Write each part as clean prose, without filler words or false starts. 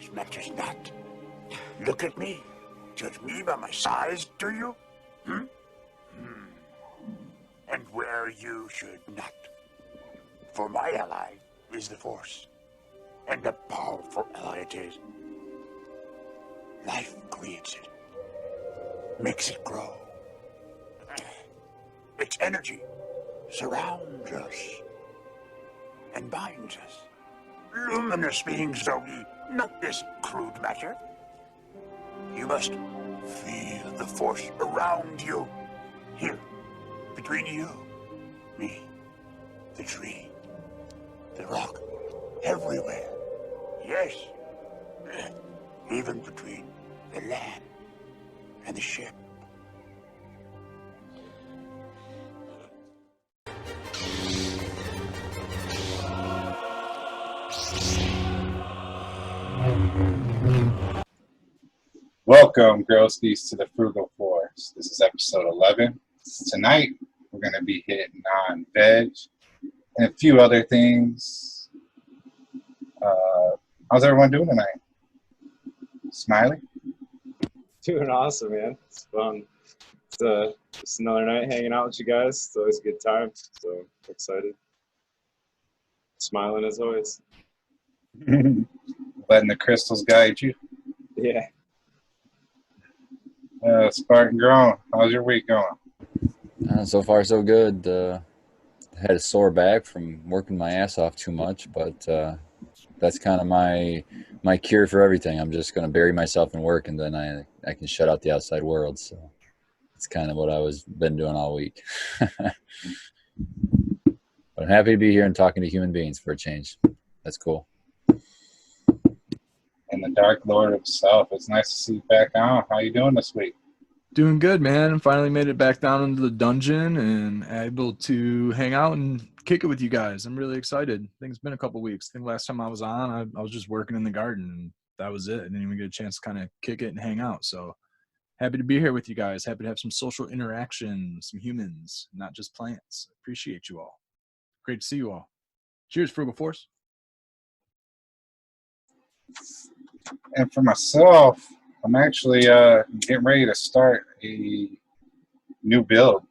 size matters not. Look at me. Judge me by my size, do you? And where you should not. For my ally is the Force. And a powerful ally it is. Life creates it. Makes it grow. Its energy surrounds us and binds us. Luminous beings are we, not this crude matter. You must feel the Force around you. Here, between you, me, the tree, the rock, everywhere. Yes, even between the land and the ship. Welcome, Girlskies, to the Frugal Force. This is episode 11. Tonight, we're going to be hitting on veg and a few other things. How's everyone doing tonight? Smiley? Doing awesome, man. It's fun. It's just another night hanging out with you guys. It's always a good time. So excited. Smiling as always. Letting the crystals guide you. Yeah. Spartan Grown, how's your week going? So far, so good. Had a sore back from working my ass off too much, but that's kind of my cure for everything. I'm just going to bury myself in work, and then I can shut out the outside world. So it's kind of what I was been doing all week. But I'm happy to be here and talking to human beings for a change. That's cool. And the Dark Lord himself, it's nice to see you back on. How you doing this week? Doing good, man. Finally made it back down into the dungeon and able to hang out and kick it with you guys. I'm really excited. I think it's been a couple weeks. I think last time I was on, I was just working in the garden, and that was it. I didn't even get a chance to kind of kick it and hang out. So happy to be here with you guys. Happy to have some social interaction, some humans, not just plants. Appreciate you all. Great to see you all. Cheers, Frugal Force. And for myself, I'm actually getting ready to start a new build.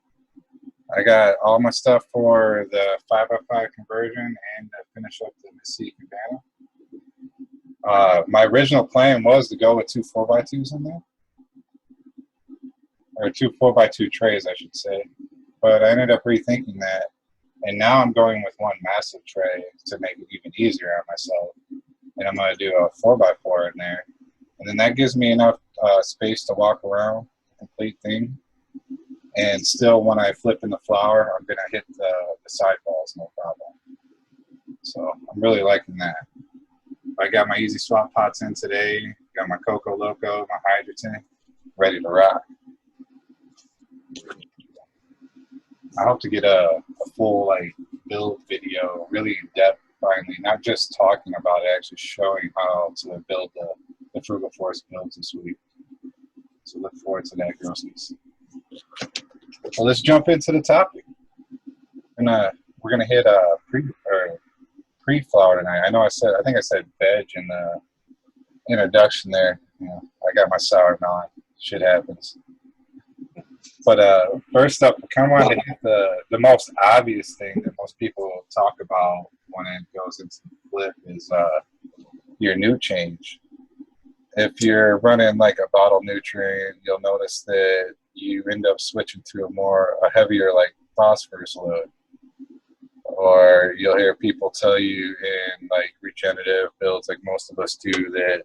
I got all my stuff for the 5x5 conversion and to finish up the Missy Cabana. My original plan was to go with 2 4x2s in there. Or 2 4x2 trays, I should say. But I ended up rethinking that. And now I'm going with 1 massive tray to make it even easier on myself. And I'm going to do a 4x4 in there. And then that gives me enough space to walk around the complete thing. And still, when I flip in the flower, I'm going to hit the sidewalls, no problem. So I'm really liking that. I got my easy swap pots in today. Got my Coco Loco, my Hydrogen, ready to rock. I hope to get a full build video, really in depth finally, not just talking about it, actually showing how to build the Frugal Force builds this week. So look forward to that, girlsies. Well, let's jump into the topic. And we're gonna hit pre-flower tonight. I think I said veg in the introduction there. You know, I got my sour melon. Shit happens. But first up, I kind of wanted to hit the most obvious thing that most people talk about when it goes into the flip is your nut change. If you're running like a bottle nutrient, you'll notice that you end up switching to a heavier phosphorus load. Or you'll hear people tell you in regenerative builds, like most of us do, that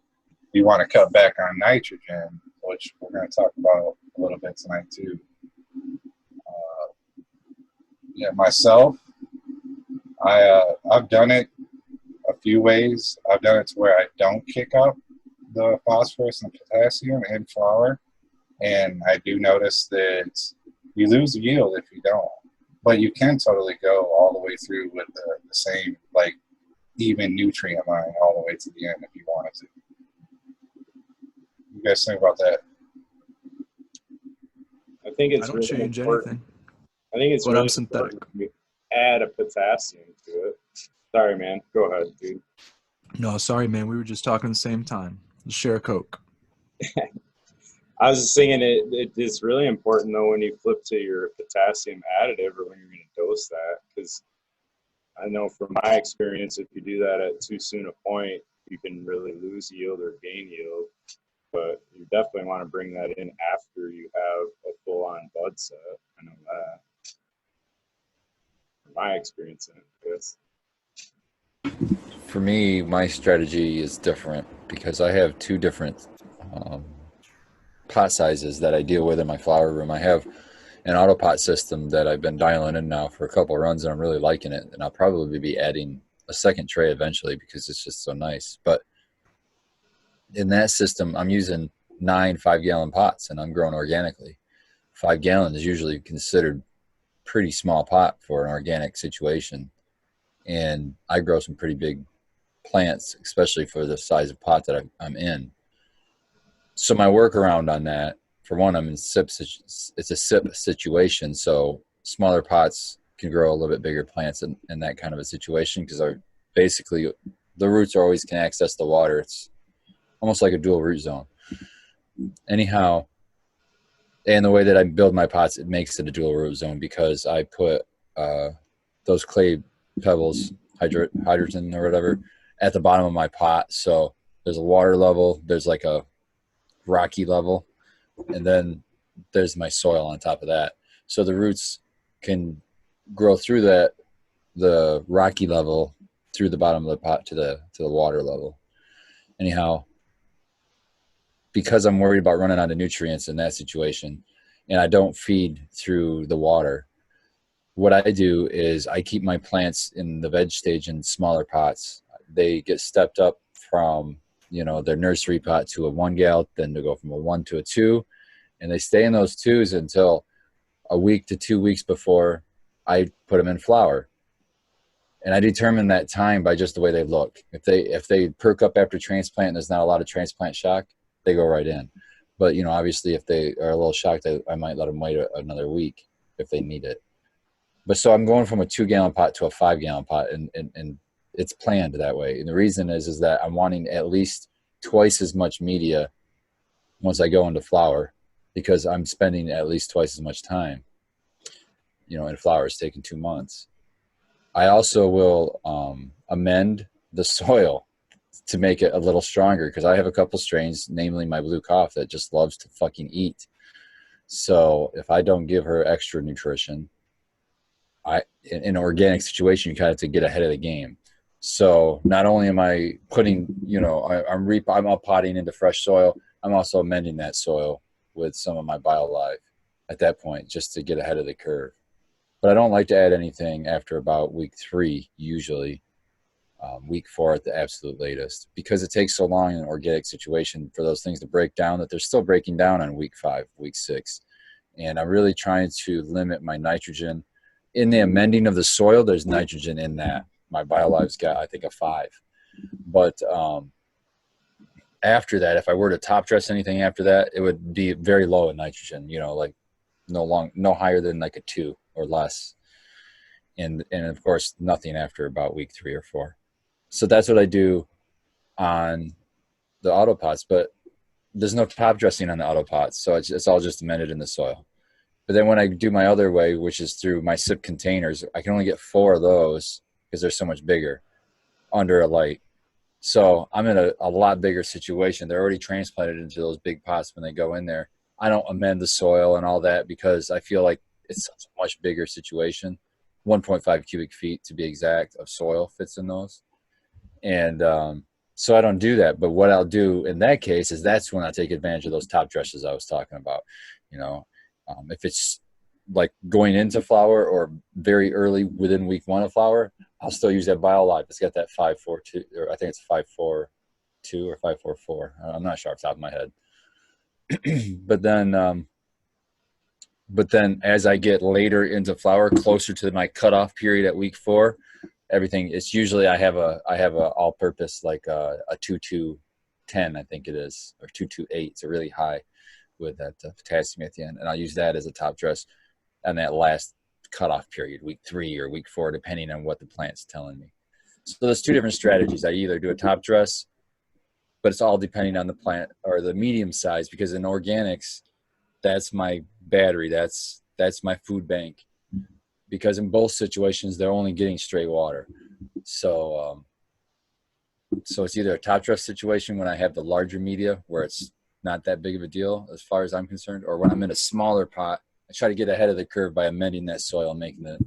you want to cut back on nitrogen, which we're going to talk about a little bit tonight too. Myself, I've done it a few ways. I've done it to where I don't kick up the phosphorus and potassium in flour, and I do notice that you lose yield if you don't. But you can totally go all the way through with the same even nutrient line all the way to the end if you wanted to. You guys think about that? I think it's I don't really change important. anything. I think it's But really I'm synthetic. important to add a potassium to it. Sorry, man. Go ahead, dude. No, sorry, man. We were just talking the same time. Let's share a Coke. I was just thinking it's really important though when you flip to your potassium additive or when you're going to dose that, because I know from my experience, if you do that at too soon a point, you can really lose yield or gain yield. But you definitely want to bring that in after you have a full-on bud set. I know that from my experience in it, I guess. For me, my strategy is different because I have two different um, pot sizes that I deal with in my flower room. I have an auto pot system that I've been dialing in now for a couple of runs, and I'm really liking it. And I'll probably be adding a second tray eventually because it's just so nice. But in that system, I'm using 9 5-gallon pots, and I'm growing organically. 5 gallon is usually considered pretty small pot for an organic situation, and I grow some pretty big plants, especially for the size of pot that I'm in. So my workaround on that, for one, I'm in it's a sip situation, so smaller pots can grow a little bit bigger plants in that kind of a situation because basically the roots always can access the water. It's almost like a dual root zone. Anyhow, and the way that I build my pots, it makes it a dual root zone because I put those clay pebbles, hydrogen or whatever, at the bottom of my pot. So there's a water level, there's like a rocky level, and then there's my soil on top of that. So the roots can grow through the rocky level through the bottom of the pot to the water level. Anyhow, because I'm worried about running out of nutrients in that situation and I don't feed through the water, what I do is I keep my plants in the veg stage in smaller pots. They get stepped up from, their nursery pot to a 1 gal, then to go from a 1 to a 2, and they stay in those 2s until a week to 2 weeks before I put them in flower. And I determine that time by just the way they look. If they perk up after transplant and there's not a lot of transplant shock, they go right in. But, obviously if they are a little shocked, I might let them wait another week if they need it. But so I'm going from a 2-gallon pot to a 5-gallon pot, and it's planned that way. And the reason is that I'm wanting at least twice as much media once I go into flower, because I'm spending at least twice as much time, in flower. It's taking 2 months. I also will amend the soil to make it a little stronger because I have a couple strains, namely my blue cough, that just loves to fucking eat. So if I don't give her extra nutrition, in an organic situation, you kind of have to get ahead of the game. So not only am I putting, I'm up potting into fresh soil, I'm also amending that soil with some of my BioLive at that point just to get ahead of the curve. But I don't like to add anything after about week 3, usually week 4 at the absolute latest, because it takes so long in an organic situation for those things to break down that they're still breaking down on week 5, week 6. And I'm really trying to limit my nitrogen. In the amending of the soil, there's nitrogen in that. My BioLive's got, I think, a 5. But after that, if I were to top dress anything after that, it would be very low in nitrogen, like no higher than like a 2 or less. And of course, nothing after about week 3 or 4. So that's what I do on the auto pots, but there's no top dressing on the auto pots. So it's all just amended in the soil. But then when I do my other way, which is through my SIP containers, I can only get 4 of those because they're so much bigger under a light. So I'm in a lot bigger situation. They're already transplanted into those big pots when they go in there. I don't amend the soil and all that because I feel like it's such a much bigger situation. 1.5 cubic feet to be exact of soil fits in those. And so I don't do that. But what I'll do in that case is that's when I take advantage of those top dresses I was talking about. If it's like going into flower or very early within week 1 of flower, I'll still use that BioLive. It's got that 542, or I think it's 542 or 544. I'm not sure off the top of my head. But then as I get later into flower, closer to my cutoff period at week 4, everything, it's usually I have a all-purpose like a 2210, I think it is, or 228. It's a really high with that potassium at the end, and I'll use that as a top dress on that last cutoff period, week 3 or week 4, depending on what the plant's telling me. So there's two different strategies. I either do a top dress, but it's all depending on the plant, or the medium size, because in organics, that's my battery. That's my food bank. Because in both situations, they're only getting straight water. So so it's either a top dress situation when I have the larger media where it's not that big of a deal as far as I'm concerned, or when I'm in a smaller pot, I try to get ahead of the curve by amending that soil, making it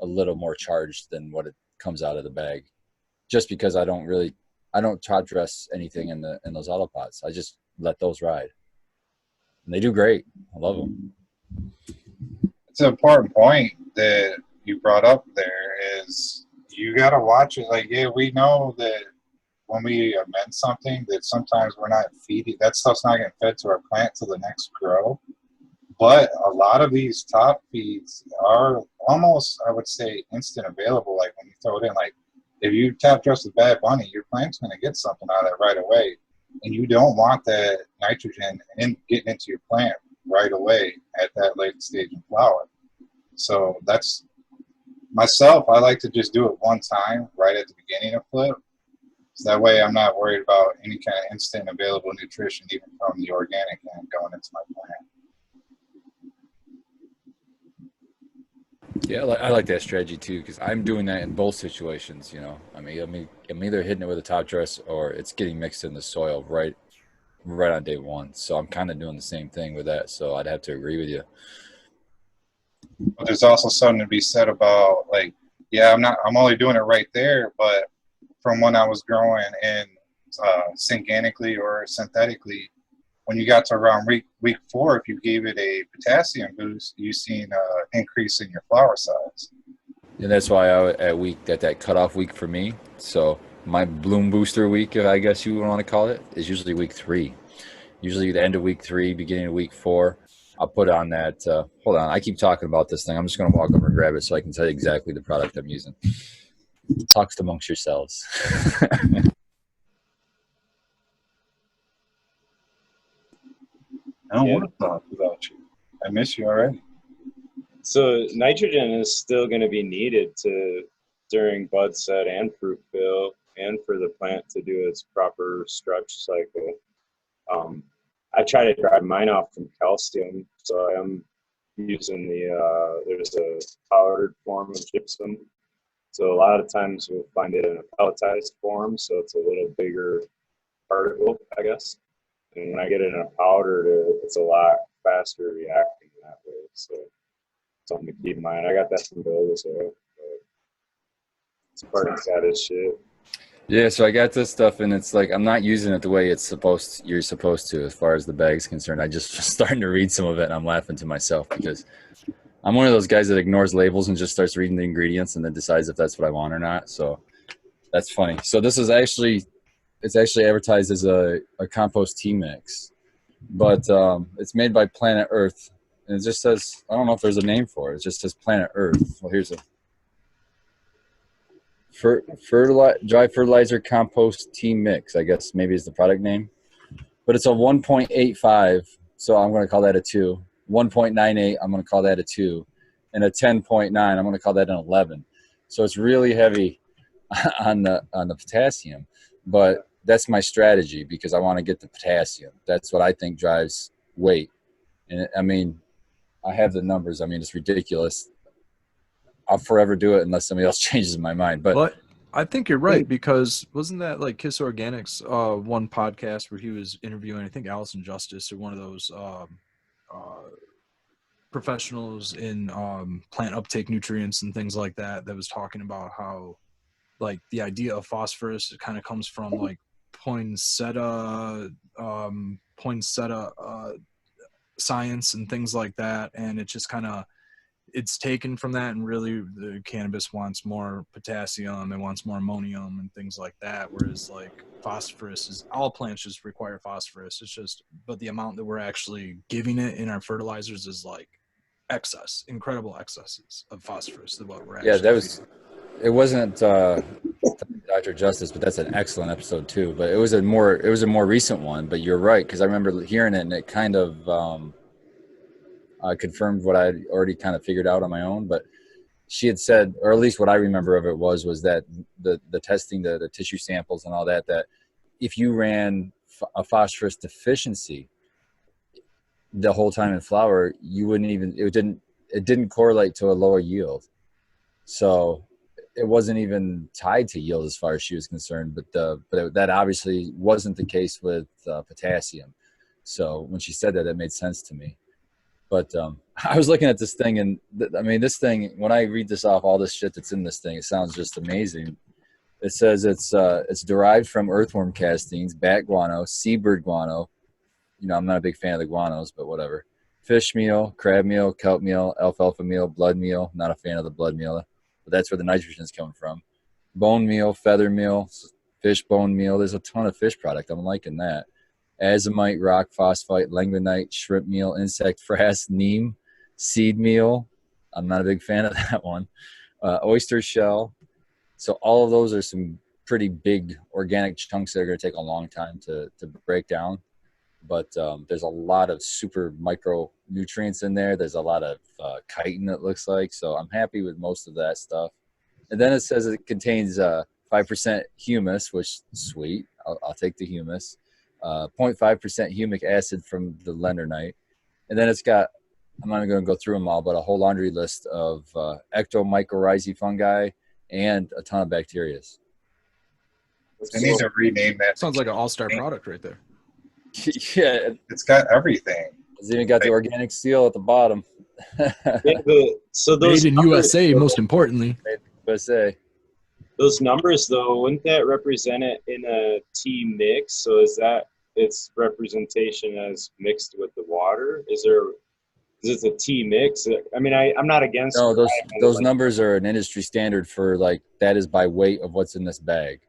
a little more charged than what it comes out of the bag. Just because I don't top dress anything in those auto pots. I just let those ride, and they do great. I love them. It's an important point that you brought up there is you got to watch it. Like, yeah, we know that when we amend something that sometimes we're not feeding, that stuff's not getting fed to our plant till the next grow. But a lot of these top feeds are almost, I would say, instant available. Like when you throw it in, like if you top dress with Bad Bunny, your plant's going to get something out of it right away. And you don't want that nitrogen getting into your plant right away at that late stage in flower. So that's myself. I like to just do it one time right at the beginning of flip. So that way I'm not worried about any kind of instant available nutrition, even from the organic end going into my plant. Yeah, I like that strategy too, because I'm doing that in both situations. I mean, I'm either hitting it with a top dress or it's getting mixed in the soil right on day one. So I'm kind of doing the same thing with that. So I'd have to agree with you. But there's also something to be said about, like, yeah, I'm only doing it right there, but from when I was growing in synganically or synthetically, when you got to around week 4, if you gave it a potassium boost, you seen an increase in your flower size. And that's why that cutoff week for me. So my bloom booster week, I guess you would want to call it, is usually week 3. Usually the end of week 3, beginning of week 4. I'll put on that. Hold on, I keep talking about this thing. I'm just going to walk over and grab it so I can tell you exactly the product I'm using. Talks amongst yourselves. I don't want to talk without you. I miss you already. So nitrogen is still going to be needed during bud set and fruit fill, and for the plant to do its proper stretch cycle. I try to drive mine off from calcium, so I'm using there's a powdered form of gypsum. So a lot of times we'll find it in a pelletized form, so it's a little bigger particle, I guess. And when I get it in a powder, it's a lot faster reacting that way. So something to keep in mind. I got that from Bill as well. It's part of that shit. Yeah, so I got this stuff, and it's like I'm not using it the way you're supposed to, as far as the bag's concerned. I just starting to read some of it, and I'm laughing to myself because I'm one of those guys that ignores labels and just starts reading the ingredients and then decides if that's what I want or not. So that's funny. So this is actually advertised as a compost tea mix, but it's made by Planet Earth, and it just says, I don't know if there's a name for it. It just says Planet Earth. Well, here's a dry fertilizer compost tea mix, I guess maybe is the product name. But it's a 1.85, so I'm going to call that a 2. 1.98, I'm going to call that a 2. And a 10.9, I'm going to call that an 11. So it's really heavy on the potassium. But that's my strategy because I want to get the potassium. That's what I think drives weight. And I mean, I have the numbers. I mean, it's ridiculous. I'll forever do it unless somebody else changes my mind. But I think you're right, because wasn't that like Kiss Organics one podcast where he was interviewing, I think, Allison Justice or one of those professionals in plant uptake nutrients and things like that was talking about how like the idea of phosphorus kind of comes from like poinsettia science and things like that, and it just kind of it's taken from that, and really the cannabis wants more potassium, it wants more ammonium and things like that, whereas like phosphorus is, all plants just require phosphorus, it's just, but the amount that we're actually giving it in our fertilizers is like incredible excesses of phosphorus than what we're actually feeding. It wasn't Dr. Justice, but that's an excellent episode too. But it was a more recent one. But you're right, because I remember hearing it, and it kind of confirmed what I already kind of figured out on my own. But she had said, or at least what I remember of it was that the testing, the tissue samples and all that, that if you ran a phosphorus deficiency the whole time in flower, you wouldn't even, it didn't correlate to a lower yield. So it wasn't even tied to yield as far as she was concerned, but that obviously wasn't the case with potassium. So when she said that, it made sense to me. But I was looking at this thing, and I mean, this thing, when I read this off, all this shit that's in this thing, it sounds just amazing. It says it's derived from earthworm castings, bat guano, seabird guano. You know, I'm not a big fan of the guanos, but whatever. Fish meal, crab meal, kelp meal, alfalfa meal, blood meal. Not a fan of the blood meal, but that's where the nitrogen is coming from. Bone meal, feather meal, fish bone meal. There's a ton of fish product. I'm liking that. Azomite, rock phosphite, langbeinite, shrimp meal, insect frass, neem, seed meal. I'm not a big fan of that one. Oyster shell. So all of those are some pretty big organic chunks that are going to take a long time to break down. But there's a lot of super micronutrients in there. There's a lot of chitin, it looks like. So I'm happy with most of that stuff. And then it says it contains 5% humus, which is sweet. I'll take the humus. 0.5% humic acid from the lendernite. And then it's got, I'm not going to go through them all, but a whole laundry list of ectomycorrhizae fungi and a ton of bacteria. They need to rename that. Sounds like an all-star product right there. Yeah, It's got everything. it's even got the organic seal at the bottom. Yeah, so those Made in numbers, USA, most importantly. USA. those numbers though, wouldn't that represent it in a tea mix? So is that its representation as mixed with the water? Is it a tea mix? I mean, I'm not against. No, those numbers are an industry standard for, like, that is by weight of what's in this bag.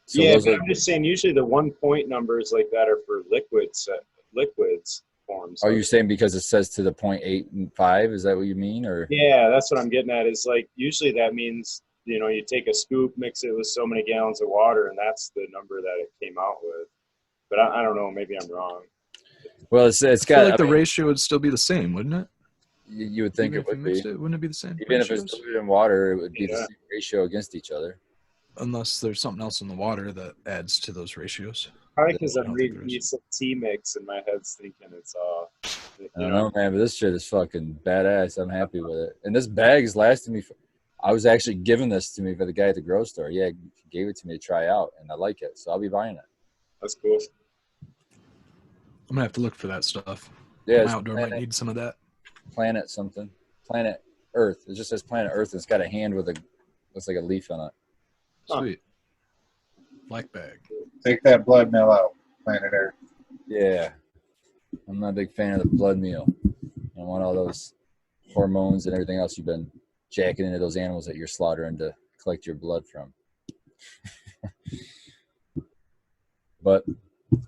So yeah, those but are, I'm just saying. Usually, the 1 point numbers like that are for liquids forms. are you saying because it says to the 0.85? Is that what you mean, or? Yeah, that's what I'm getting at. Is like usually that means you take a scoop, mix it with so many gallons of water, and that's the number that it came out with. But I don't know. Maybe I'm wrong. Well, it's I got. feel like I the mean, ratio would still be the same, wouldn't it? you would think Even it if you would be. mixed it, wouldn't it be the same? Even if it's ratios? diluted in water, it would be the Yeah. same ratio against each other. Unless there's something else in the water that adds to those ratios. Probably because I I'm don't think reading there is. these tea mix and my head's thinking it's I don't know, man, but this shit is fucking badass. I'm happy with it. And this bag is lasting me. I was actually giving this to me by the guy at the grocery store. Yeah, he gave it to me to try out, and I like it, so I'll be buying it. That's cool. I'm gonna have to look for that stuff. Yeah, My it's outdoor might need some of that. Planet something. Planet Earth. It just says Planet Earth, and it's got a hand with looks like a leaf on it. Huh. Sweet. Black bag. Take that blood meal out, Planet Earth. Yeah. I'm not a big fan of the blood meal. I want all those hormones and everything else you've been jacking into those animals that you're slaughtering to collect your blood from. But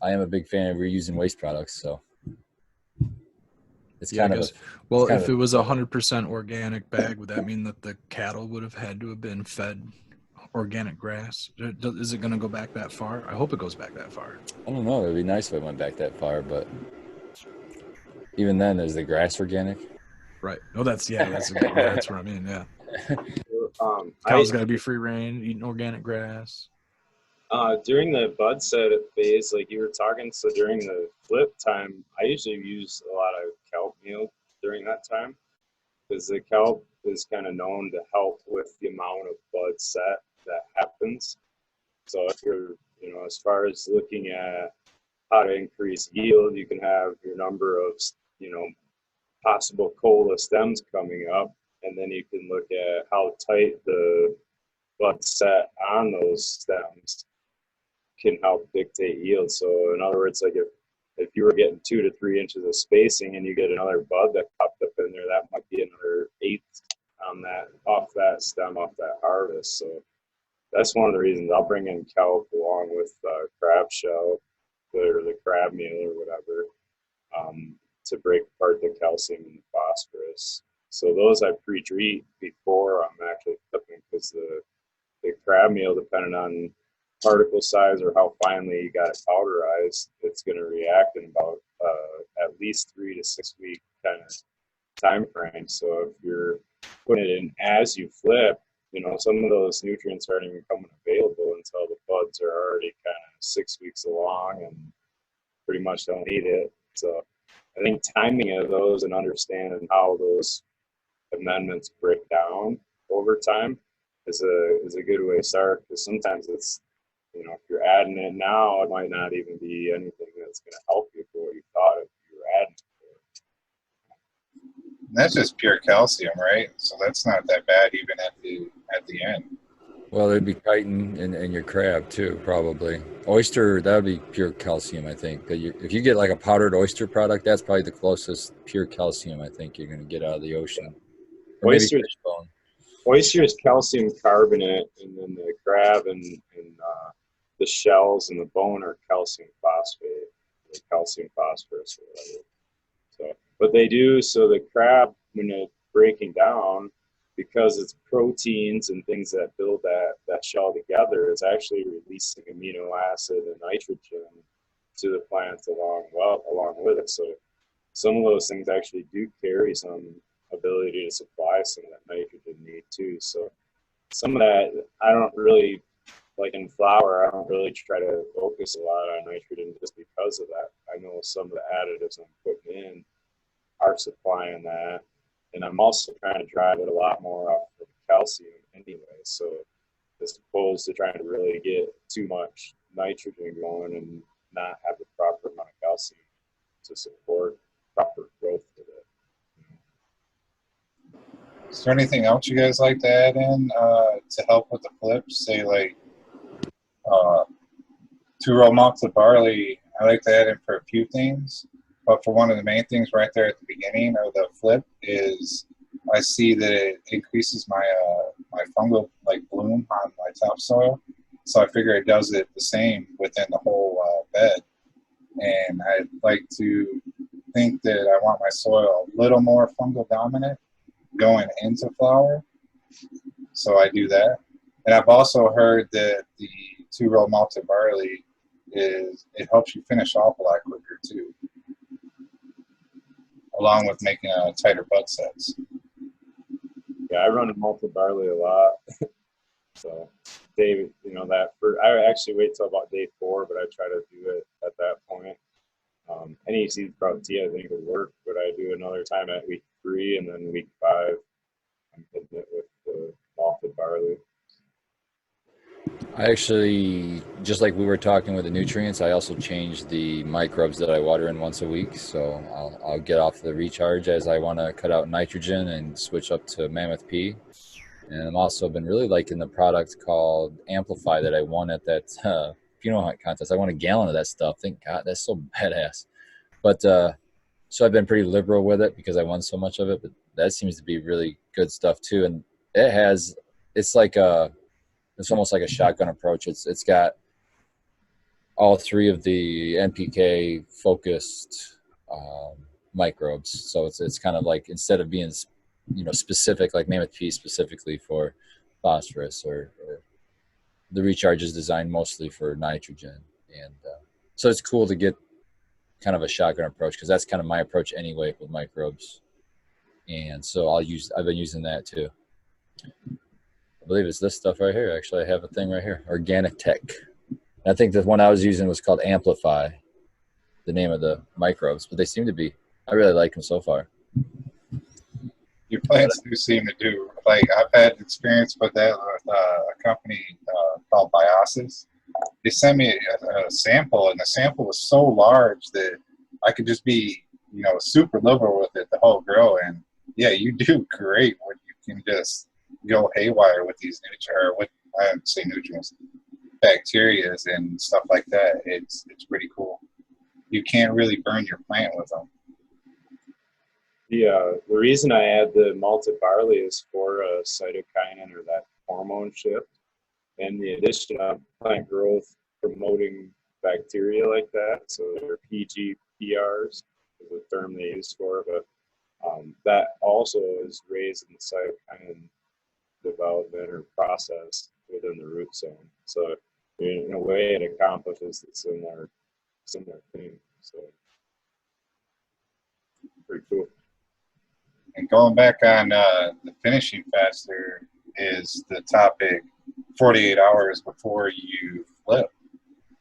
I am a big fan of reusing waste products, so it's kind of well, if it was 100% organic bag, would that mean that the cattle would have had to have been fed organic grass? Is it going to go back that far? I hope it goes back that far. I don't know. It would be nice if it went back that far, but even then, is the grass organic? Right. Oh, that's what I mean. Yeah. Cows got to be free range, eating organic grass. During the bud set phase, like you were talking, so during the flip time, I usually use a lot of kelp meal during that time because the kelp is kind of known to help with the amount of bud set that happens. So if you're, as far as looking at how to increase yield, you can have your number of, possible cola stems coming up, and then you can look at how tight the bud set on those stems can help dictate yield. So in other words, like if you were getting 2 to 3 inches of spacing and you get another bud that popped up in there, that might be another eighth on that, off that stem, off that harvest. So that's one of the reasons I'll bring in kelp along with crab shell or the crab meal or whatever, to break apart the calcium and the phosphorus. So those I pre-treat before I'm actually flipping, because the crab meal, depending on particle size or how finely you got it powderized, it's going to react in about at least 3 to 6 week kind of time frame. So if you're putting it in as you flip, some of those nutrients aren't even coming available until the buds are already kind of 6 weeks along and pretty much don't need it. So I think timing of those and understanding how those amendments break down over time is a good way to start, because sometimes it's, if you're adding it now, it might not even be anything that's going to help you for what you thought if you were adding it. That's just pure calcium, right? So that's not that bad even at the end. Well, it'd be chitin in your crab too, probably. Oyster, that would be pure calcium, I think. If you get like a powdered oyster product, that's probably the closest pure calcium I think you're going to get out of the ocean. Or maybe Oyster, fish bone. oyster is calcium carbonate, and then the crab and the shells and the bone are calcium phosphate, or calcium phosphorus, or whatever. So, but they do, so the crab, when it's breaking down, because it's proteins and things that build that shell together, it's actually releasing amino acid and nitrogen to the plant along with it. So some of those things actually do carry some ability to supply some of that nitrogen need too. So some of that, I don't really, like in flour, I don't really try to focus a lot on nitrogen just because of that. I know some of the additives I'm putting in are supplying that. And I'm also trying to drive it a lot more off of calcium anyway. So as opposed to trying to really get too much nitrogen going and not have the proper amount of calcium to support proper growth with it. Is there anything else you guys like to add in to help with the flips? Say like 2-row malted barley. I like to add in for a few things, but for one of the main things right there at the beginning of the flip is I see that it increases my my fungal bloom on my topsoil. So I figure it does it the same within the whole bed. And I like to think that I want my soil a little more fungal dominant going into flower. So I do that. And I've also heard that the 2-row malted barley it helps you finish off a lot quicker too, along with making tighter bud sets. Yeah, I run a malted barley a lot. So David, I actually wait till about day 4, but I try to do it at that point. Any seed sprout tea I think will work, but I do another time at week 3, and then week 5 I'm hitting it with the malted barley. I actually, just like we were talking with the nutrients, I also changed the microbes that I water in once a week. So I'll get off the recharge as I want to cut out nitrogen and switch up to Mammoth P. And I've also been really liking the product called Amplify that I won at that Funeral Hunt contest. I won a gallon of that stuff. Thank God, that's so badass. But so I've been pretty liberal with it because I won so much of it. But that seems to be really good stuff too. And it's almost like a shotgun approach. It's got all 3 of the NPK focused microbes. So it's kind of like, instead of being specific like Mammoth P specifically for phosphorus, or the recharge is designed mostly for nitrogen. And so it's cool to get kind of a shotgun approach, because that's kind of my approach anyway with microbes. And so I've been using that too. I believe it's this stuff right here. Actually, I have a thing right here, Organic Tech. I think the one I was using was called Amplify, the name of the microbes, but I really like them so far. Your plants do seem to do, I've had experience with that with a company called Biosis. They sent me a sample, and the sample was so large that I could just be, super liberal with it the whole grow. And yeah, you do great when you can just go haywire with these I don't say nutrients, bacterias and stuff like that. It's pretty cool. You can't really burn your plant with them. The reason I add the malted barley is for cytokinin, or that hormone shift, and the addition of plant growth promoting bacteria like that. So they're PGPRs is the term they use for it, but that also is raising the cytokinin development or process within the root zone. So in a way, it accomplishes the similar thing. So pretty cool. And going back on the finishing faster is the topic 48 hours before you flip.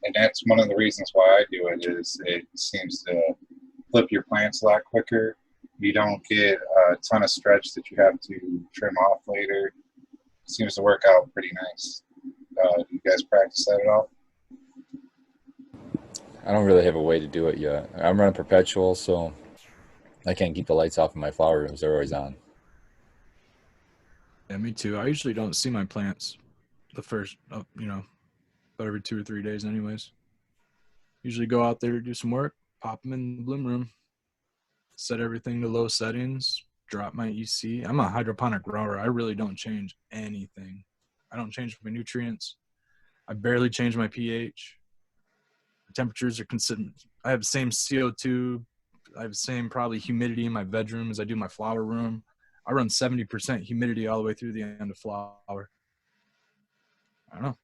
And that's one of the reasons why I do it is it seems to flip your plants a lot quicker. You don't get a ton of stretch that you have to trim off later. It seems to work out pretty nice. Do you guys practice that at all? I don't really have a way to do it yet. I'm running perpetual, so I can't keep the lights off in my flower rooms. They're always on. Yeah, me too. I usually don't see my plants the first, about every 2 or 3 days anyways. Usually go out there to do some work, pop them in the bloom room, set everything to low settings, drop my EC. I'm a hydroponic grower. I really don't change anything. I don't change my nutrients. I barely change my pH. The temperatures are consistent. I have the same CO2. I have the same probably humidity in my bedroom as I do my flower room. I run 70% humidity all the way through the end of flower. I don't know.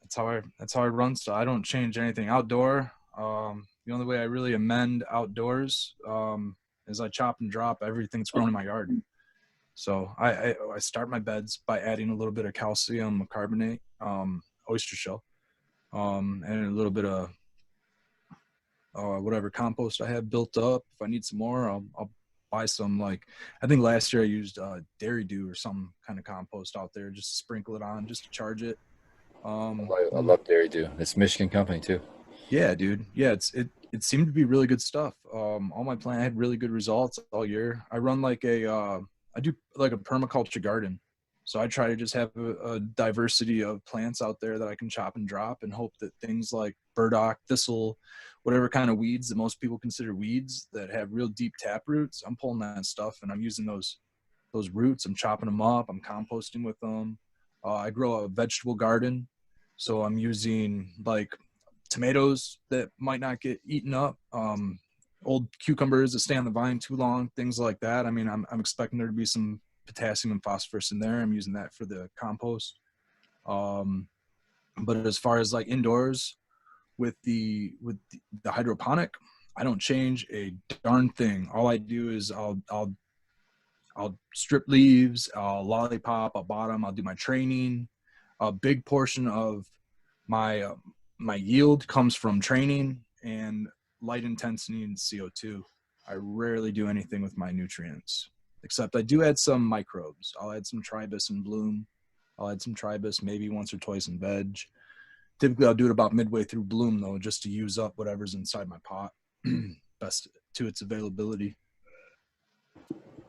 That's how I run. So I don't change anything outdoor. The only way I really amend outdoors is I chop and drop everything that's grown in my yard. So I start my beds by adding a little bit of calcium carbonate, oyster shell, and a little bit of whatever compost I have built up. If I need some more, I'll buy some. Like I think last year I used dairy dew or some kind of compost out there, just to sprinkle it on, just to charge it. I love Dairy Dew. It's a Michigan company too. Yeah, dude. Yeah, it seemed to be really good stuff. All my plant had really good results all year. I run like I do like a permaculture garden. So I try to just have a diversity of plants out there that I can chop and drop and hope that things like burdock, thistle, whatever kind of weeds that most people consider weeds that have real deep tap roots, I'm pulling that stuff and I'm using those roots. I'm chopping them up. I'm composting with them. I grow a vegetable garden. So I'm using like tomatoes that might not get eaten up, old cucumbers that stay on the vine too long, things like that. I mean, I'm expecting there to be some potassium and phosphorus in there. I'm using that for the compost. But as far as like indoors with the hydroponic, I don't change a darn thing. All I do is I'll strip leaves, I'll lollipop, I'll bottom, I'll do my training. A big portion of my my yield comes from training and light intensity and CO2. I rarely do anything with my nutrients, except I do add some microbes. I'll add some tribus in bloom. I'll add some tribus maybe once or twice in veg. Typically, I'll do it about midway through bloom, though, just to use up whatever's inside my pot best to its availability.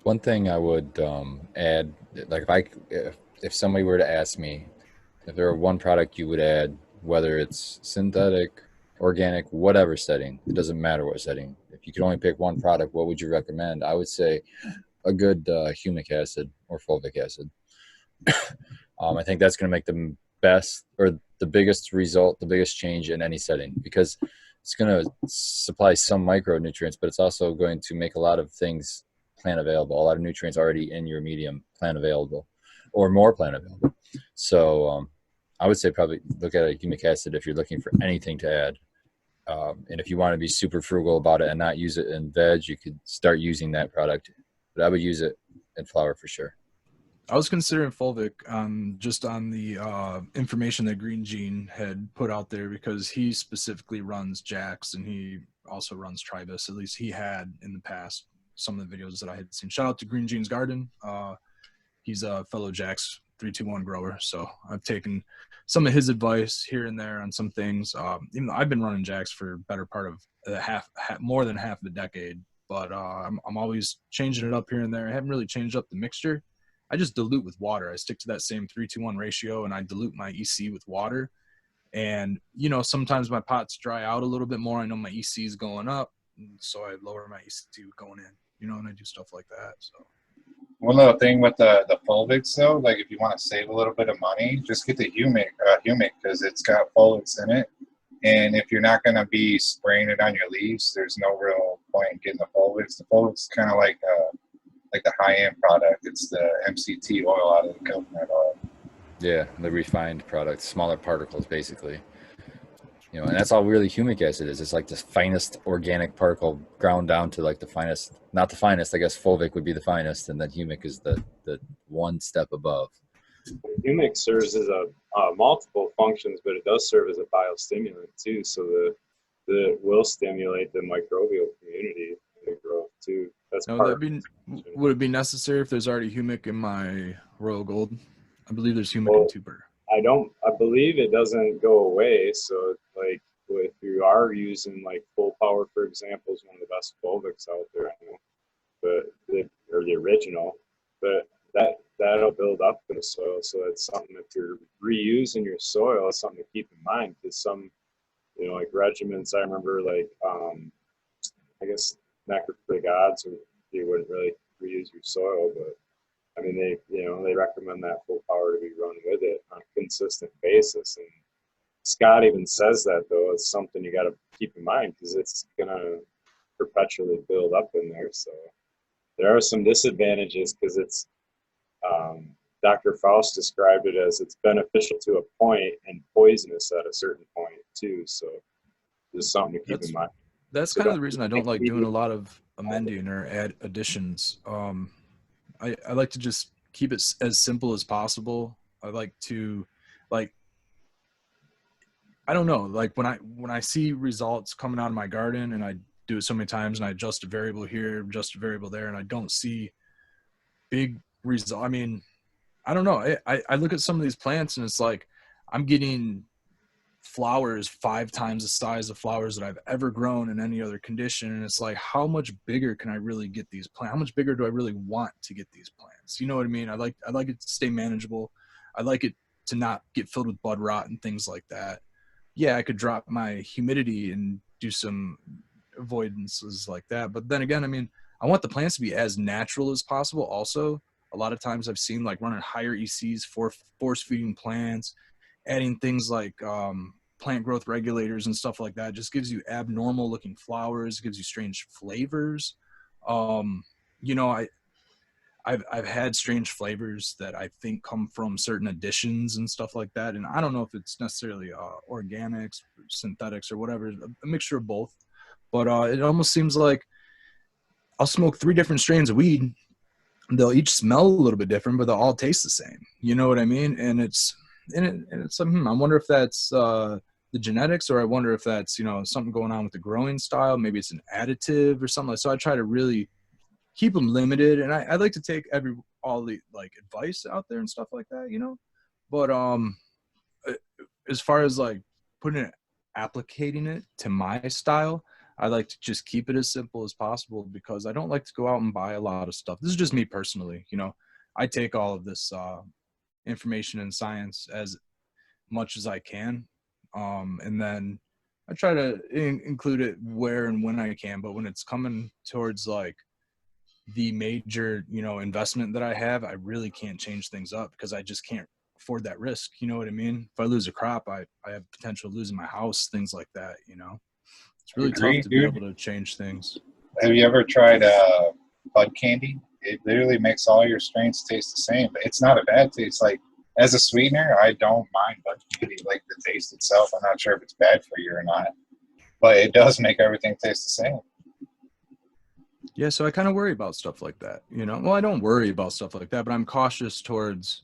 One thing I would add, like if somebody were to ask me if there were one product you would add, whether it's synthetic, organic, whatever setting, it doesn't matter what setting. If you could only pick one product, what would you recommend? I would say a good humic acid or fulvic acid. I think that's going to make the best or the biggest result, the biggest change in any setting, because it's going to supply some micronutrients, but it's also going to make a lot of things plant available, a lot of nutrients already in your medium plant available, or more plant available. So I would say probably look at a humic acid if you're looking for anything to add. And if you want to be super frugal about it and not use it in veg, you could start using that product. But I would use it in flower for sure. I was considering fulvic just on the information that Green Gene had put out there, because he specifically runs Jax and he also runs Tribus. At least he had in the past, some of the videos that I had seen. Shout out to Green Gene's Garden. He's a fellow Jax 321 grower. So I've taken some of his advice here and there on some things. Even though I've been running Jax for better part of more than half the decade, but I'm always changing it up here and there. I haven't really changed up the mixture. I just dilute with water. I stick to that same 3-2-1 ratio and I dilute my EC with water. And, sometimes my pots dry out a little bit more. I know my EC is going up, so I lower my EC going in, and I do stuff like that. So one little thing with the fulvics though, like if you want to save a little bit of money, just get the humic because it's got fulvics in it. And if you're not going to be spraying it on your leaves, there's no real point in getting the fulvics. The fulvics is kind of like the high-end product. It's the MCT oil out of the coconut oil. Yeah, the refined product, smaller particles, basically. You know, and that's all really humic acid is. It's like the finest organic particle ground down to like the finest, not the finest, I guess fulvic would be the finest, and then humic is the one step above. Humic serves as a multiple functions, but it does serve as a biostimulant too. So it will stimulate the microbial community and growth too. That's No, part. would it be necessary if there's already humic in my Royal Gold? I believe there's humic Well, in tuber. I believe it doesn't go away. So like if you are using like full power, for example, is one of the best fulvics out there, I know, but or the original, but that'll build up in the soil. So it's something, if you're reusing your soil, it's something to keep in mind, because some, you know, like regimens, I remember like, I guess necrophagic odds, you wouldn't really reuse your soil, but I mean, they recommend that full power to be run with it on a consistent basis. And Scott even says that, though, it's something you got to keep in mind, because it's going to perpetually build up in there. So there are some disadvantages, because it's, Dr. Faust described it as it's beneficial to a point and poisonous at a certain point too. So just something to keep in mind. That's So kind of the reason I don't like doing a lot of amending or additions. I like to just keep it as simple as possible. I like to, like, I don't know, like when I see results coming out of my garden, and I do it so many times, and I adjust a variable here, adjust a variable there, and I don't see big results. I mean, I don't know. I look at some of these plants, and it's like I'm getting flowers 5 times the size of flowers that I've ever grown in any other condition. And it's like, how much bigger can I really get these plants? How much bigger do I really want to get these plants? You know what I mean? I like it to stay manageable. I like it to not get filled with bud rot and things like that. Yeah, I could drop my humidity and do some avoidances like that. But then again, I mean, I want the plants to be as natural as possible. Also, a lot of times I've seen like running higher ECs for force feeding plants, adding things like plant growth regulators and stuff like that. Just gives you abnormal looking flowers, gives you strange flavors. You know, I've had strange flavors that I think come from certain additions and stuff like that. And I don't know if it's necessarily organics, synthetics, or whatever, a mixture of both. But it almost seems like I'll smoke 3 different strains of weed. They'll each smell a little bit different, but they'll all taste the same. You know what I mean? And it's I wonder if that's the genetics, or I wonder if that's, you know, something going on with the growing style. Maybe it's an additive or something. So I try to really keep them limited, and I like to take all the like advice out there and stuff like that, you know. But as far as like applicating it to my style, I like to just keep it as simple as possible, because I don't like to go out and buy a lot of stuff. This is just me personally, you know. I take all of this information and science as much as I can, and then I try to include it where and when I can. But when it's coming towards like the major, you know, investment that I have, I really can't change things up, because I just can't afford that risk. You know what I mean? If I lose a crop, I have potential of losing my house, things like that, you know. It's really tough to be able to change things. Have you ever tried bud candy? It literally makes all your strains taste the same, but it's not a bad taste. Like, as a sweetener, I don't mind bud candy, like the taste itself. I'm not sure if it's bad for you or not, but it does make everything taste the same. Yeah, so I kind of worry about stuff like that, you know. Well, I don't worry about stuff like that, but I'm cautious towards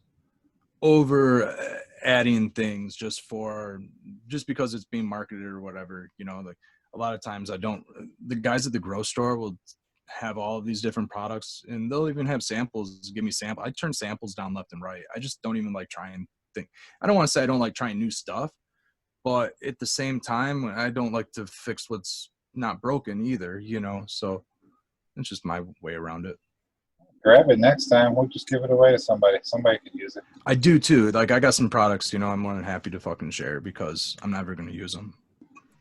over adding things just because it's being marketed or whatever, you know. Like, a lot of times the guys at the grocery store will have all of these different products, and they'll even have samples, give me samples. I turn samples down left and right. I just don't even like trying things. I don't want to say I don't like trying new stuff, but at the same time, I don't like to fix what's not broken either, you know. So it's just my way around it. Grab it next time. We'll just give it away to somebody. Somebody could use it. I do too. Like, I got some products, you know, I'm more than happy to fucking share, because I'm never going to use them.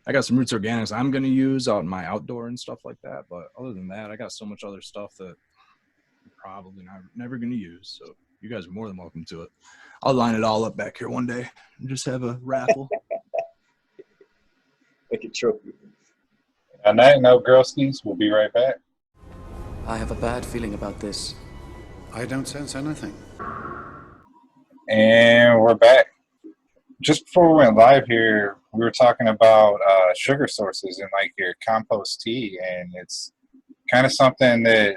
I got some Roots Organics I'm going to use out in my outdoor and stuff like that. But other than that, I got so much other stuff that I'm probably never going to use. So you guys are more than welcome to it. I'll line it all up back here one day and just have a raffle. Like a trophy. On that note, girlskis, we'll be right back. I have a bad feeling about this. I don't sense anything. And we're back. just before we went live here, we were talking about sugar sources in like your compost tea, and it's kind of something that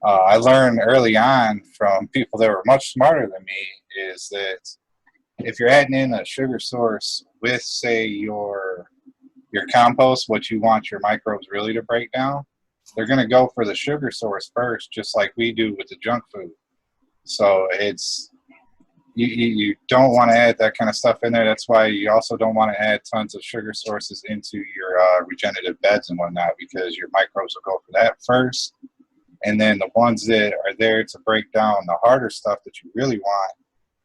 I learned early on from people that were much smarter than me, is that if you're adding in a sugar source with, say, your compost, what you want your microbes really to break down, they're going to go for the sugar source first, just like we do with the junk food. So it's you don't want to add that kind of stuff in there. That's why you also don't want to add tons of sugar sources into your regenerative beds and whatnot, because your microbes will go for that first. And then the ones that are there to break down the harder stuff that you really want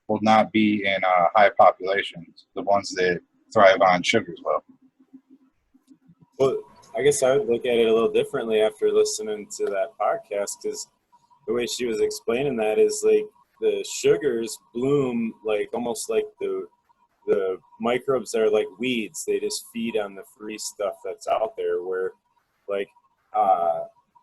will not be in high populations, the ones that thrive on sugar as well. Well, I guess I would look at it a little differently after listening to that podcast, because the way she was explaining that is like the sugars bloom like almost like the microbes that are like weeds. They just feed on the free stuff that's out there, where like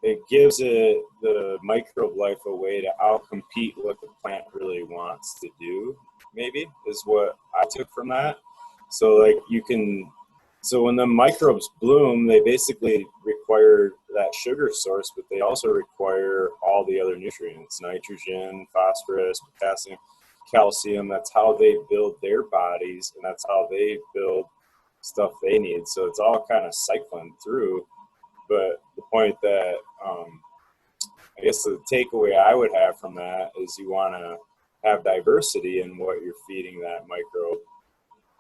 it gives the microbe life a way to outcompete what the plant really wants to do, maybe, is what I took from that. So like so when the microbes bloom, they basically require that sugar source, but they also require all the other nutrients: nitrogen, phosphorus, potassium, calcium. That's how they build their bodies, and that's how they build stuff they need. So it's all kind of cycling through. But the point that I guess the takeaway I would have from that is you want to have diversity in what you're feeding that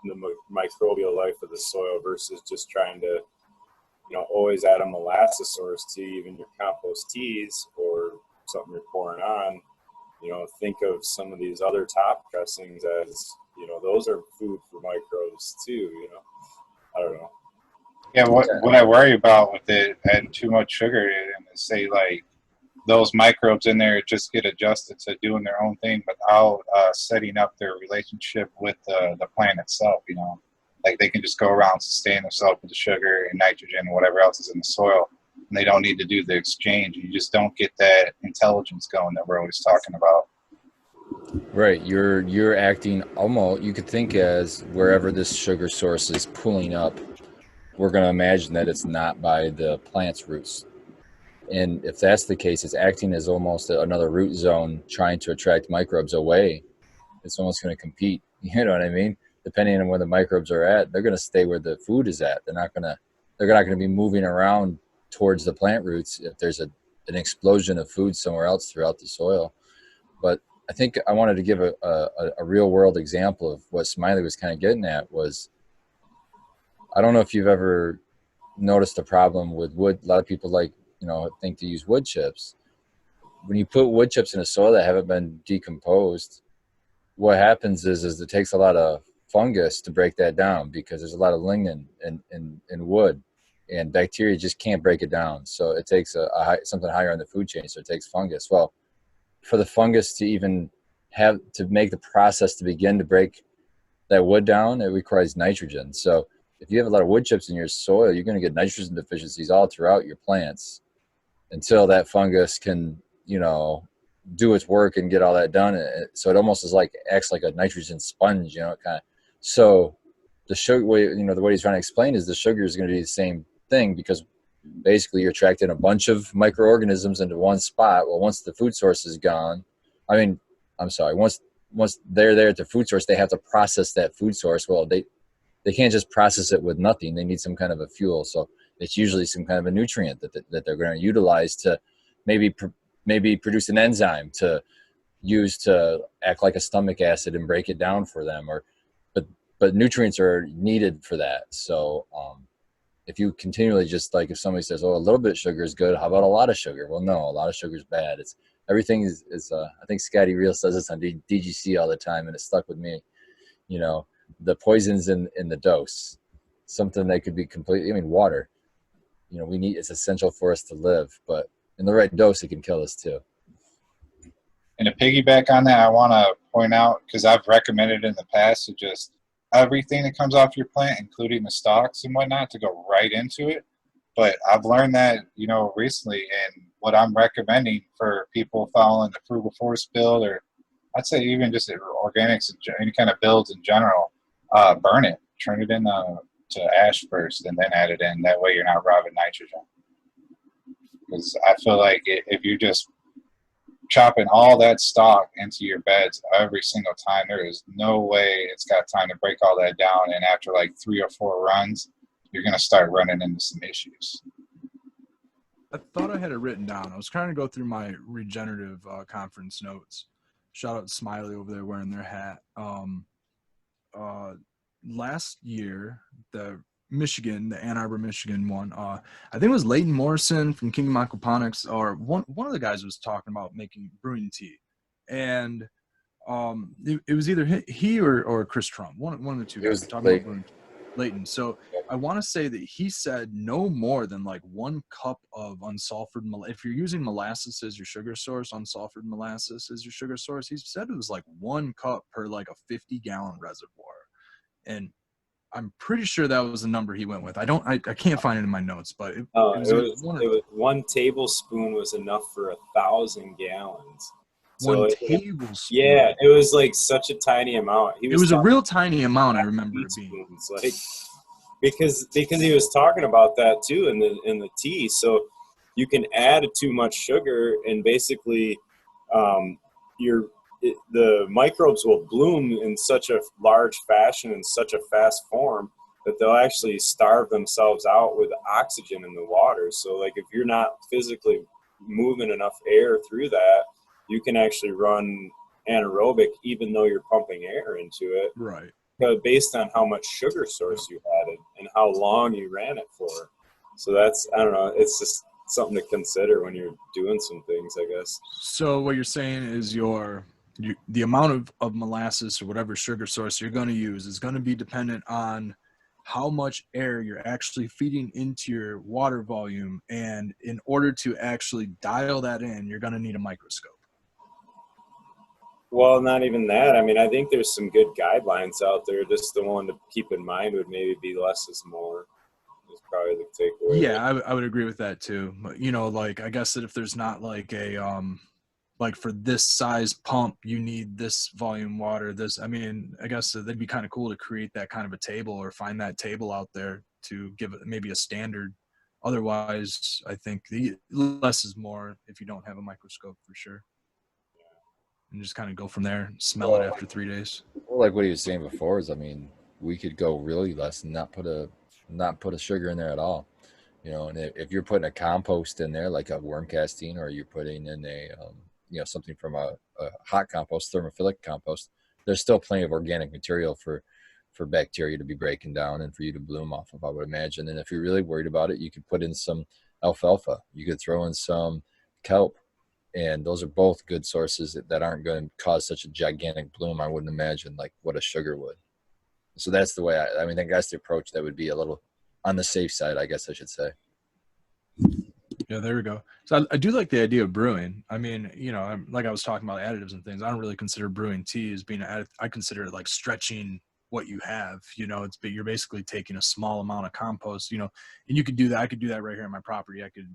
the microbial life of the soil, versus just trying to, always add a molasses source to even your compost teas or something you're pouring on. Think of some of these other top dressings as, those are food for microbes too, I don't know. Yeah, what I worry about with it adding too much sugar in is, say, like, those microbes in there just get adjusted to doing their own thing without setting up their relationship with the plant itself. Like they can just go around sustain themselves with the sugar and nitrogen and whatever else is in the soil, and they don't need to do the exchange. You just don't get that intelligence going that we're always talking about. Right, you're acting almost, you could think, as wherever this sugar source is pulling up, we're going to imagine that it's not by the plant's roots. And if that's the case, it's acting as almost another root zone trying to attract microbes away. It's almost going to compete. You know what I mean? Depending on where the microbes are at, they're going to stay where the food is at. They're not going to be moving around towards the plant roots if there's an explosion of food somewhere else throughout the soil. But I think I wanted to give a real world example of what Smiley was kind of getting at. Was, I don't know if you've ever noticed a problem with wood. A lot of people think to use wood chips. When you put wood chips in a soil that haven't been decomposed, what happens is it takes a lot of fungus to break that down, because there's a lot of lignin in wood, and bacteria just can't break it down. So it takes something higher on the food chain. So it takes fungus. Well, for the fungus to even have to make the process to begin to break that wood down, it requires nitrogen. So if you have a lot of wood chips in your soil, you're going to get nitrogen deficiencies all throughout your plants until that fungus can, do its work and get all that done. So it almost acts like a nitrogen sponge, kind of. So the sugar, the way he's trying to explain is the sugar is going to be the same thing, because basically you're attracting a bunch of microorganisms into one spot. Well, once the food source is gone, once they're there at the food source, they have to process that food source. Well, they can't just process it with nothing. They need some kind of a fuel. So it's usually some kind of a nutrient that they're going to utilize to maybe produce an enzyme to use to act like a stomach acid and break it down for them. But nutrients are needed for that. So if you continually just, like, if somebody says, oh, a little bit of sugar is good, how about a lot of sugar? Well, no, a lot of sugar is bad. Everything is I think Scotty Reel says this on DGC all the time, and it stuck with me. The poison's in the dose. Something that could be completely, water, it's essential for us to live, but in the right dose, it can kill us too. And to piggyback on that, I want to point out, because I've recommended in the past to just everything that comes off your plant, including the stalks and whatnot, to go right into it. But I've learned that, recently, and what I'm recommending for people following the Frugal Forest build, or I'd say even just organics, any kind of builds in general, Burn it. Turn it to ash first, and then add it in. That way, you're not robbing nitrogen. Because I feel like if you're just chopping all that stock into your beds every single time, there is no way it's got time to break all that down. And after like 3 or 4 runs, you're going to start running into some issues. I thought I had it written down. I was trying to go through my regenerative conference notes. Shout out to Smiley over there wearing their hat. Last year, the Ann Arbor, Michigan one, I think it was Leighton Morrison from Kingdom Aquaponics, or one of the guys was talking about brewing tea. And it was either he or Chris Trump, one of the two guys talking about brewing tea. Leighton. So I want to say that he said no more than like 1 cup of unsulfured if you're using molasses as your sugar source, unsulfured molasses as your sugar source. He said it was like 1 cup per like a 50-gallon reservoir, and I'm pretty sure that was the number he went with. I can't find it in my notes, but it was 1 tablespoon was enough for 1,000 gallons. So 1 tablespoon. Yeah, it was like such a tiny amount. It was a real tiny amount. I remember it being like because he was talking about that too in the tea. So you can add too much sugar, and basically, the microbes will bloom in such a large fashion in such a fast form that they'll actually starve themselves out with oxygen in the water. So like if you're not physically moving enough air through that, you can actually run anaerobic even though you're pumping air into it. Right. But based on how much sugar source you added and how long you ran it for. So that's, I don't know, it's just something to consider when you're doing some things, I guess. So what you're saying is the amount of molasses or whatever sugar source you're going to use is going to be dependent on how much air you're actually feeding into your water volume. And in order to actually dial that in, you're going to need a microscope. Well, not even that. I mean, I think there's some good guidelines out there. Just the one to keep in mind would maybe be less is more. Is probably the takeaway. Yeah, I would agree with that too. But, like I guess that if there's not like a like for this size pump, you need this volume water. I guess that'd be kind of cool to create that kind of a table or find that table out there to give it maybe a standard. Otherwise, I think the less is more if you don't have a microscope for sure. And just kind of go from there, smell it after 3 days. Well, like what he was saying before is, I mean, we could go really less and not put a sugar in there at all. And if you're putting a compost in there, like a worm casting, or you're putting in a something from a hot compost, thermophilic compost, there's still plenty of organic material for bacteria to be breaking down and for you to bloom off of, I would imagine. And if you're really worried about it, you could put in some alfalfa. You could throw in some kelp. And those are both good sources that aren't going to cause such a gigantic bloom, I wouldn't imagine, like what a sugar would. So that's the way I mean, that's the approach that would be a little on the safe side, I guess I should say. Yeah, there we go. So I do like the idea of brewing. I mean, like I was talking about additives and things. I don't really consider brewing tea as being I consider it like stretching what you have. You're basically taking a small amount of compost, and you could do that. I could do that right here on my property. I could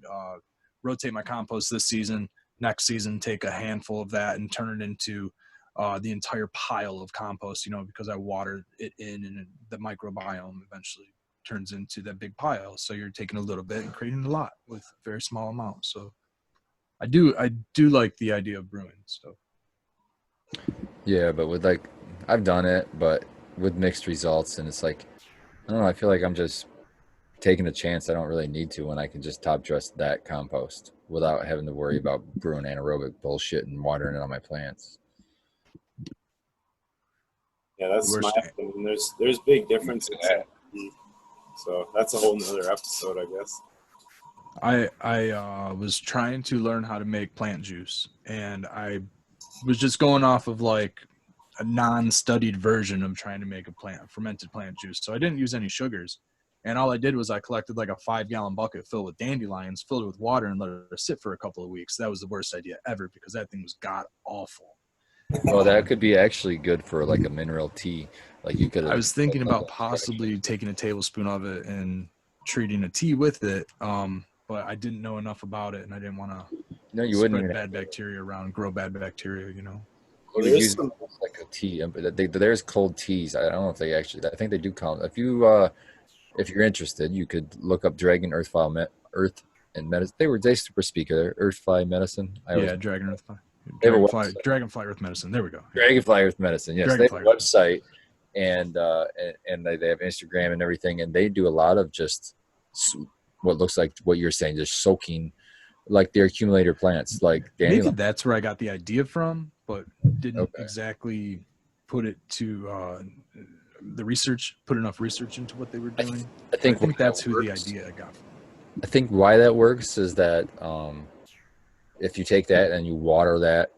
rotate my compost this season. Next season, take a handful of that and turn it into the entire pile of compost, because I water it in, and the microbiome eventually turns into that big pile. So you're taking a little bit and creating a lot with a very small amount. So I do like the idea of brewing stuff. Yeah, but with I've done it, but with mixed results, and it's like, I don't know, I feel like I'm just taking a chance I don't really need to when I can just top dress that compost without having to worry about brewing anaerobic bullshit and watering it on my plants. Yeah, that's my opinion. There's big differences. So that's a whole nother episode, I guess. I was trying to learn how to make plant juice, and I was just going off of like a non-studied version of trying to make a fermented plant juice. So I didn't use any sugars. And all I did was I collected like a 5-gallon bucket filled with dandelions, filled it with water, and let it sit for a couple of weeks. That was the worst idea ever because that thing was god awful. Well, that could be actually good for like a mineral tea. Like you could. I was thinking about possibly taking a tablespoon of it and treating a tea with it, but I didn't know enough about it, and I didn't want to you wouldn't spread bad bacteria around, grow bad bacteria. There would is use some, like a tea. But there's cold teas. I don't know if they actually. I think they do call them. If you're interested, you could look up Dragon Earth and Medicine. They super speaker Earthfly Medicine. I always Yeah, they have a website. Dragonfly Earth Medicine. There we go. Yeah. Dragonfly Earth Medicine. Yes, they have Dragonfly a Earth. website and they have Instagram and everything, and they do a lot of just what looks like what you're saying, just soaking like their accumulator plants, like Maybe dandelion. that's where I got the idea from, but didn't Okay. exactly put it to put enough research into what they were doing. I think that's who the works. idea I got from. I think why that works is that if you take that and you water that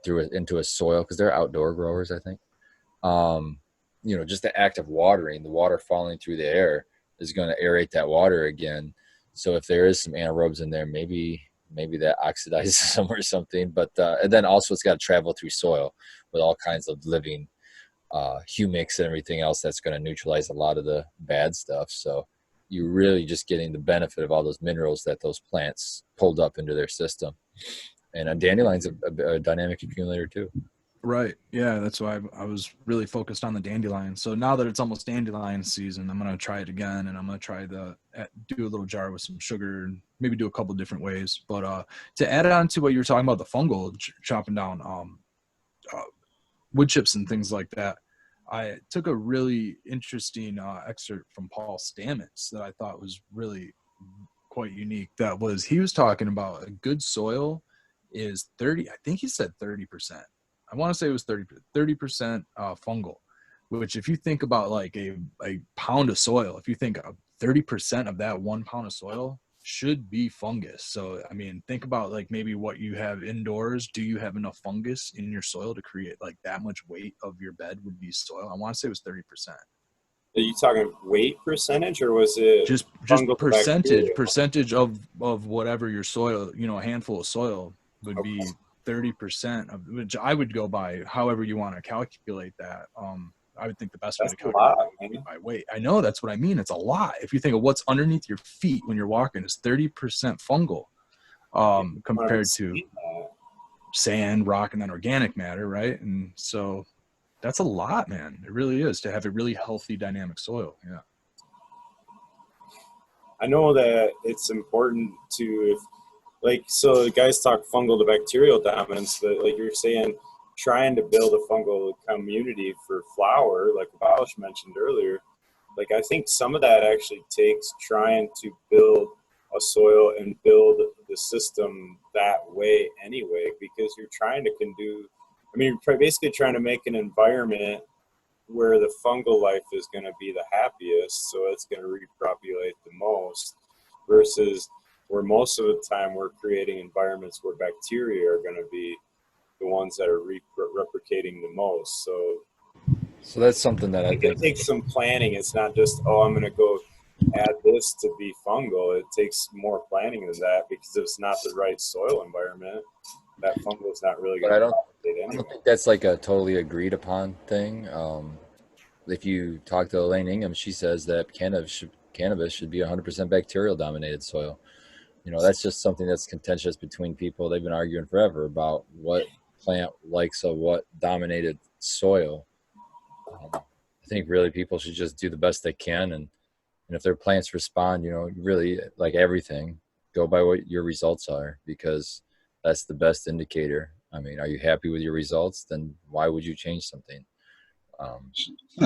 into a soil, because they're outdoor growers, I think. Just the act of watering, the water falling through the air is going to aerate that water again. So if there is some anaerobes in there, maybe that oxidizes them or something. But and then also it's got to travel through soil with all kinds of living humics and everything else that's going to neutralize a lot of the bad stuff. So you're really just getting the benefit of all those minerals that those plants pulled up into their system. And a dandelion's a dynamic accumulator too. Right. Yeah, that's why I was really focused on the dandelion. So now that it's almost dandelion season, I'm gonna try it again, and I'm gonna try do a little jar with some sugar, and maybe do a couple different ways. But to add on to what you were talking about, the fungal chopping down wood chips and things like that, I took a really interesting excerpt from Paul Stamets that I thought was really quite unique. He was talking about a good soil is 30. I think he said 30%. I want to say it was 30% fungal, which if you think about like a pound of soil, if you think 30% of that 1 pound of soil should be fungus. So, I mean, think about like maybe what you have indoors. Do you have enough fungus in your soil to create like that much weight of your bed would be soil? I want to say it was 30%. are you talking weight percentage, or was it Just fungal percentage of whatever your soil, a handful of soil would be 30% of, which I would go by however you want to calculate that. I would think the best way to calculate it would be by weight. I know, that's what I mean. It's a lot. If you think of what's underneath your feet when you're walking, it's 30% fungal compared to sand, rock, and then organic matter, right? And so that's a lot, man. It really is, to have a really healthy dynamic soil. Yeah. I know that it's important to, so the guys talk fungal to bacterial dominance, but like you're saying, trying to build a fungal community for flower, like Abolish mentioned earlier, like I think some of that actually takes trying to build a soil and build the system that way anyway, because you're trying to you're basically trying to make an environment where the fungal life is going to be the happiest, so it's going to repopulate the most, versus where most of the time we're creating environments where bacteria are going to be the ones that are replicating the most. So that's something that I think it takes some planning. It's not just, I'm going to go add this to be fungal. It takes more planning than that, because if it's not the right soil environment, that fungal is not really going to replicate anyway. I don't think that's like a totally agreed upon thing. If you talk to Elaine Ingham, she says that cannabis should be 100% bacterial dominated soil. That's just something that's contentious between people. They've been arguing forever about what plant likes of what dominated soil. I think really people should just do the best they can, and if their plants respond, really, like everything, go by what your results are, because that's the best indicator. I mean, are you happy with your results? Then why would you change something?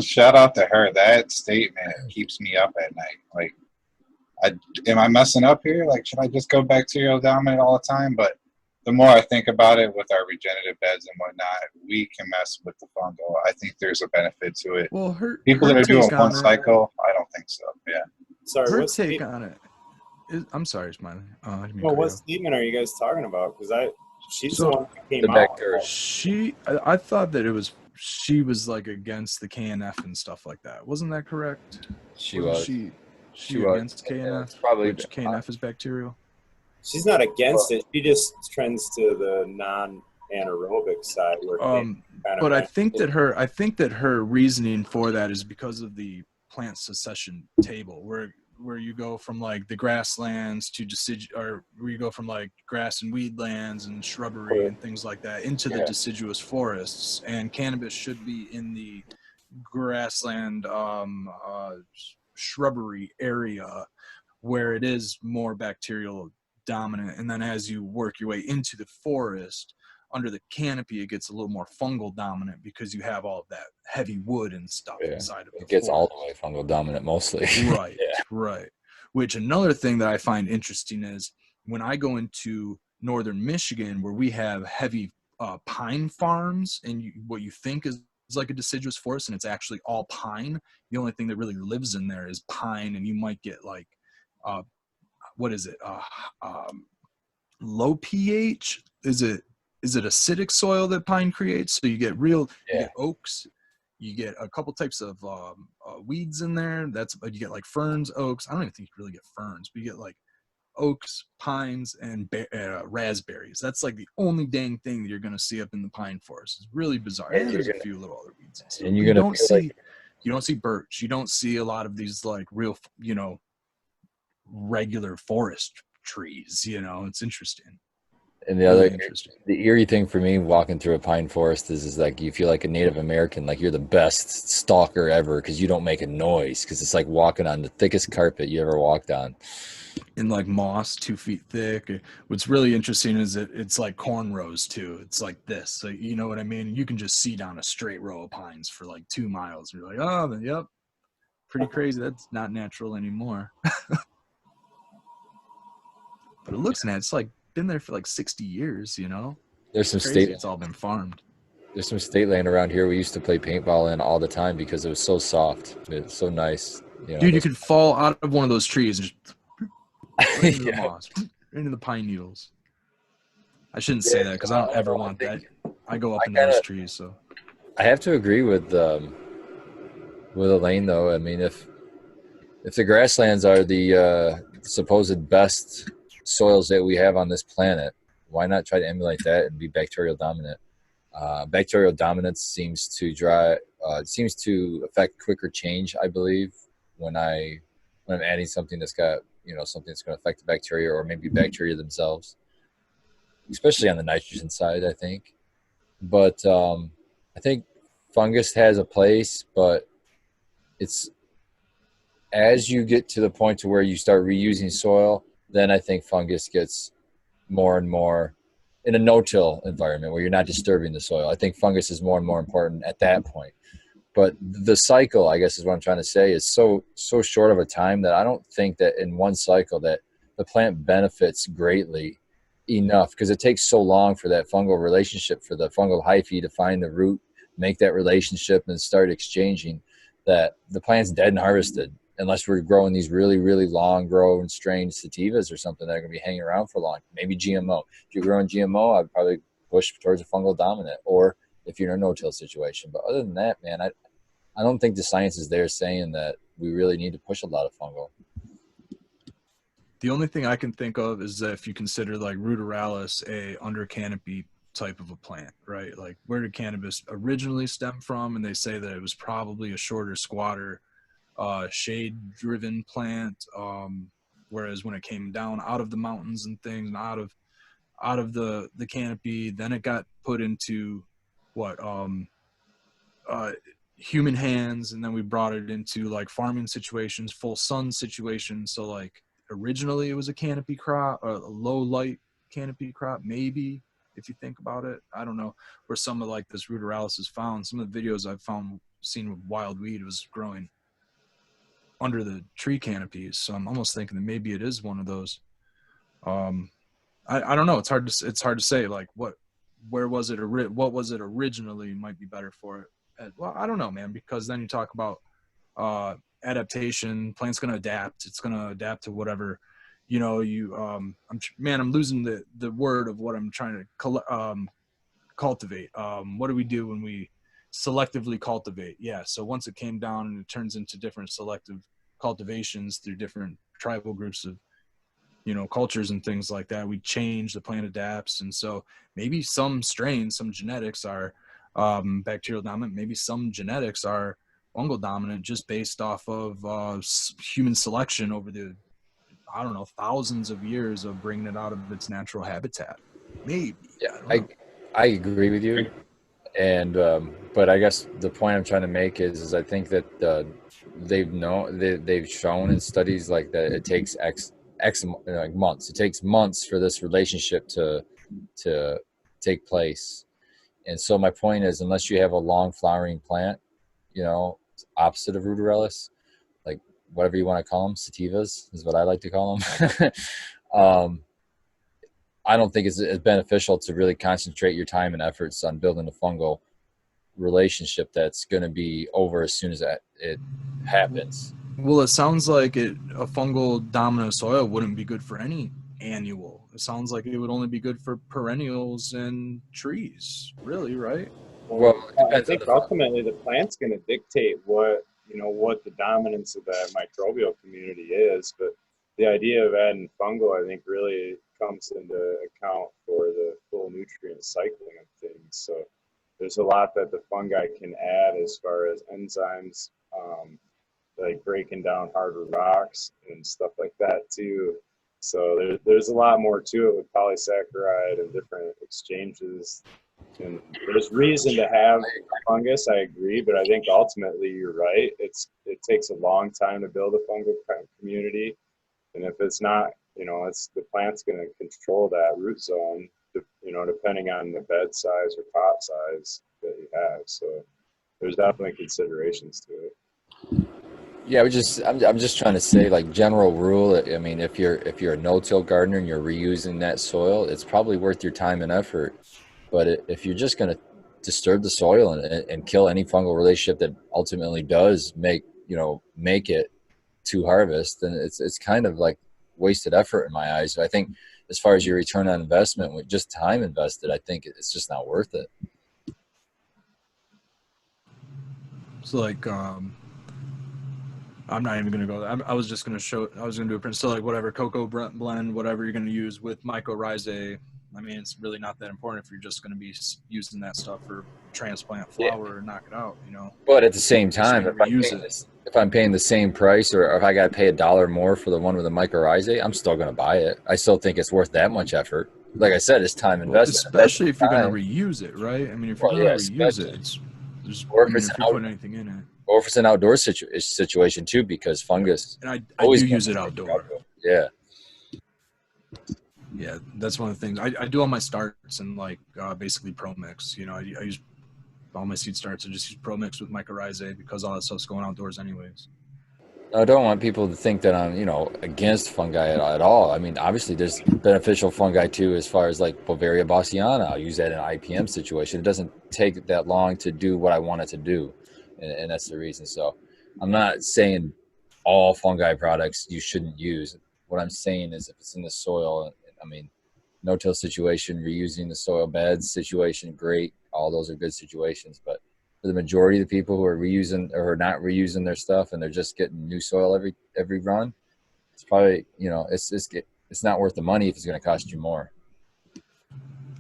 Shout out to her. That statement keeps me up at night. Like, am I messing up here? Like, should I just go bacterial dominant all the time? But the more I think about it, with our regenerative beds and whatnot, we can mess with the fungal. I think there's a benefit to it. Well, people that are doing one cycle, I don't think so. Yeah. Sorry, her take on it is, I'm sorry, Smiley. What statement are you guys talking about? Because she's the one that came out. I thought that she was like against the KNF and stuff like that. Wasn't that correct? She was. She was against KNF, which KNF is bacterial. She's not against it. She just trends to the non-anaerobic side. But I think that her reasoning for that is because of the plant succession table, where where you go from like the grasslands to or where you go from like grass and weedlands and shrubbery and things like that into the deciduous forests, and cannabis should be in the grassland shrubbery area where it is more bacterial dominant, and then as you work your way into the forest under the canopy, it gets a little more fungal dominant because you have all of that heavy wood and stuff inside of it. It gets all the way fungal dominant mostly. Right, right. Which another thing that I find interesting is when I go into northern Michigan, where we have heavy pine farms, and what you think is like a deciduous forest, and it's actually all pine. The only thing that really lives in there is pine, and you might get like, what is it? Low pH? Is it acidic soil that pine creates? So you get you get oaks, you get a couple types of weeds in there. You get like ferns, oaks. I don't even think you really get ferns, but you get like oaks, pines, and raspberries. That's like the only dang thing that you're going to see up in the pine forest. It's really bizarre. And there's a few little other weeds and stuff. And you don't see birch. You don't see a lot of these like real, regular forest trees. It's interesting. And the eerie thing for me walking through a pine forest is like you feel like a Native American, like you're the best stalker ever because you don't make a noise, because it's like walking on the thickest carpet you ever walked on. In like moss 2 feet thick. What's really interesting is that it's like cornrows too. It's like this. So you know what I mean? You can just see down a straight row of pines for like 2 miles. You're like, oh, yep. Pretty crazy. That's not natural anymore. But it looks it's like been there for like 60 years, There's some crazy. It's all been farmed. There's some state land around here we used to play paintball in all the time because it was so soft. It's so nice. Dude, you could fall out of one of those trees and just right into the moss, into the pine needles. I shouldn't say that because I don't ever want that. I go up in those trees, so. I have to agree with Elaine, though. I mean, if the grasslands are the supposed best soils that we have on this planet, why not try to emulate that and be bacterial dominant? Bacterial dominance seems to affect quicker change, I believe, when I'm adding something that's got something that's going to affect the bacteria or maybe bacteria themselves, especially on the nitrogen side, I think. But I think fungus has a place, but it's as you get to the point to where you start reusing soil, then I think fungus gets more and more in a no-till environment where you're not disturbing the soil. I think fungus is more and more important at that point. But the cycle, I guess is what I'm trying to say, is so short of a time that I don't think that in one cycle that the plant benefits greatly enough, because it takes so long for that fungal relationship, for the fungal hyphae to find the root, make that relationship and start exchanging, that the plant's dead and harvested. Unless we're growing these really, really long grown strained sativas or something that are going to be hanging around for long. Maybe GMO. If you're growing GMO, I'd probably push towards a fungal dominant, or if you're in a no-till situation. But other than that, man, I don't think the science is there saying that we really need to push a lot of fungal. The only thing I can think of is that if you consider like ruderalis a under canopy type of a plant, right? Like where did cannabis originally stem from? And they say that it was probably a shorter, squatter, shade-driven plant, whereas when it came down out of the mountains and things, and out of the canopy, then it got put into human hands, and then we brought it into like farming situations, full sun situations. So like originally it was a canopy crop, or a low light canopy crop, maybe, if you think about it. I don't know where some of like this ruderalis is found. Some of the videos I've seen with wild weed was growing under the tree canopies, so I'm almost thinking that maybe it is one of those. I don't know. It's hard to say. Like what was it originally might be better for it. Well, I don't know, man, because then you talk about adaptation. Plant's going to adapt. It's going to adapt to whatever. I'm losing the word of what I'm trying to cultivate. What do we do when we selectively cultivate? Yeah, so once it came down and it turns into different selective cultivations through different tribal groups of cultures and things like that, we change, the plant adapts. And so maybe some strains, some genetics are bacterial dominant, maybe some genetics are fungal dominant just based off of human selection over the, I don't know, thousands of years of bringing it out of its natural habitat. Maybe. Yeah, I don't know. I agree with you, and but I guess the point I'm trying to make is I think that they've shown in studies like that it takes x like months. It takes months for this relationship to take place. And so my point is, unless you have a long flowering plant, you know, opposite of ruderalis, like whatever you want to call them, sativas is what I like to call them. I don't think it's beneficial to really concentrate your time and efforts on building a fungal relationship that's going to be over as soon as it happens. Well, it sounds like a fungal dominant soil wouldn't be good for any annual. It sounds like it would only be good for perennials and trees, really, right? Well, it I depends on think the fungal. ultimately the plant's going to dictate what the dominance of that microbial community is, but the idea of adding fungal, I think, really comes into account for the full nutrient cycling of things. So there's a lot that the fungi can add as far as enzymes, like breaking down harder rocks and stuff like that too. So there's a lot more to it with polysaccharide and different exchanges. And there's reason to have fungus, I agree, but I think ultimately you're right. It takes a long time to build a fungal community, and if it's not, it's the plant's going to control that root zone, depending on the bed size or pot size that you have. So there's definitely considerations to it. Yeah, I'm just trying to say, like, general rule. I mean, if you're a no-till gardener and you're reusing that soil, it's probably worth your time and effort. But if you're just going to disturb the soil and kill any fungal relationship that ultimately does make it to harvest, then it's kind of like wasted effort in my eyes. So I think as far as your return on investment with just time invested, I think it's just not worth it. So like, I'm not even going to go there. I was just going to I was going to do a print. So like whatever cocoa blend, whatever you're going to use with mycorrhizae, I mean, it's really not that important if you're just going to be using that stuff for transplant flower or knock it out, But at the same So time, you if I'm paying the same price, or if I got to pay $1 more for the one with the mycorrhizae, I'm still going to buy it. I still think it's worth that much effort. Like I said, it's time invested. Especially if you're going to reuse it, right? I mean, if you're going to reuse it, if you're putting anything in it. Or if it's an outdoor situation too, because fungus. And I do use it outdoor. Yeah. Yeah, that's one of the things. I do all my starts in like basically Pro Mix. I use all my seed starts. I just use Pro Mix with mycorrhizae because all that stuff's going outdoors anyways. I don't want people to think that I'm, against fungi at all. I mean, obviously there's beneficial fungi too, as far as like Bovaria bassiana. I'll use that in an IPM situation. It doesn't take that long to do what I want it to do. And that's the reason. So I'm not saying all fungi products you shouldn't use. What I'm saying is if it's in the soil, I mean, no-till situation, reusing the soil beds situation, great. All those are good situations. But for the majority of the people who are reusing or not reusing their stuff and they're just getting new soil every run, it's probably, it's not worth the money if it's going to cost you more.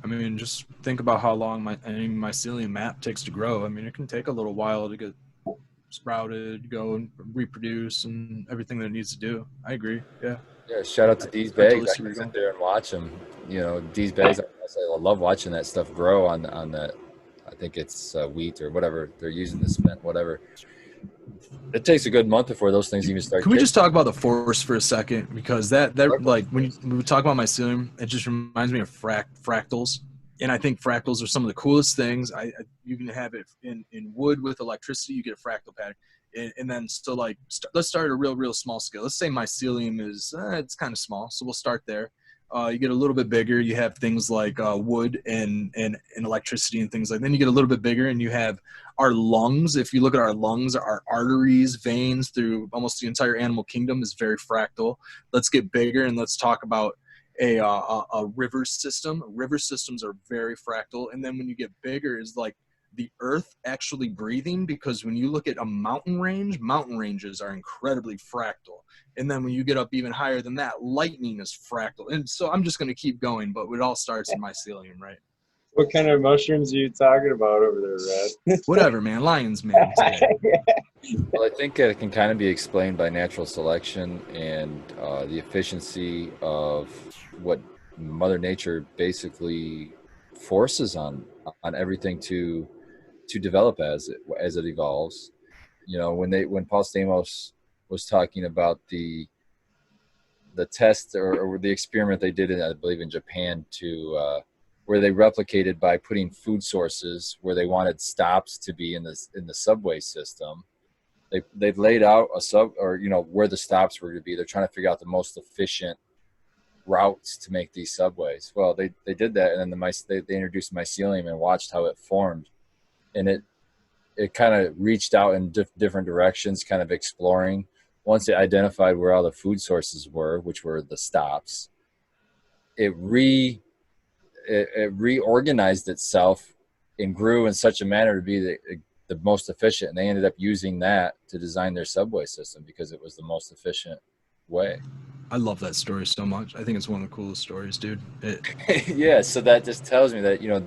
I mean, just think about how long any mycelium map takes to grow. I mean, it can take a little while to get sprouted, go and reproduce, and everything that it needs to do. I agree. Yeah. Yeah. Shout out to D's Bags. I can sit there and watch them. D's Bags. I love watching that stuff grow on that. I think it's wheat or whatever they're using to spent whatever. It takes a good month before those things even start. Can we just talk about the force for a second? Because that like when we talk about mycelium, it just reminds me of fractals. And I think fractals are some of the coolest things. You can have it in wood with electricity. You get a fractal pattern. And then so like let's start at a real small scale. Let's say mycelium is it's kind of small, so we'll start there. You get a little bit bigger. You have things like wood and electricity and things like that. Then you get a little bit bigger and you have our lungs. If you look at our lungs, our arteries, veins through almost the entire animal kingdom is very fractal. Let's get bigger and let's talk about a river system. River systems are very fractal. And then when you get bigger is like the earth actually breathing, because when you look at a mountain ranges are incredibly fractal. And then when you get up even higher than that, lightning is fractal. And so I'm just going to keep going, but it all starts in mycelium, right? What kind of mushrooms are you talking about over there, Red? Whatever, man. Lion's man today. Well, I think it can kind of be explained by natural selection and the efficiency of what Mother Nature basically forces on everything to develop as it evolves. You know, when Paul Stamos was talking about the test or the experiment they did in, I believe, in Japan to where they replicated by putting food sources where they wanted stops to be in the subway system. They laid out a sub, or you know, where the stops were to be. They're trying to figure out the most efficient routes to make these subways. Well, they did that, and then they introduced mycelium and watched how it formed, and it kind of reached out in different directions, kind of exploring. Once it identified where all the food sources were, which were the stops, it reorganized itself and grew in such a manner to be the most efficient. And they ended up using that to design their subway system because it was the most efficient way. I love that story so much. I think it's one of the coolest stories, dude. Yeah, so that just tells me that, you know,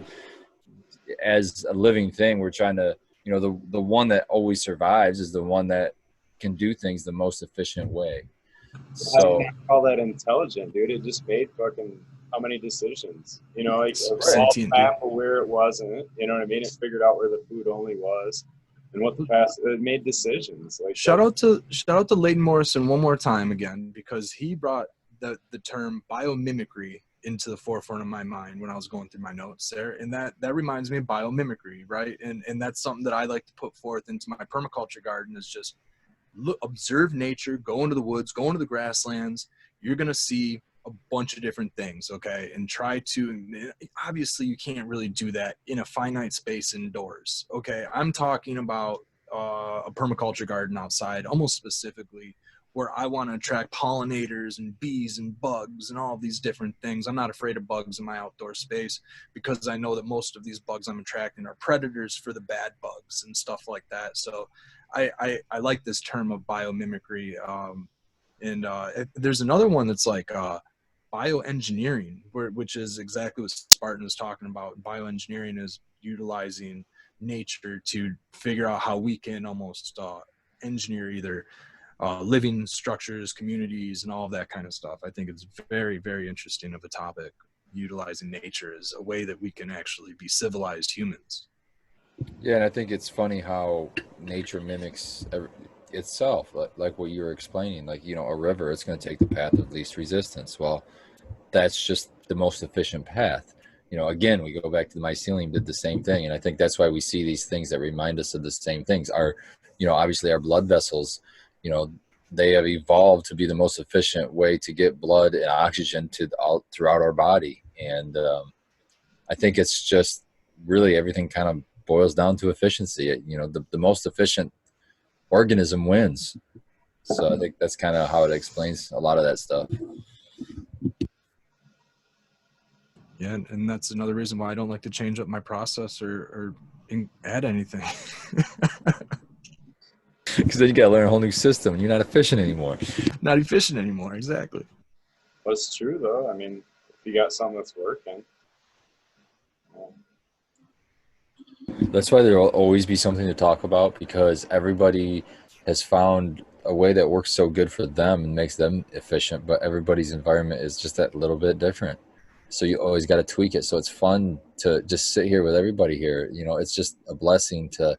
as a living thing, we're trying to, you know, the one that always survives is the one that can do things the most efficient way. So I don't call that intelligent, dude. It just made fucking how many decisions? You know, like a small Sentient, map of where it wasn't. You know what I mean? It figured out where the food only was, and what the past. It made decisions. Like Shout out to Leighton Morrison one more time again, because he brought the term biomimicry into the forefront of my mind when I was going through my notes there, and that reminds me of biomimicry, right? And that's something that I like to put forth into my permaculture garden, is just look, observe nature, go into the woods, go into the grasslands. You're gonna see a bunch of different things, okay? And try to, obviously you can't really do that in a finite space indoors, okay? I'm talking about a permaculture garden outside, almost specifically, where I want to attract pollinators and bees and bugs and all of these different things. I'm not afraid of bugs in my outdoor space because I know that most of these bugs I'm attracting are predators for the bad bugs and stuff like that. So I like this term of biomimicry. There's another one that's like bioengineering, which is exactly what Spartan was talking about. Bioengineering is utilizing nature to figure out how we can almost engineer either living structures, communities, and all of that kind of stuff. I think it's very, very interesting of a topic, utilizing nature as a way that we can actually be civilized humans. yeah, and I think it's funny how nature mimics itself, like what you were explaining. Like, you know, a river, it's going to take the path of least resistance. Well, that's just the most efficient path. You know, again, we go back to the mycelium did the same thing, and I think that's why we see these things that remind us of the same things. Our, you know, obviously our blood vessels, you know, they have evolved to be the most efficient way to get blood and oxygen to all throughout our body, and I think it's just really everything kind of boils down to efficiency. You know, the most efficient organism wins. So I think that's kind of how it explains a lot of that stuff. Yeah, and that's another reason why I don't like to change up my process or add anything. Because then you got to learn a whole new system, and you're not efficient anymore. Not efficient anymore, exactly. That's true, though. I mean, if you got something that's working. That's why there will always be something to talk about, because everybody has found a way that works so good for them and makes them efficient, but everybody's environment is just that little bit different. So you always got to tweak it. So it's fun to just sit here with everybody here. You know, it's just a blessing to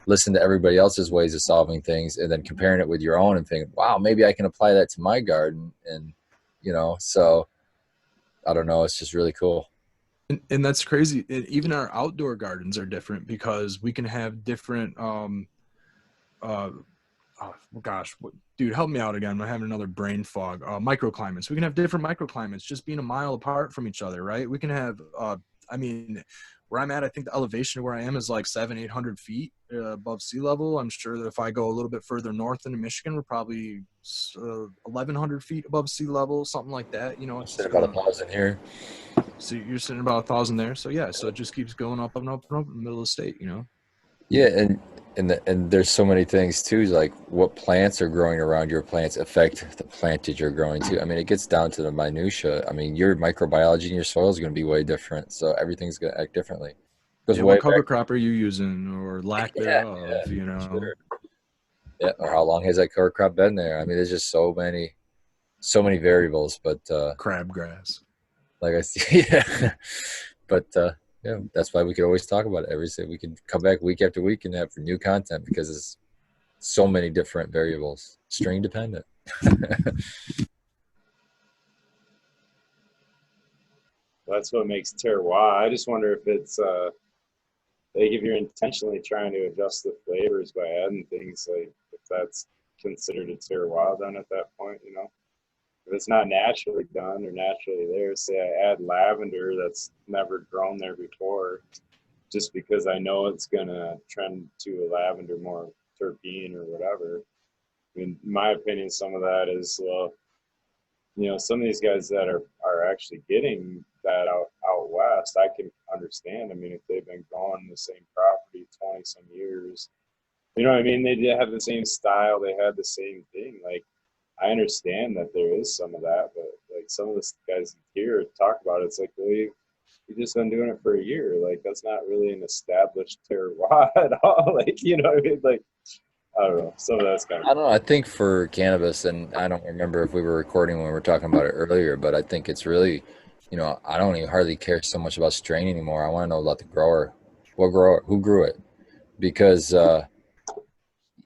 listen to everybody else's ways of solving things and then comparing it with your own and think, wow, maybe I can apply that to my garden. And, you know, so I don't know. It's just really cool. And that's crazy. Even our outdoor gardens are different because we can have different dude, help me out again. I'm having another brain fog. Microclimates. We can have different microclimates just being a mile apart from each other, right? We can have, I mean, where I'm at, I think the elevation of where I am is like 700-800 feet above sea level. I'm sure that if I go a little bit further north into Michigan, we're probably 1,100 feet above sea level, something like that. You know, it's About 1,000 here. So you're sitting about 1,000 there. So yeah, so it just keeps going up and up and up in the middle of the state, you know? Yeah, and and there's so many things too, like what plants are growing around your plants affect the plantage you're growing to. I mean, it gets down to the minutia. I mean, your microbiology in your soil is going to be way different, so everything's going to act differently. Goes Yeah, way what cover back. crop are you using, or lack Yeah, thereof? You know, sure. Yeah, or how long has that cover crop been there? I mean, there's just so many variables. But crabgrass. like I see, yeah, but yeah, that's why we could always talk about it every day. We could come back week after week and have new content because it's so many different variables, strain dependent. That's what makes terroir. I just wonder if it's like if you're intentionally trying to adjust the flavors by adding things, like if that's considered a terroir then at that point, you know. If it's not naturally done or naturally there, say I add lavender that's never grown there before, just because I know it's gonna trend to a lavender more terpene or whatever. I mean, in my opinion, some of that is, well, you know, some of these guys that are actually getting that out west, I can understand. I mean, if they've been growing the same property 20 some years, you know what I mean? They did have the same style, they had the same thing. Like, I understand that there is some of that, but like some of the guys here talk about it, it's like, well, you've just been doing it for a year. Like, that's not really an established terroir at all. Like, you know what I mean? Like, I don't know. Some of that's kind I don't know. I think for cannabis, and I don't remember if we were recording when we were talking about it earlier, but I think it's really, I don't even hardly care so much about strain anymore. I want to know about the grower, what grower, who grew it, because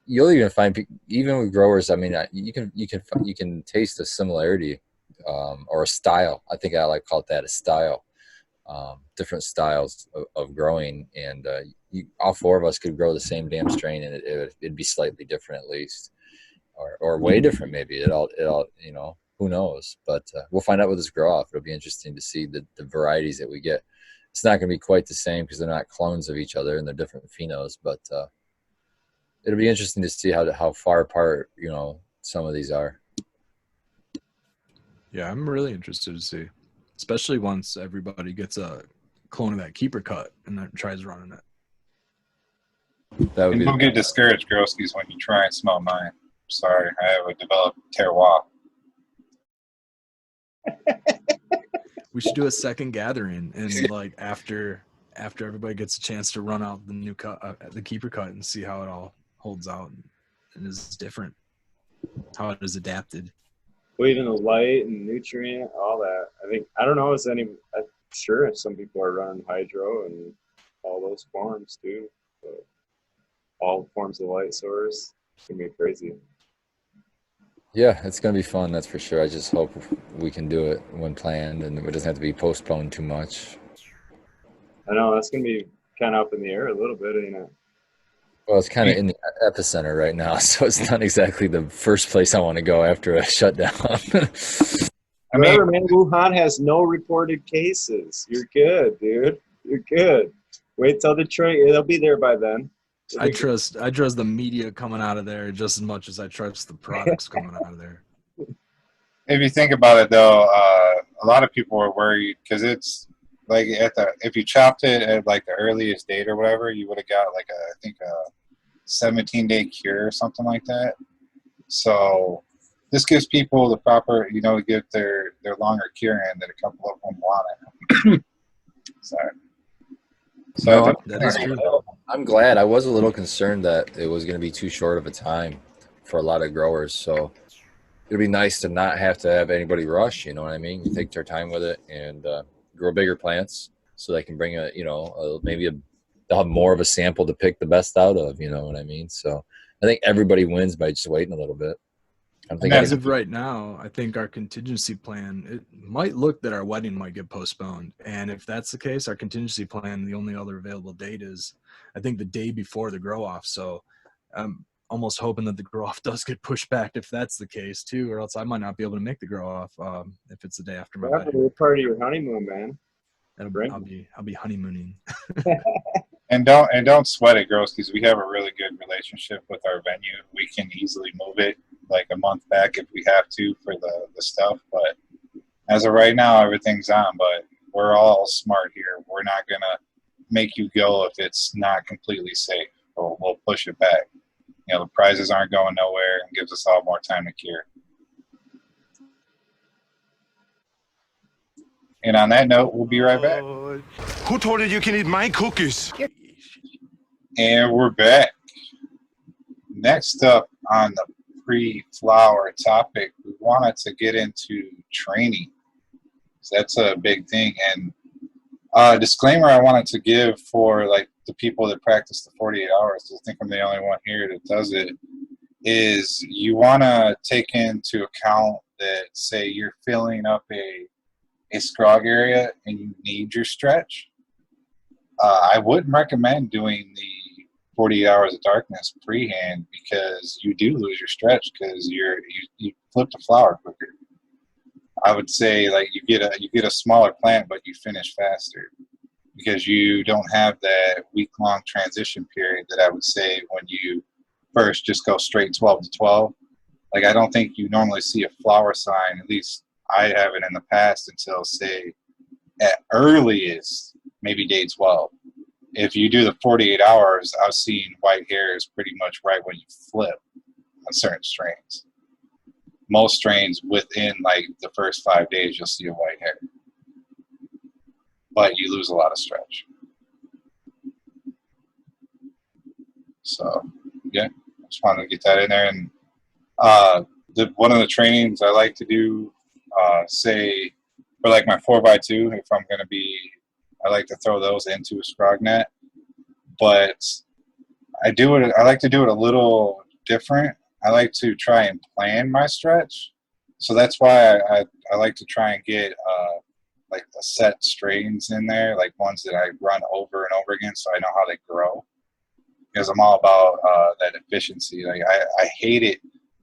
you'll even find even with growers. I mean, you can taste a similarity or a style. I think I like to call it that, a style. Different styles of growing, and all four of us could grow the same damn strain, and it'd be slightly different at least, or way different maybe. It all who knows? But we'll find out with this grow off. It'll be interesting to see the varieties that we get. It's not going to be quite the same because they're not clones of each other and they're different phenos, but it'll be interesting to see how far apart some of these are. Yeah, I'm really interested to see, especially once everybody gets a clone of that keeper cut and then tries running it. That would And be don't get discouraged, Groskies, when you try and smell mine. Sorry, I have a developed terroir. We should do a second gathering, and like after everybody gets a chance to run out the new cut, the keeper cut, and see how it all holds out and is different, how it is adapted. well, even the light and nutrient, all that. I don't know. I'm sure some people are running hydro and all those forms too. But all forms of light source. It's gonna be crazy. Yeah, it's going to be fun, that's for sure. I just hope we can do it when planned and it doesn't have to be postponed too much. I know that's gonna be kind of up in the air a little bit, ain't it? Well, it's kind of in the epicenter right now, so it's not exactly the first place I want to go after a shutdown. I mean, Remember, man, Wuhan has no reported cases. You're good, dude. You're good. Wait till Detroit. They'll be there by then. I trust the media coming out of there just as much as I trust the products coming out of there. if you think about it, though, a lot of people are worried because it's like if you chopped it at like the earliest date or whatever, you would have got like I think a 17-day cure or something like that. So this gives people the proper, give their longer cure, and that a couple of them want it. Sorry. So No, That is true. I'm glad. I was a little concerned that it was going to be too short of a time for a lot of growers. So it'd be nice to not have to have anybody rush. You know what I mean? You take their time with it and grow bigger plants so they can bring they'll have more of a sample to pick the best out of. You know what I mean? So I think everybody wins by just waiting a little bit. I'm thinking As of right now, I think our contingency plan, it might look that our wedding might get postponed. And if that's the case, our contingency plan, the only other available date is, I think, the day before the grow off. So I'm almost hoping that the grow off does get pushed back if that's the case too, or else I might not be able to make the grow off if it's the day after my wedding. We're part of your honeymoon, man. I'll be honeymooning. And don't sweat it, girls, because we have a really good relationship with our venue. We can easily move it like a month back if we have to for the stuff. But as of right now, everything's on. But we're all smart here. We're not gonna make you go if it's not completely safe. We'll push it back. You know, the prizes aren't going nowhere and gives us all more time to cure. And on that note, we'll be right back. Who told you you can eat my cookies? And we're back. Next up on the pre-flower topic, we wanted to get into training. So that's a big thing. And disclaimer I wanted to give for like the people that practice the 48 hours, I think I'm the only one here that does it, is you want to take into account that, say, you're filling up a scrog area and you need your stretch. I wouldn't recommend doing the 48 hours of darkness pre-hand, because you do lose your stretch because you flip the flower quicker. I would say like you get a smaller plant, but you finish faster because you don't have that week-long transition period that I would say when you first just go straight 12 to 12. Like, I don't think you normally see a flower sign, at least I haven't in the past, until, say, at earliest maybe day 12. If you do the 48 hours, I've seen white hairs pretty much right when you flip on certain strains. Most strains, within like the first 5 days, you'll see a white hair. But you lose a lot of stretch. So, yeah, I just wanted to get that in there. And one of the trainings I like to do, say, for like my 4x2, if I'm going to be, I like to throw those into a scrog net. But I like to do it a little different. I like to try and plan my stretch. So that's why I like to try and get like the set strains in there, like ones that I run over and over again so I know how they grow. Because I'm all about that efficiency. Like I hate it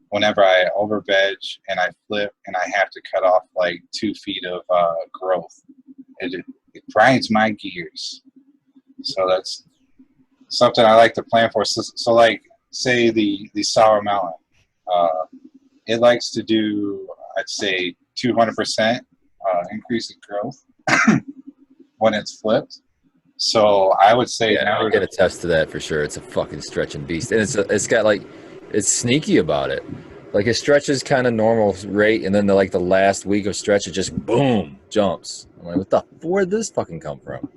whenever I over veg and I flip and I have to cut off like 2 feet of growth. It grinds my gears. So that's something I like to plan for. So like, say the Sour Mountain, it likes to do, I'd say, 200% increase in growth when it's flipped. So I would say, yeah, I can attest to that for sure. It's a fucking stretching beast, and it's got like, it's sneaky about it. Like, it stretches kind of normal rate, and then the last week of stretch, it just boom jumps. I'm like, where'd this fucking come from?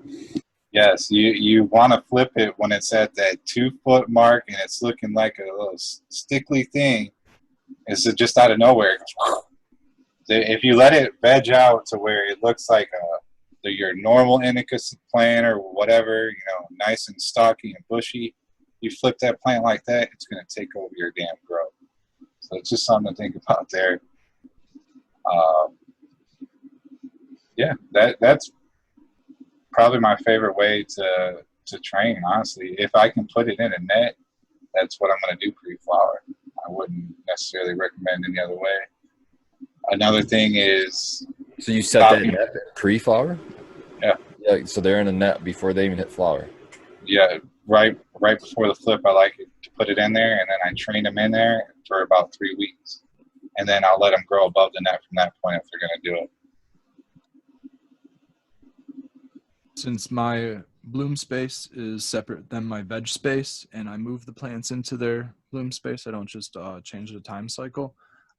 Yes, you want to flip it when it's at that 2 foot mark and it's looking like a little stickly thing. It's just out of nowhere. If you let it veg out to where it looks like your normal indica plant or whatever, nice and stocky and bushy, you flip that plant like that, it's going to take over your damn growth. So it's just something to think about there. Yeah, that's probably my favorite way to train, honestly. If I can put it in a net, that's what I'm going to do pre-flower. I wouldn't necessarily recommend any other way. Another thing is... So you set that net pre-flower? Yeah. So they're in a net before they even hit flower? Yeah, right before the flip, I like to put it in there, and then I train them in there for about 3 weeks. And then I'll let them grow above the net from that point if they're going to do it. Since my bloom space is separate than my veg space, and I move the plants into their bloom space, I don't just change the time cycle.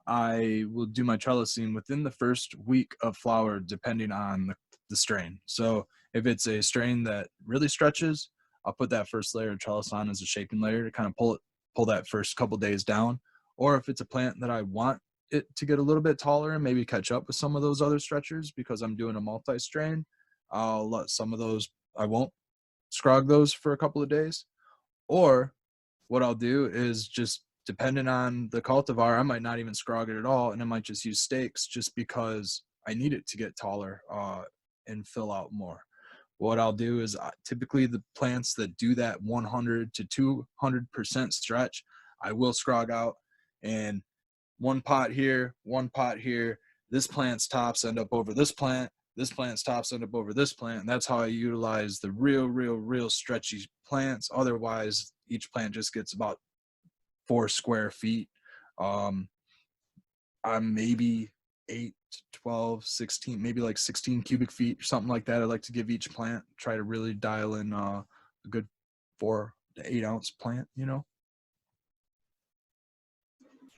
I will do my trellising within the first week of flower, depending on the strain. So if it's a strain that really stretches, I'll put that first layer of trellis on as a shaping layer to kind of pull that first couple days down. Or if it's a plant that I want it to get a little bit taller and maybe catch up with some of those other stretchers because I'm doing a multi-strain, I'll let some of those, I won't scrog those for a couple of days. Or what I'll do is, just depending on the cultivar, I might not even scrog it at all, and I might just use stakes just because I need it to get taller and fill out more. What I'll do is, typically the plants that do that 100 to 200% stretch, I will scrog out, and one pot here, this plant's tops end up over this plant's tops end up over this plant, and that's how I utilize the real stretchy plants. Otherwise, each plant just gets about 4 square feet. I'm maybe 8, 12, 16, maybe like 16 cubic feet or something like that. I like to give each plant, try to really dial in a good 4 the 8-ounce plant, you know.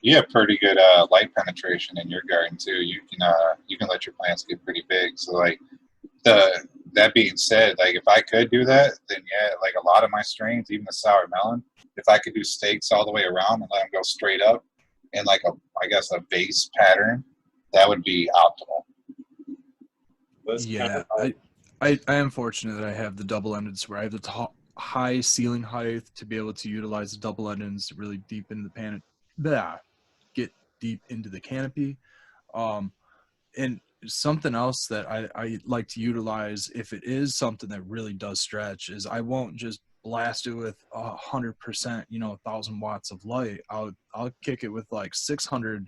You have pretty good light penetration in your garden too. You can let your plants get pretty big. So like that being said, like if I could do that, then yeah, like a lot of my strains, even the sour melon, if I could do stakes all the way around and let them go straight up in like I guess a base pattern, that would be optimal. That's Yeah, kind of I am fortunate that I have the double-ended where I have the high ceiling height to be able to utilize the double-endeds really deep into the pan. Get deep into the canopy. And something else that I like to utilize if it is something that really does stretch is I won't just blast it with 100%, 1,000 watts of light. I'll kick it with like 600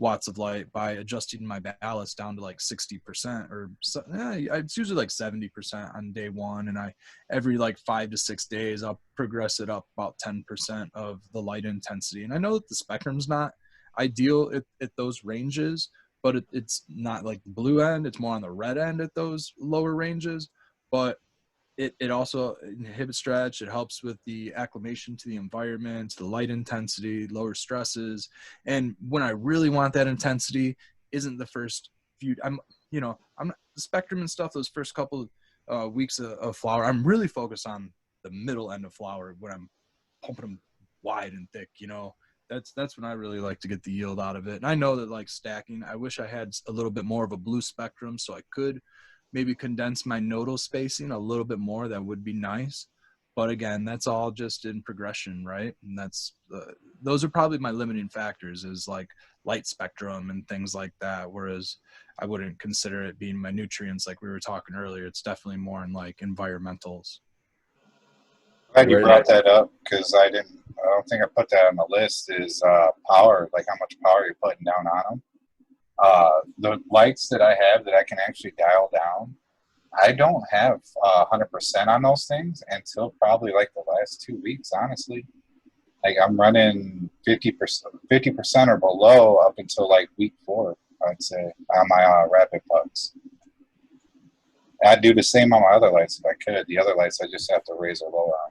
watts of light by adjusting my ballast down to like 60% or it's usually like 70% on day one, and every like 5 to 6 days I'll progress it up about 10% of the light intensity. And I know that the spectrum's not ideal at those ranges, but it's not like the blue end, it's more on the red end at those lower ranges. But it also inhibits stretch. It helps with the acclimation to the environment, the light intensity, lower stresses. And when I really want that intensity isn't the first few, I'm not the spectrum and stuff, those first couple weeks of flower, I'm really focused on the middle end of flower when I'm pumping them wide and thick, that's when I really like to get the yield out of it. And I know that like stacking, I wish I had a little bit more of a blue spectrum so I could maybe condense my nodal spacing a little bit more. That would be nice. But again, that's all just in progression, right? And those are probably my limiting factors is like light spectrum and things like that. Whereas I wouldn't consider it being my nutrients like we were talking earlier. It's definitely more in like environmentals. Glad you brought that up because I don't think I put that on the list is power, like how much power you're putting down on them. The lights that I have that I can actually dial down, I don't have 100% on those things until probably like the last 2 weeks, honestly. Like I'm running 50% or below up until like week 4, I'd say, on my rapid pucks. I'd do the same on my other lights if I could. The other lights I just have to raise or lower on.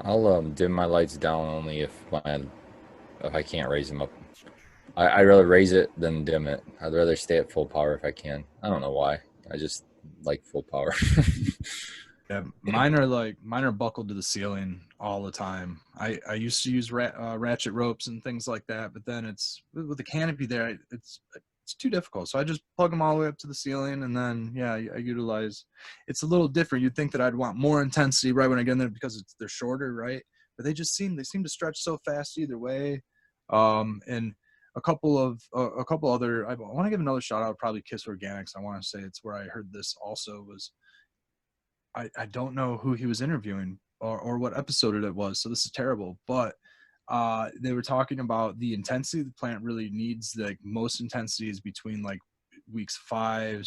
I'll dim my lights down only if I can't raise them up. I'd rather raise it than dim it. I'd rather stay at full power if I can. I don't know why. I just like full power. Yeah, mine are buckled to the ceiling all the time. I used to use ratchet ropes and things like that, but then it's with the canopy there, it's too difficult. So I just plug them all the way up to the ceiling, and then I utilize. It's a little different. You'd think that I'd want more intensity right when I get in there because they're shorter, right? But they seem to stretch so fast either way. And a couple other. I want to give another shout out. Probably Kiss Organics. I want to say it's where I heard this also was. I don't know who he was interviewing or what episode it was, so this is terrible. But they were talking about the intensity the plant really needs. Like most intensity is between like weeks 5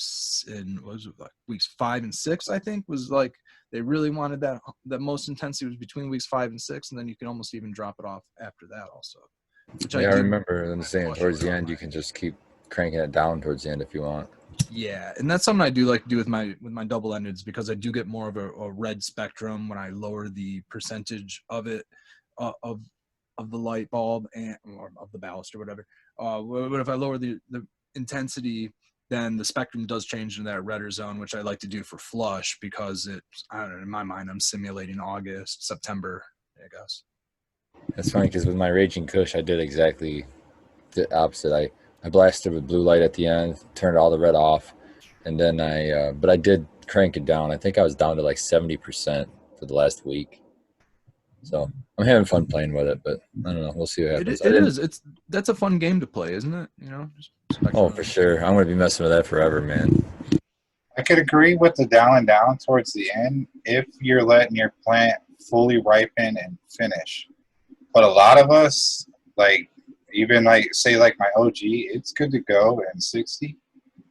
and 6. I think was like they really wanted that most intensity was between weeks 5 and 6, and then you can almost even drop it off after that also. Which I remember them saying towards the end you can just keep cranking it down towards the end if you want. Yeah, and that's something I do like to do with my double-endeds because I do get more of a red spectrum when I lower the percentage of it of the light bulb or of the ballast or whatever. But if I lower the intensity, then the spectrum does change into that redder zone, which I like to do for flush because I don't know, in my mind I'm simulating August, September, I guess. That's funny because with my Raging Kush I did exactly the opposite. I blasted with blue light at the end, turned all the red off, and then but I did crank it down. I think I was down to like 70% for the last week. So I'm having fun playing with it, but I don't know. We'll see what happens. It is. That's a fun game to play, isn't it? Oh, for sure. I'm going to be messing with that forever, man. I could agree with the dialing down towards the end if you're letting your plant fully ripen and finish. But a lot of us, like, even like say like my OG, it's good to go in 60,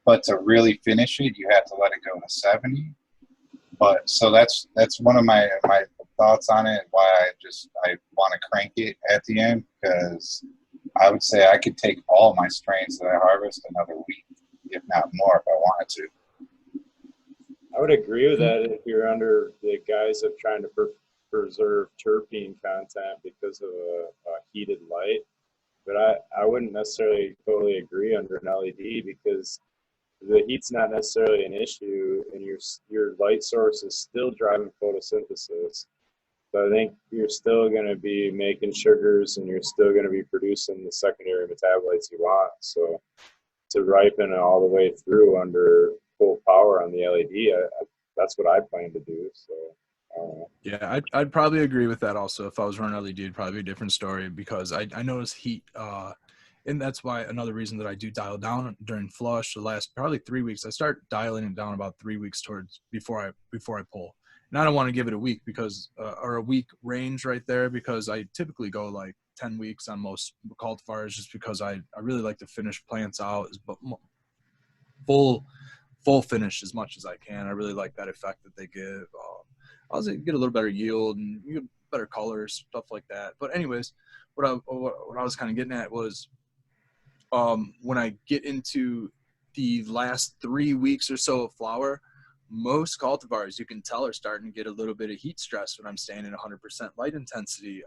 but to really finish it, you have to let it go to 70. But so that's one of my thoughts on it. Why I want to crank it at the end because I would say I could take all my strains that I harvest another week, if not more, if I wanted to. I would agree with that if you're under the guise of trying to preserve terpene content because of a heated light. But I wouldn't necessarily totally agree under an LED because the heat's not necessarily an issue, and your light source is still driving photosynthesis. So I think you're still going to be making sugars, and you're still going to be producing the secondary metabolites you want. So to ripen all the way through under full power on the LED, that's what I plan to do. So. Yeah, I'd probably agree with that also. If I was running LED, it'd probably be a different story because I notice heat, and that's why another reason that I do dial down during flush. The last probably 3 weeks, I start dialing it down about 3 weeks towards before I pull. And I don't want to give it a week because or a week range right there because I typically go like 10 weeks on most cultivars just because I really like to finish plants out as full finish as much as I can. I really like that effect that they give. Also, you get a little better yield and you get better colors, stuff like that. But anyways, what I was kind of getting at was when I get into the last 3 weeks or so of flower, most cultivars you can tell are starting to get a little bit of heat stress when I'm staying at 100% light intensity.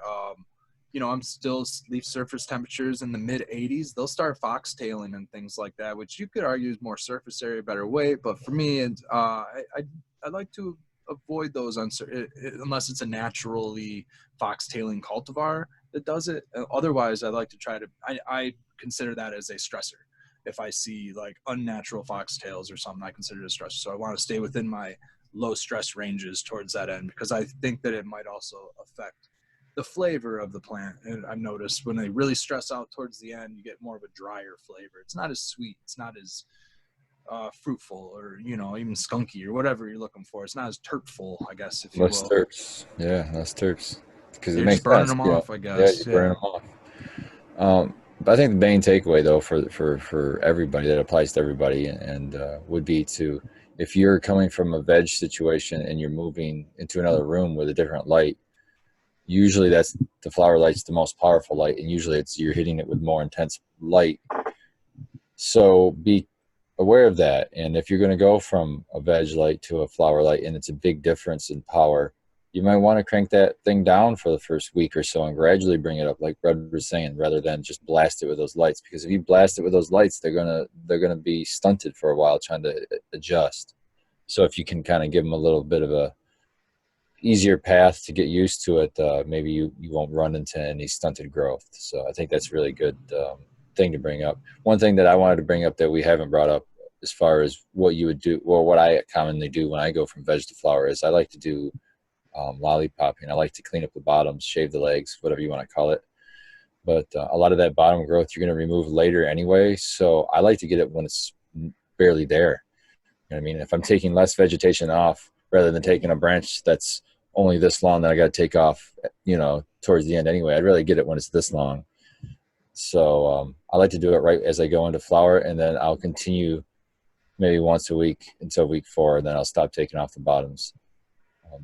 I'm still leaf surface temperatures in the mid 80s. They'll start foxtailing and things like that, which you could argue is more surface area, better weight. But for me, I like to avoid those unless it's a naturally foxtailing cultivar that does it. Otherwise, I like to try to. I consider that as a stressor. If I see like unnatural foxtails or something, I consider it a stressor. So I want to stay within my low stress ranges towards that end because I think that it might also affect the flavor of the plant. And I've noticed when they really stress out towards the end, you get more of a drier flavor. It's not as sweet. It's not as fruitful or, even skunky or whatever you're looking for. It's not as terpful, I guess, if you Less will. terps. Yeah, less terps. Because it You're makes just burning sense. them Yeah. off, I Yeah, guess. you're burning them off. But I think the main takeaway, though, for everybody that applies to everybody, and would be to, if you're coming from a veg situation and you're moving into another room with a different light, usually that's the flower light's the most powerful light, and usually you're hitting it with more intense light. So be aware of that. And if you're going to go from a veg light to a flower light, and it's a big difference in power, you might want to crank that thing down for the first week or so and gradually bring it up, like Brad was saying, rather than just blast it with those lights. Because if you blast it with those lights, they're gonna be stunted for a while trying to adjust. So if you can kind of give them a little bit of a easier path to get used to it, maybe you won't run into any stunted growth. So I think that's really good thing to bring up. One thing that I wanted to bring up that we haven't brought up as far as what you would do, or what I commonly do when I go from veg to flower, is I like to do lollipopping. I like to clean up the bottoms, shave the legs, whatever you want to call it. But a lot of that bottom growth you're going to remove later anyway. So I like to get it when it's barely there. You know what I mean? If I'm taking less vegetation off rather than taking a branch that's only this long that I got to take off, towards the end anyway, I'd rather get it when it's this long. So I like to do it right as I go into flower, and then I'll continue maybe once a week until week 4, and then I'll stop taking off the bottoms.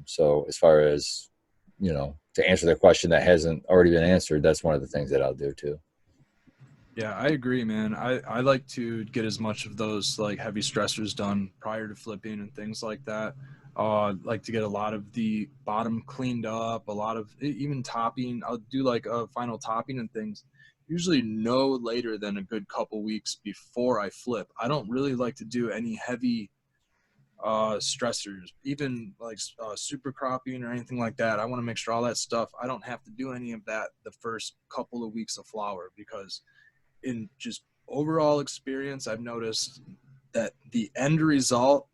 So as far as, to answer the question that hasn't already been answered, that's one of the things that I'll do too. Yeah, I agree, man. I like to get as much of those like heavy stressors done prior to flipping and things like that. Like to get a lot of the bottom cleaned up, a lot of even topping. I'll do like a final topping and things. Usually no later than a good couple weeks before I flip. I don't really like to do any heavy stressors, even like super cropping or anything like that. I want to make sure all that stuff, I don't have to do any of that the first couple of weeks of flower, because in just overall experience, I've noticed that the end result,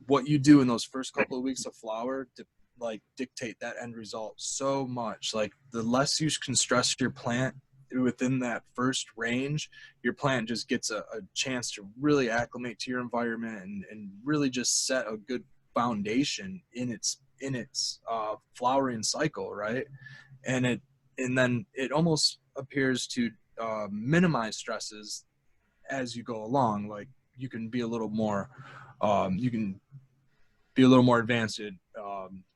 what you do in those first couple of weeks of flower, to like dictate that end result so much. Like the less you can stress your plant within that first range, your plant just gets a chance to really acclimate to your environment and really just set a good foundation in its flowering cycle, right? And then it almost appears to minimize stresses as you go along. Like you can be a little more advanced at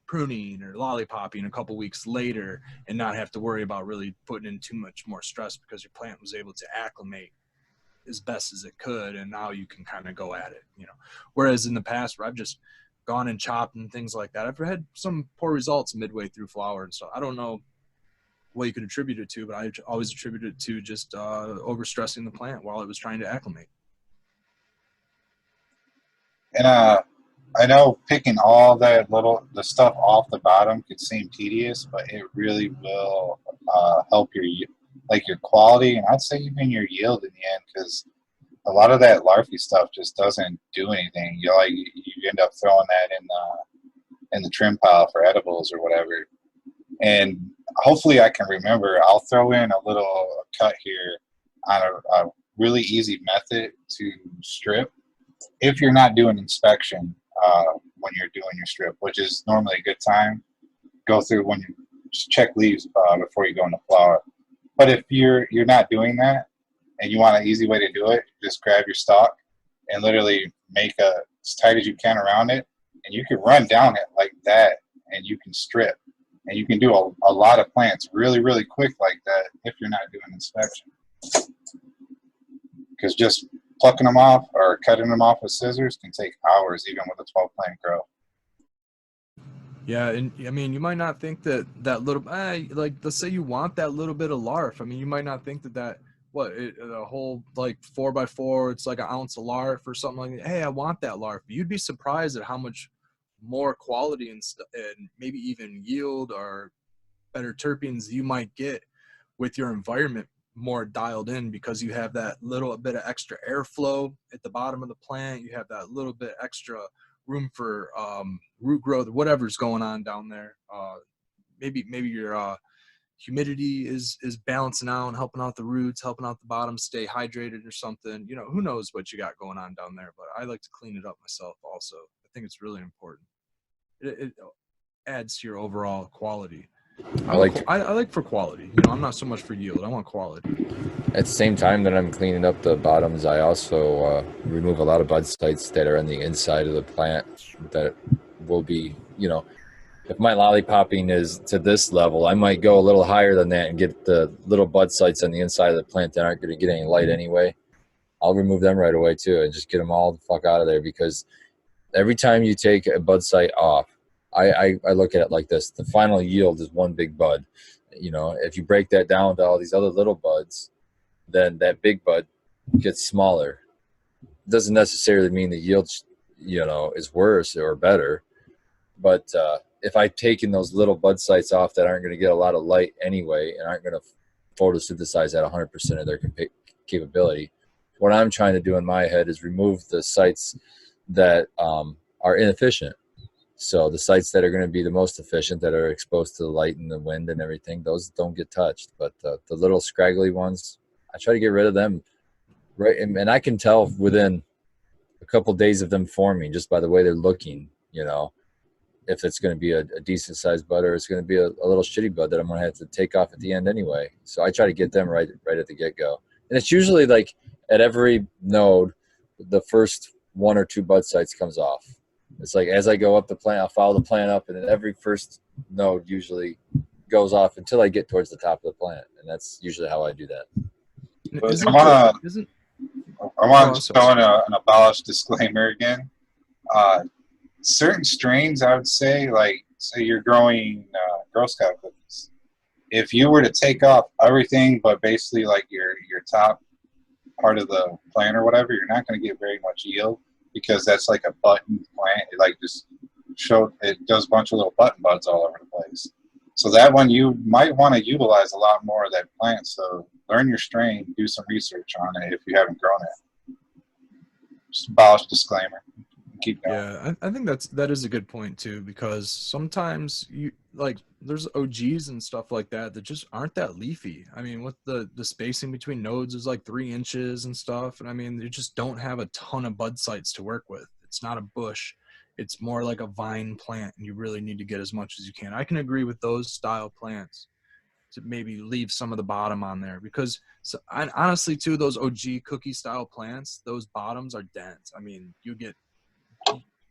pruning or lollipopping a couple weeks later and not have to worry about really putting in too much more stress because your plant was able to acclimate as best as it could, and now you can kind of go at it, Whereas in the past, where I've just gone and chopped and things like that. I've had some poor results midway through flower and stuff. I don't know what you could attribute it to, but I always attribute it to just overstressing the plant while it was trying to acclimate. And I know picking all the stuff off the bottom could seem tedious, but it really will help your quality, and I'd say even your yield in the end, because a lot of that larvae stuff just doesn't do anything. You end up throwing that in the trim pile for edibles or whatever. And hopefully I can remember, I'll throw in a little cut here on a really easy method to strip if you're not doing inspection when you're doing your strip, which is normally a good time. Go through when you just check leaves before you go into flower. But if you're not doing that and you want an easy way to do it, just grab your stalk and literally make as tight as you can around it, and you can run down it like that, and you can strip. And you can do a lot of plants really, really quick like that if you're not doing inspection. Because just plucking them off or cutting them off with scissors can take hours, even with a 12-plant grow. Yeah, and I mean, you might not think that little, like, let's say you want that little bit of larf. I mean, you might not think that a whole like 4x4, it's like an ounce of larf or something like that. Hey, I want that larf. You'd be surprised at how much more quality and maybe even yield or better terpenes you might get with your environment more dialed in, because you have that little bit of extra airflow at the bottom of the plant. You have that little bit extra room for root growth, whatever's going on down there. Maybe your humidity is balancing out and helping out the roots, helping out the bottom stay hydrated or something. You know, who knows what you got going on down there, but I like to clean it up myself also. I think it's really important. It adds to your overall quality. I like for quality. You know, I'm not so much for yield. I want quality. At the same time that I'm cleaning up the bottoms, I also remove a lot of bud sites that are on the inside of the plant that will be, you know, if my lollipopping is to this level, I might go a little higher than that and get the little bud sites on the inside of the plant that aren't going to get any light anyway. I'll remove them right away too and just get them all the fuck out of there, because every time you take a bud site off, I look at it like this. The final yield is one big bud. You know, if you break that down to all these other little buds, then that big bud gets smaller. It doesn't necessarily mean the yield, you know, is worse or better. But if I've taken those little bud sites off that aren't going to get a lot of light anyway and aren't going to photosynthesize at 100% of their capability, what I'm trying to do in my head is remove the sites that are inefficient. So the sites that are going to be the most efficient, that are exposed to the light and the wind and everything, those don't get touched. But the little scraggly ones, I try to get rid of them. Right, and I can tell within a couple of days of them forming just by the way they're looking, you know, if it's going to be a decent sized bud or it's going to be a little shitty bud that I'm going to have to take off at the end anyway. So I try to get them right at the get-go. And it's usually like at every node, the first one or two bud sites comes off. It's like as I go up the plant, I'll follow the plant up, and then every first node usually goes off until I get towards the top of the plant. And that's usually how I do that. I want to throw in an abolished disclaimer again. Certain strains, I would say, like, say you're growing Girl Scout cookies. If you were to take off everything but basically like your top part of the plant or whatever, you're not going to get very much yield, because that's like a button plant. It like just it does a bunch of little button buds all over the place. So that one you might want to utilize a lot more of that plant. So learn your strain, do some research on it if you haven't grown it. Just abolish disclaimer. Keep going. Yeah, I think that is a good point too, because sometimes you like there's OGs and stuff like that just aren't that leafy. I mean, with the spacing between nodes is like 3 inches and stuff, and I mean they just don't have a ton of bud sites to work with. It's not a bush. It's more like a vine plant, and you really need to get as much as you can. I can agree with those style plants to maybe leave some of the bottom on there, because honestly too, those OG cookie style plants, those bottoms are dense. I mean,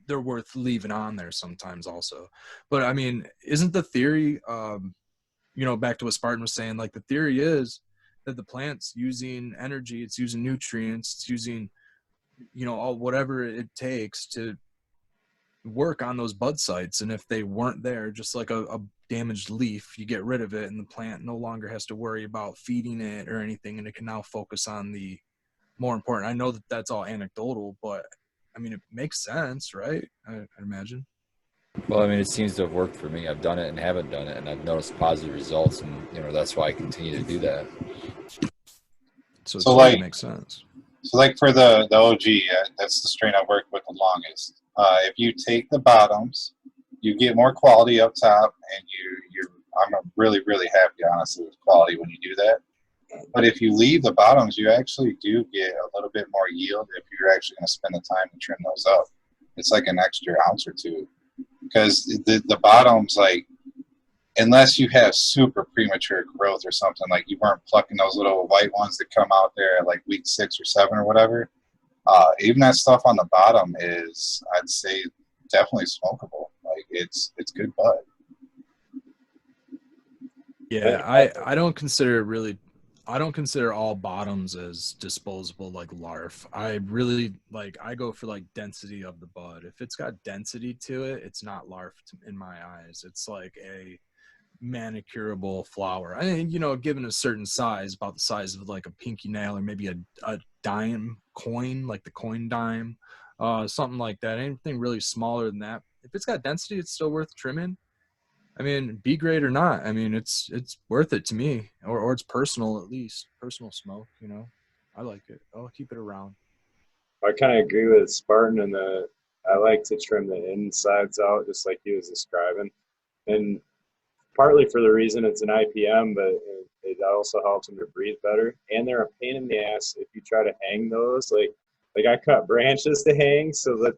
they're worth leaving on there sometimes also. But I mean, isn't the theory, you know, back to what Spartan was saying, like the theory is that the plant's using energy, it's using nutrients, it's using, you know, all whatever it takes to work on those bud sites, and if they weren't there, just like a damaged leaf, you get rid of it and the plant no longer has to worry about feeding it or anything, and it can now focus on the more important. I know that that's all anecdotal, but I mean, it makes sense, right? I imagine. Well, I mean, it seems to have worked for me. I've done it and haven't done it, and I've noticed positive results, and that's why I continue to do that. So it So seems to make sense. So like for the OG, that's the strain I worked with the longest. If you take the bottoms, you get more quality up top, and I'm really, really happy, honestly, with quality when you do that. But if you leave the bottoms, you actually do get a little bit more yield if you're actually going to spend the time to trim those up. It's like an extra ounce or two. Because the bottoms, like, unless you have super premature growth or something, like you weren't plucking those little white ones that come out there at like week 6 or 7 or whatever, even that stuff on the bottom is, I'd say, definitely smokable. Like it's good bud. Yeah, I don't consider all bottoms as disposable like larf. I really I go for like density of the bud. If it's got density to it, it's not larf in my eyes. It's like a manicurable flower. I mean, given a certain size, about the size of like a pinky nail or maybe a dime coin, like the coin dime, something like that. Anything really smaller than that, if it's got density, it's still worth trimming. I mean, B grade or not, I mean, it's worth it to me, or it's personal, at least personal smoke. I like it. I'll keep it around. I kind of agree with Spartan in that I like to trim the insides out, just like he was describing, and partly for the reason it's an IPM, but it also helps them to breathe better. And they're a pain in the ass if you try to hang those. Like I cut branches to hang, so that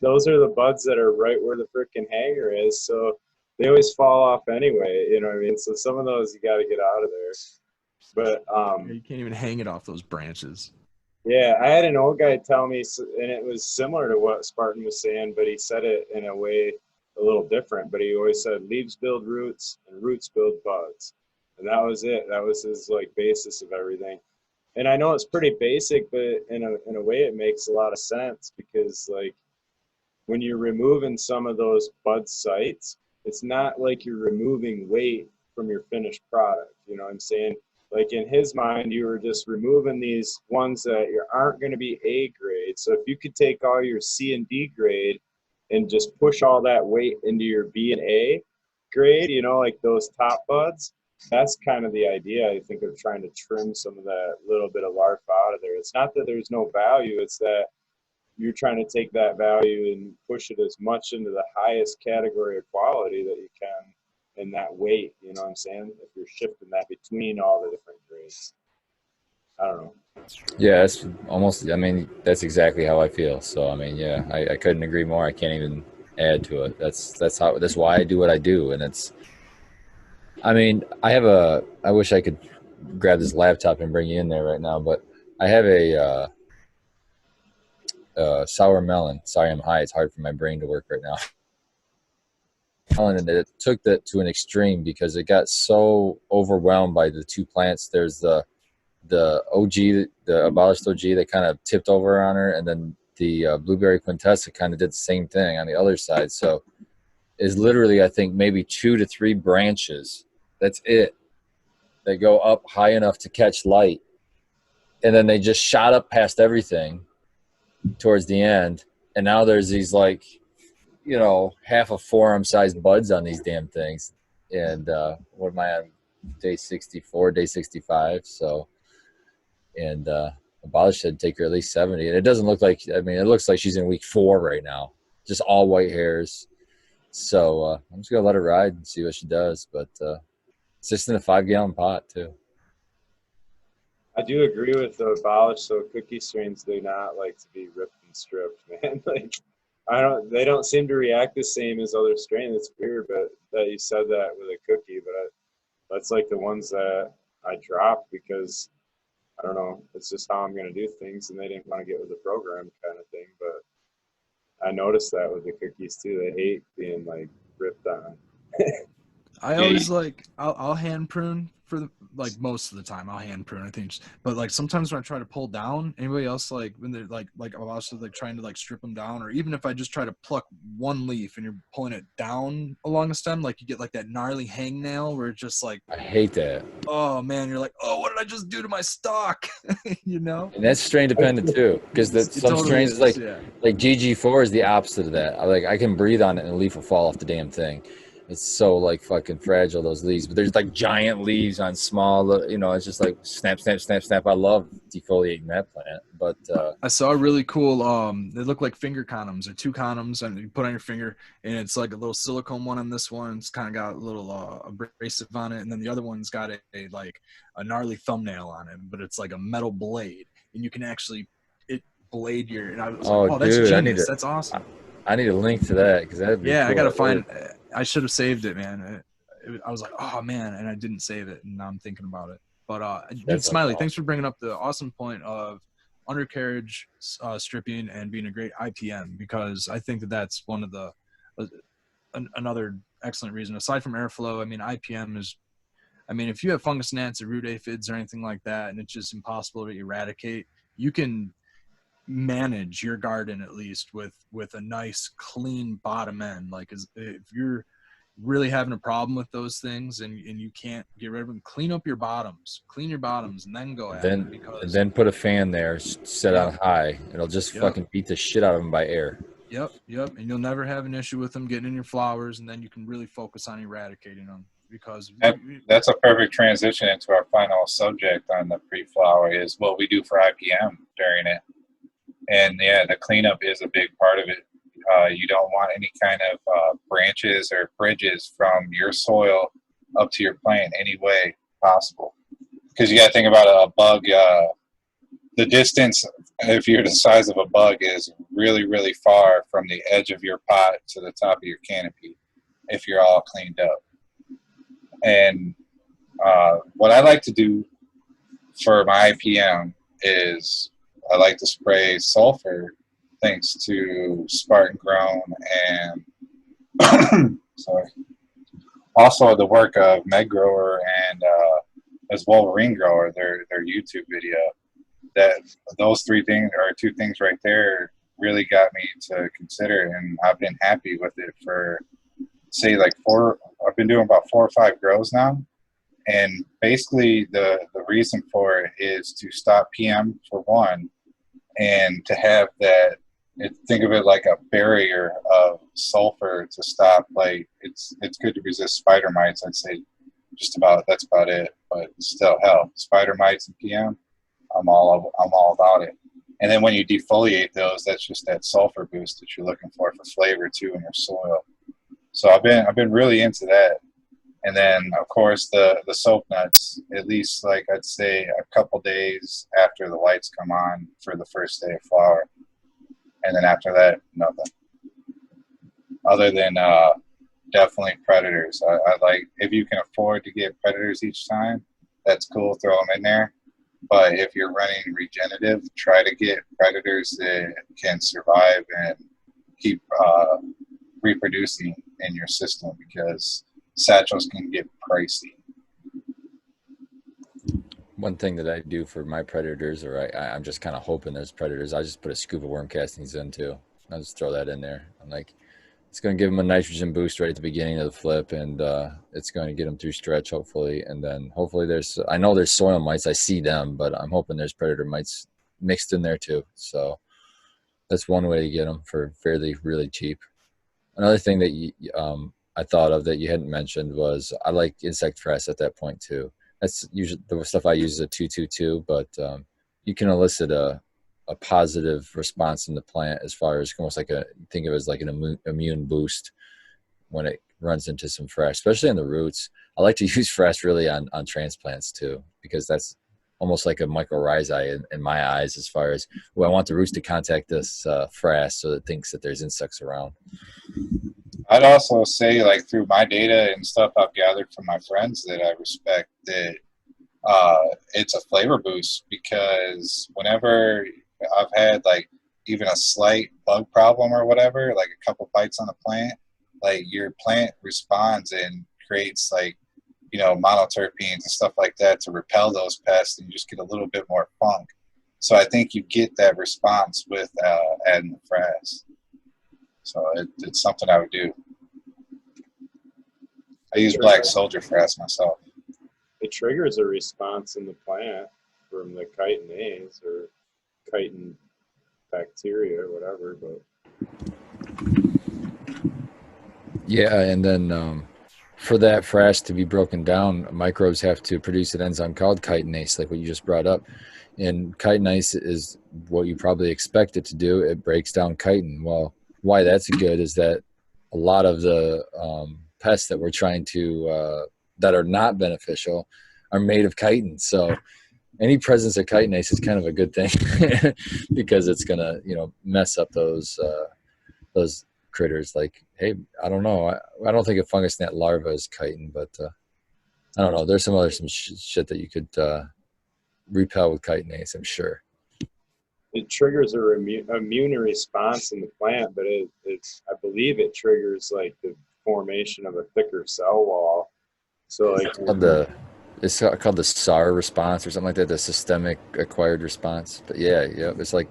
those are the buds that are right where the freaking hanger is. So they always fall off anyway. You know what I mean? So some of those you got to get out of there. But you can't even hang it off those branches. Yeah, I had an old guy tell me, and it was similar to what Spartan was saying, but he said it in a way a little different. But he always said leaves build roots and roots build buds, and that was it. That was his basis of everything. And I know it's pretty basic, but in a way it makes a lot of sense, because when you're removing some of those bud sites, it's not like you're removing weight from your finished product. You know what I'm saying? Like in his mind, you were just removing these ones that aren't going to be A grade. So if you could take all your C and D grade and just push all that weight into your B and A grade, like those top buds, that's kind of the idea, I think, of trying to trim some of that little bit of larf out of there. It's not that there's no value, it's that you're trying to take that value and push it as much into the highest category of quality that you can in that weight. You know what I'm saying? If you're shifting that between all the different grades. I don't know. Yeah, it's almost, I mean, that's exactly how I feel. So, I mean, yeah, I couldn't agree more. I can't even add to it. That's why I do what I do. And I mean, I wish I could grab this laptop and bring you in there right now, but I have a sour melon. Sorry, I'm high. It's hard for my brain to work right now. And it took that to an extreme because it got so overwhelmed by the two plants. There's the OG, the abolished OG that kind of tipped over on her, and then the blueberry quintessa kind of did the same thing on the other side. So is literally, I think, maybe 2 to 3 branches. That's it. They go up high enough to catch light, and then they just shot up past everything towards the end, and now there's these half a forearm sized buds on these damn things. And what am I on, day 64, day 65? So, and abolished should take her at least 70, and it doesn't look like, I mean, it looks like she's in week 4 right now, just all white hairs. So I'm just gonna let her ride and see what she does, but it's just in a 5-gallon pot too. I do agree with the abolished. So cookie strains do not like to be ripped and stripped, man. They don't seem to react the same as other strains. It's weird, but that you said that with a cookie, but that's like the ones that I dropped because I don't know. It's just how I'm going to do things, and they didn't want to get with the program kind of thing. But I noticed that with the cookies too. They hate being ripped on. I always like I'll hand prune for the, like most of the time I'll hand prune I think, but like sometimes when I try to pull down, anybody else like when they're like I'm also like trying to like strip them down, or even if I just try to pluck one leaf and you're pulling it down along the stem, like you get like that gnarly hangnail where it's just like, I hate that. oh man, you're like, oh, what did I just do to my stalk? You know, And that's strain dependent too, because it some totally strains is, like yeah. GG4 is the opposite of that. I can breathe on it and a leaf will fall off the damn thing. It's so like fucking fragile, those leaves. But there's like giant leaves on small, you know. It's just like snap, snap, snap, snap. I love defoliating that plant, but I saw a really cool they look like finger condoms. They're two condoms and you put on your finger, and it's like a little silicone one on this one. It's kind of got a little abrasive on it, and then the other one's got a like a gnarly thumbnail on it, but it's like a metal blade, and you can actually blade your, and I was like, oh, that's dude, genius. That's awesome. I need a link to that because that'd be Yeah, cool. I gotta find. I should have saved it, man. I was like, oh man, and I didn't save it, and now I'm thinking about it. But dude, Smiley, awesome. thanks for bringing up the awesome point of undercarriage stripping and being a great IPM, because I think that that's one of the another excellent reason aside from airflow. I mean, IPM is. I mean, if you have fungus gnats or root aphids or anything like that, and it's just impossible to eradicate, you can manage your garden at least with a nice clean bottom end. Like if you're really having a problem with those things and you can't get rid of them, clean your bottoms and then go at it, because then put a fan there set on high. It'll just fucking beat the shit out of them by air. Yep, and you'll never have an issue with them getting in your flowers, and then you can really focus on eradicating them, because that's a perfect transition into our final subject on the pre-flower is what we do for IPM during it. And yeah, the cleanup is a big part of it. You don't want any kind of branches or bridges from your soil up to your plant in any way possible. Because you got to think about a bug. The distance, if you're the size of a bug, is really, really far from the edge of your pot to the top of your canopy if you're all cleaned up. And what I like to do for my IPM is I like to spray sulfur thanks to Spartan Grown and sorry, also the work of Meg Grower and as Wolverine Grower, their YouTube video. That those three things or two things right there really got me to consider, and I've been happy with it for say like I've been doing about 4 or 5 grows now. And basically the reason for it is to stop PM for one, and to have that, think of it like a barrier of sulfur to stop, like it's good to resist spider mites. I'd say that's about it, but still hell, spider mites and PM, I'm all about it. And then when you defoliate those, that's just that sulfur boost that you're looking for flavor too in your soil. So I've been really into that. And then, of course, the soap nuts, at least, like I'd say a couple days after the lights come on for the first day of flower. And then after that, nothing. Other than definitely predators. I like, if you can afford to get predators each time, that's cool, throw them in there. But if you're running regenerative, try to get predators that can survive and keep reproducing in your system, because satchels can get pricey. One thing that I do for my predators, or I'm just kind of hoping there's predators, I just put a scoop of worm castings in too. I'll just throw that in there. I'm like, it's going to give them a nitrogen boost right at the beginning of the flip, and it's going to get them through stretch, hopefully. And then hopefully I know there's soil mites. I see them, but I'm hoping there's predator mites mixed in there too. So that's one way to get them for fairly, really cheap. Another thing that I thought of that you hadn't mentioned was I like insect frass at that point too. That's usually the stuff I use is a 222, but you can elicit a positive response in the plant as far as almost like think of it as like an immune boost when it runs into some frass, especially in the roots. I like to use frass really on transplants too, because that's almost like a mycorrhizae in my eyes as far as, I want the roots to contact this frass so it thinks that there's insects around. I'd also say, like, through my data and stuff I've gathered from my friends that I respect, that it's a flavor boost, because whenever I've had like even a slight bug problem or whatever, like a couple bites on the plant, like your plant responds and creates like, you know, monoterpenes and stuff like that to repel those pests, and you just get a little bit more funk. So I think you get that response with adding the frass. So it's something I would do. I use black soldier frass myself. It triggers a response in the plant from the chitinase or chitin bacteria or whatever. But Yeah, and then for that frass to be broken down, microbes have to produce an enzyme called chitinase, like what you just brought up. And chitinase is what you probably expect it to do. It breaks down chitin. Well, why that's good is that a lot of the pests that we're trying to that are not beneficial are made of chitin. So any presence of chitinase is kind of a good thing because it's gonna, you know, mess up those critters. Like, hey, I don't know, I don't think a fungus gnat larva is chitin, but I don't know. There's some shit that you could repel with chitinase, I'm sure. it triggers a immune response in the plant, but it's I believe it triggers like the formation of a thicker cell wall. So like it's called the SAR response or something like that, the systemic acquired response. But yeah, it's like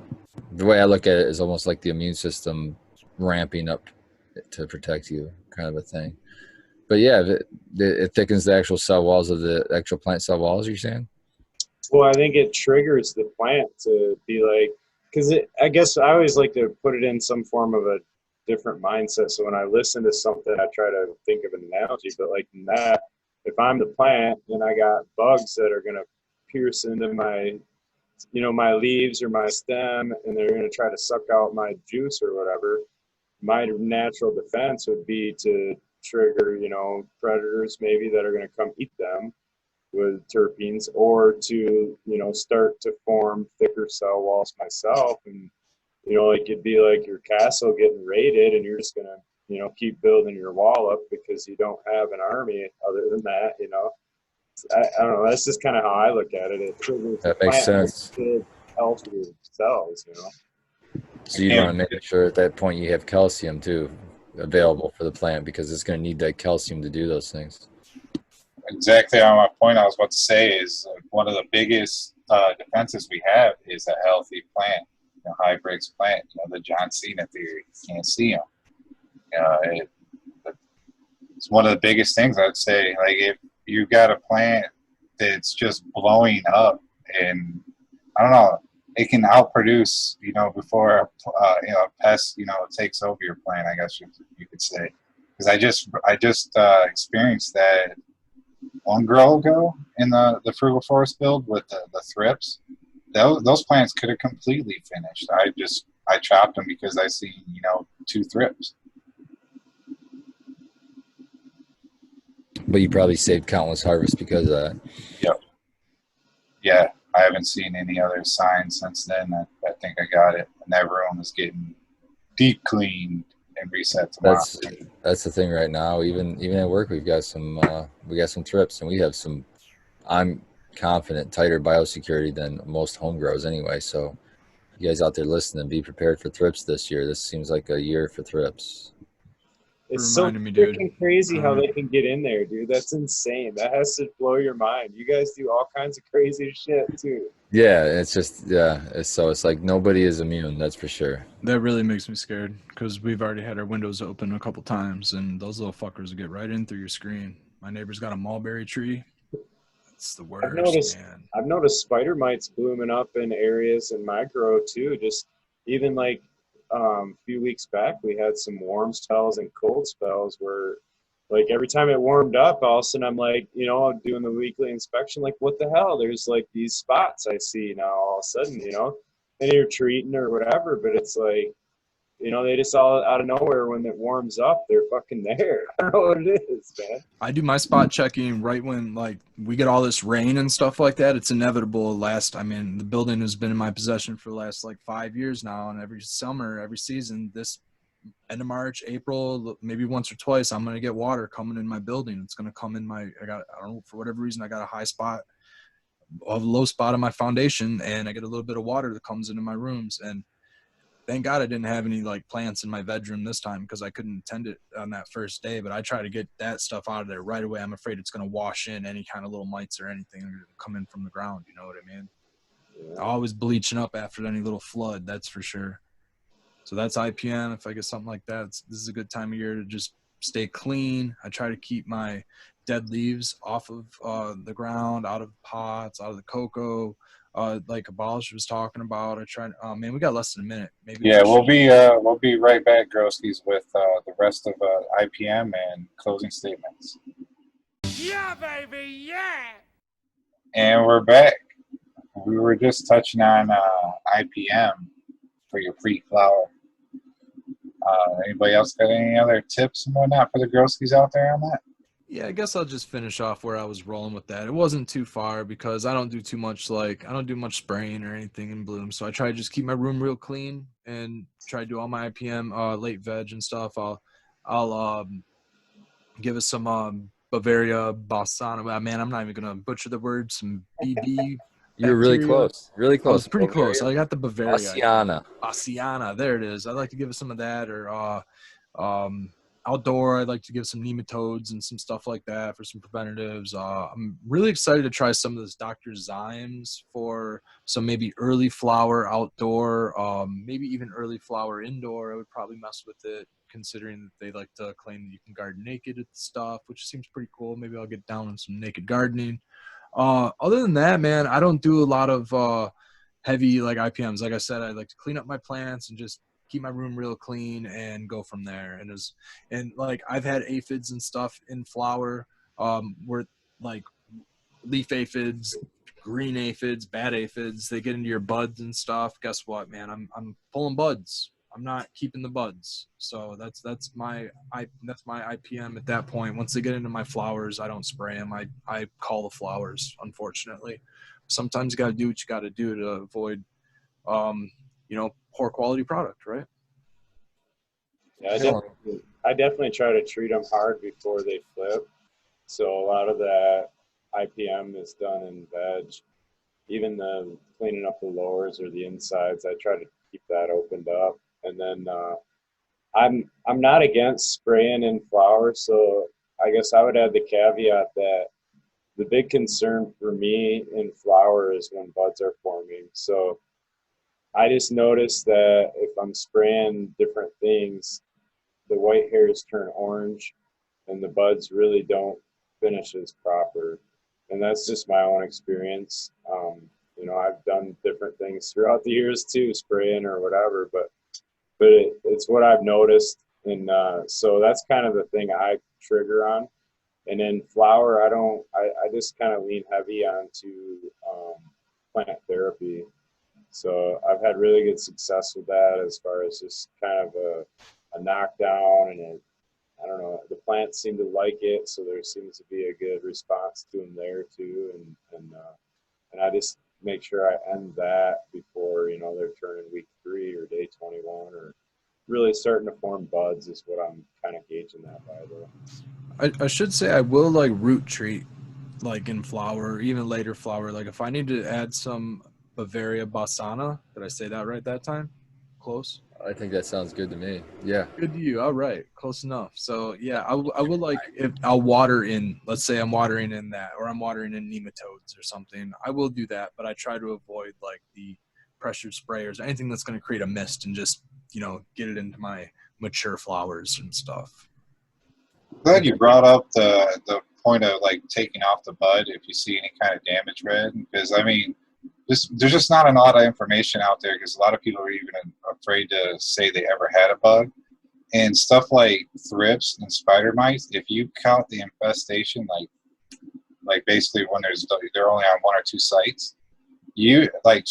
the way I look at it is almost like the immune system ramping up to protect you, kind of a thing. But yeah, it thickens the actual cell walls of the actual plant cell walls, you're saying? Well, I think it triggers the plant to be like, because I guess I always like to put it in some form of a different mindset. So when I listen to something, I try to think of an analogy. But like in that, if I'm the plant and I got bugs that are going to pierce into my, you know, my leaves or my stem, and they're going to try to suck out my juice or whatever, my natural defense would be to trigger, you know, predators maybe that are going to come eat them with terpenes, or to, you know, start to form thicker cell walls myself. And, you know, like it'd be like your castle getting raided and you're just going to, you know, keep building your wall up because you don't have an army other than that, you know. I don't know. That's just kind of how I look at it. It triggers That makes sense. Healthier cells, you know. So you want to make sure at that point you have calcium too available for the plant, because it's going to need that calcium to do those things. Exactly on my point I was about to say is one of the biggest defenses we have is a healthy plant, you know, high breaks plant, you know, the John Cena theory. You can't see them. It's one of the biggest things I'd say. Like if you got a plant that's just blowing up, and I don't know, it can outproduce, you know, before you know, a pest, you know, takes over your plant, I guess you could say. Because I just experienced that one grow ago in the Frugal Forest build with the thrips. Those plants could have completely finished. I chopped them because I seen, you know, 2 thrips. But you probably saved countless harvests because of that. Yep. Yeah, I haven't seen any other signs since then. I think I got it. And that room is getting deep cleaned and reset tomorrow. That's the thing right now. Even at work, we've got some thrips, and we have some, I'm confident, tighter biosecurity than most home grows anyway. So you guys out there listening, be prepared for thrips this year. This seems like a year for thrips. It's so freaking crazy how they can get in there, dude. That's insane. That has to blow your mind. You guys do all kinds of crazy shit too. Yeah, it's just, it's like nobody is immune, that's for sure. That really makes me scared because we've already had our windows open a couple times, and those little fuckers will get right in through your screen. My neighbor's got a mulberry tree. It's the worst, man. I've noticed spider mites blooming up in areas in my grow too. Just even like a few weeks back, we had some warm spells and cold spells where, like, every time it warmed up, all of a sudden I'm like, you know, doing the weekly inspection, like, what the hell? There's like these spots I see now all of a sudden, you know, and you're treating or whatever, but it's like, you know, they just all out of nowhere when it warms up, they're fucking there. I don't know what it is, man. I do my spot checking right when, like, we get all this rain and stuff like that. It's inevitable. The building has been in my possession for the last, like, 5 years now, and every summer, every season, this end of March, April, maybe once or twice, I'm going to get water coming in my building. It's going to come in I don't know, for whatever reason, I got a high spot, a low spot on my foundation, and I get a little bit of water that comes into my rooms. And thank God I didn't have any like plants in my bedroom this time because I couldn't tend it on that first day. But I try to get that stuff out of there right away. I'm afraid it's going to wash in any kind of little mites or anything that come in from the ground. You know what I mean? Yeah. Always bleaching up after any little flood. That's for sure. So that's IPM. If I get something like that, this is a good time of year to just stay clean. I try to keep my dead leaves off of the ground, out of pots, out of the cocoa. Like Abolish was talking about. I try. Man, we got less than a minute. Maybe Yeah, we we'll be right back, Groskies, with the rest of IPM and closing statements. Yeah, baby, yeah! And we're back. We were just touching on IPM for your pre-flower. Anybody else got any other tips and whatnot for the Groskies out there on that? Yeah, I guess I'll just finish off where I was rolling with that. It wasn't too far because I don't do too much I don't do much spraying or anything in bloom. So I try to just keep my room real clean and try to do all my IPM, late veg and stuff. I'll give us some Bavaria Bassana. Man, I'm not even gonna butcher the word. Some BB You were really bacteria. close. Really I was close. pretty close. Bavaria I got the Bavaria. Bassiana. Bassiana. There it is. I'd like to give it some of that, or outdoor. I'd like to give some nematodes and some stuff like that for some preventatives. I'm really excited to try some of this Dr. Zymes for some maybe early flower outdoor, maybe even early flower indoor. I would probably mess with it, considering that they like to claim that you can garden naked with stuff, which seems pretty cool. Maybe I'll get down on some naked gardening. Other than that, man, I don't do a lot of heavy like IPMs. Like I said, I like to clean up my plants and just keep my room real clean and go from there. And like I've had aphids and stuff in flower, where like leaf aphids, green aphids, bad aphids, they get into your buds and stuff. Guess what, man? I'm pulling buds. I'm not keeping the buds. So that's my IPM at that point. Once they get into my flowers, I don't spray them. I call the flowers, unfortunately. Sometimes you got to do what you got to do to avoid poor quality product, right? Yeah, I definitely try to treat them hard before they flip. So a lot of that IPM is done in veg. Even the cleaning up the lowers or the insides, I try to keep that opened up. And then I'm not against spraying in flower, so I guess I would add the caveat that the big concern for me in flower is when buds are forming. So I just noticed that if I'm spraying different things, the white hairs turn orange and the buds really don't finish as proper. And that's just my own experience. I've done different things throughout the years too, spraying or whatever, but it's what I've noticed. And so that's kind of the thing I trigger on. And then flower, I just kind of lean heavy onto plant therapy. So I've had really good success with that as far as just kind of a knockdown, and I don't know, the plants seem to like it, so there seems to be a good response to them there too, and I just make sure I end that before they're turning week 3 or day 21 or really starting to form buds is what I'm kind of gauging that by though. I should say I will like root treat like in flower, even later flower. Like if I need to add some Bavaria Bassana, did I say that right that time? Close. I think that sounds good to me. Yeah. Good to you. All right, close enough. So yeah, I would like if I'll water in. Let's say I'm watering in that, or I'm watering in nematodes or something. I will do that, but I try to avoid like the pressure sprayers, anything that's going to create a mist and just get it into my mature flowers and stuff. Glad you brought up the point of like taking off the bud if you see any kind of damage red, because I mean, there's just not a lot of information out there because a lot of people are even afraid to say they ever had a bug. And stuff like thrips and spider mites, if you count the infestation, like basically when they're only on 1 or 2 sites, you like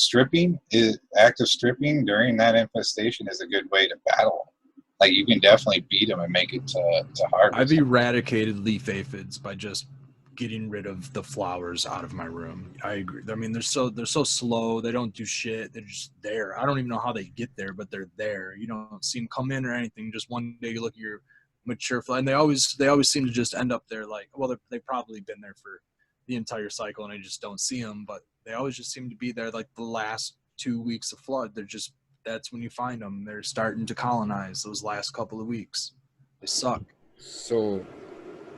active stripping during that infestation is a good way to battle. Like you can definitely beat them and make it to harvest. I've eradicated leaf aphids by just getting rid of the flowers out of my room. I agree. I mean, they're so slow. They don't do shit. They're just there. I don't even know how they get there, but they're there. You don't see them come in or anything. Just one day you look at your mature flower, and they always seem to just end up there. Like, well, they've probably been there for the entire cycle, and I just don't see them. But they always just seem to be there. Like the last 2 weeks of flood, they're just that's when you find them. They're starting to colonize those last couple of weeks. They suck. So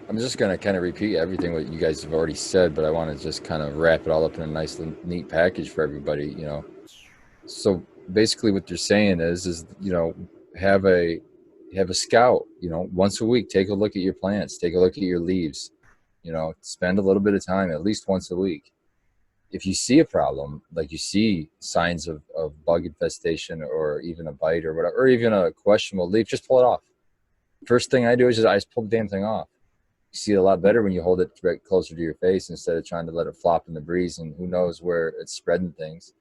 I'm just going to kind of repeat everything what you guys have already said, but I want to just kind of wrap it all up in a nice, neat package for everybody, you know. So basically what you're saying is, you know, have a scout, you know, once a week, take a look at your plants, take a look at your leaves, you know, spend a little bit of time, at least once a week. If you see a problem, like you see signs of bug infestation or even a bite or whatever, or even a questionable leaf, just pull it off. First thing I do is I just pull the damn thing off. You see it a lot better when you hold it right closer to your face instead of trying to let it flop in the breeze, and who knows where it's spreading things.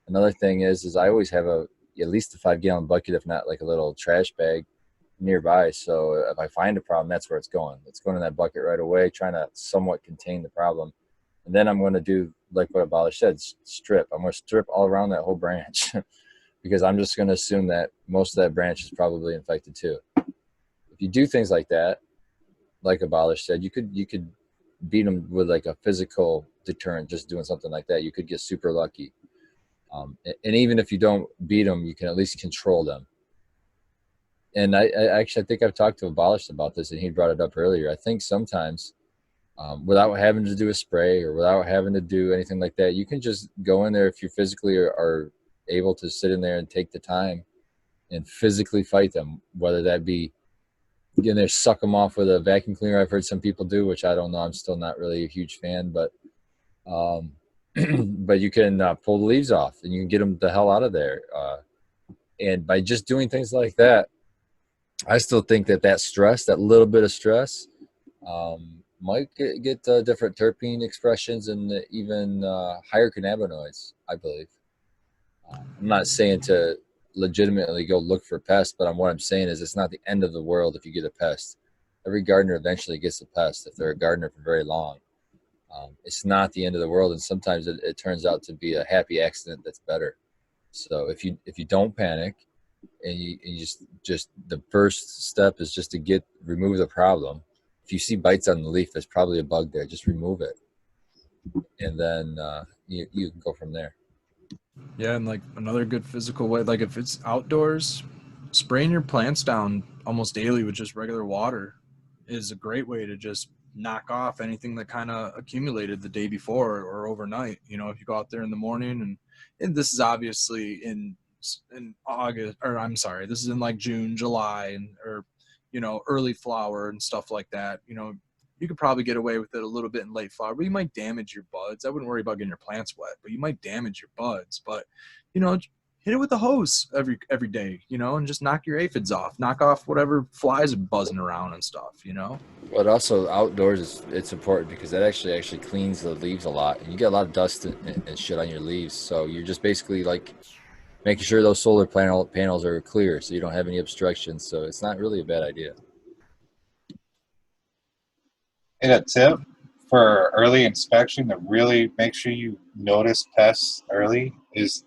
Another thing is I always have at least a 5-gallon bucket, if not like a little trash bag nearby. So if I find a problem, that's where it's going. It's going in that bucket right away, trying to somewhat contain the problem. And then I'm going to do like what Abolish said, strip. I'm going to strip all around that whole branch because I'm just going to assume that most of that branch is probably infected too. If you do things like that, like Abolish said, you could beat them with like a physical deterrent, just doing something like that. You could get super lucky. And even if you don't beat them, you can at least control them. And I actually think I've talked to Abolish about this, and he brought it up earlier. I think sometimes without having to do a spray or without having to do anything like that, you can just go in there if you physically are able to sit in there and take the time and physically fight them, whether that be get in there, suck them off with a vacuum cleaner. I've heard some people do, which I don't know. I'm still not really a huge fan, but but you can pull the leaves off and you can get them the hell out of there. And by just doing things like that, I still think that stress, that little bit of stress, might get different terpene expressions and even higher cannabinoids, I believe. I'm not saying to legitimately go look for pests, but what I'm saying is it's not the end of the world if you get a pest. Every gardener eventually gets a pest if they're a gardener for very long. It's not the end of the world, and sometimes it turns out to be a happy accident that's better. So if you don't panic, and you just the first step is just to remove the problem. If you see bites on the leaf, there's probably a bug there. Just remove it, and then you can go from there. Yeah, and like another good physical way, like if it's outdoors, spraying your plants down almost daily with just regular water is a great way to just knock off anything that kind of accumulated the day before or overnight. You know, if you go out there in the morning, and this is obviously in August, or I'm sorry, this is in like June, July, or you know, early flower and stuff like that. You know, you could probably get away with it a little bit in late flower, but you might damage your buds. I wouldn't worry about getting your plants wet, but you might damage your buds. But you know, hit it with a hose every day, you know, and just knock your aphids off, knock off whatever flies are buzzing around and stuff, you know. But also outdoors, it's important because that actually cleans the leaves a lot, and you get a lot of dust and shit on your leaves. So you're just basically like making sure those solar panels are clear, so you don't have any obstructions. So it's not really a bad idea. And a tip for early inspection to really make sure you notice pests early is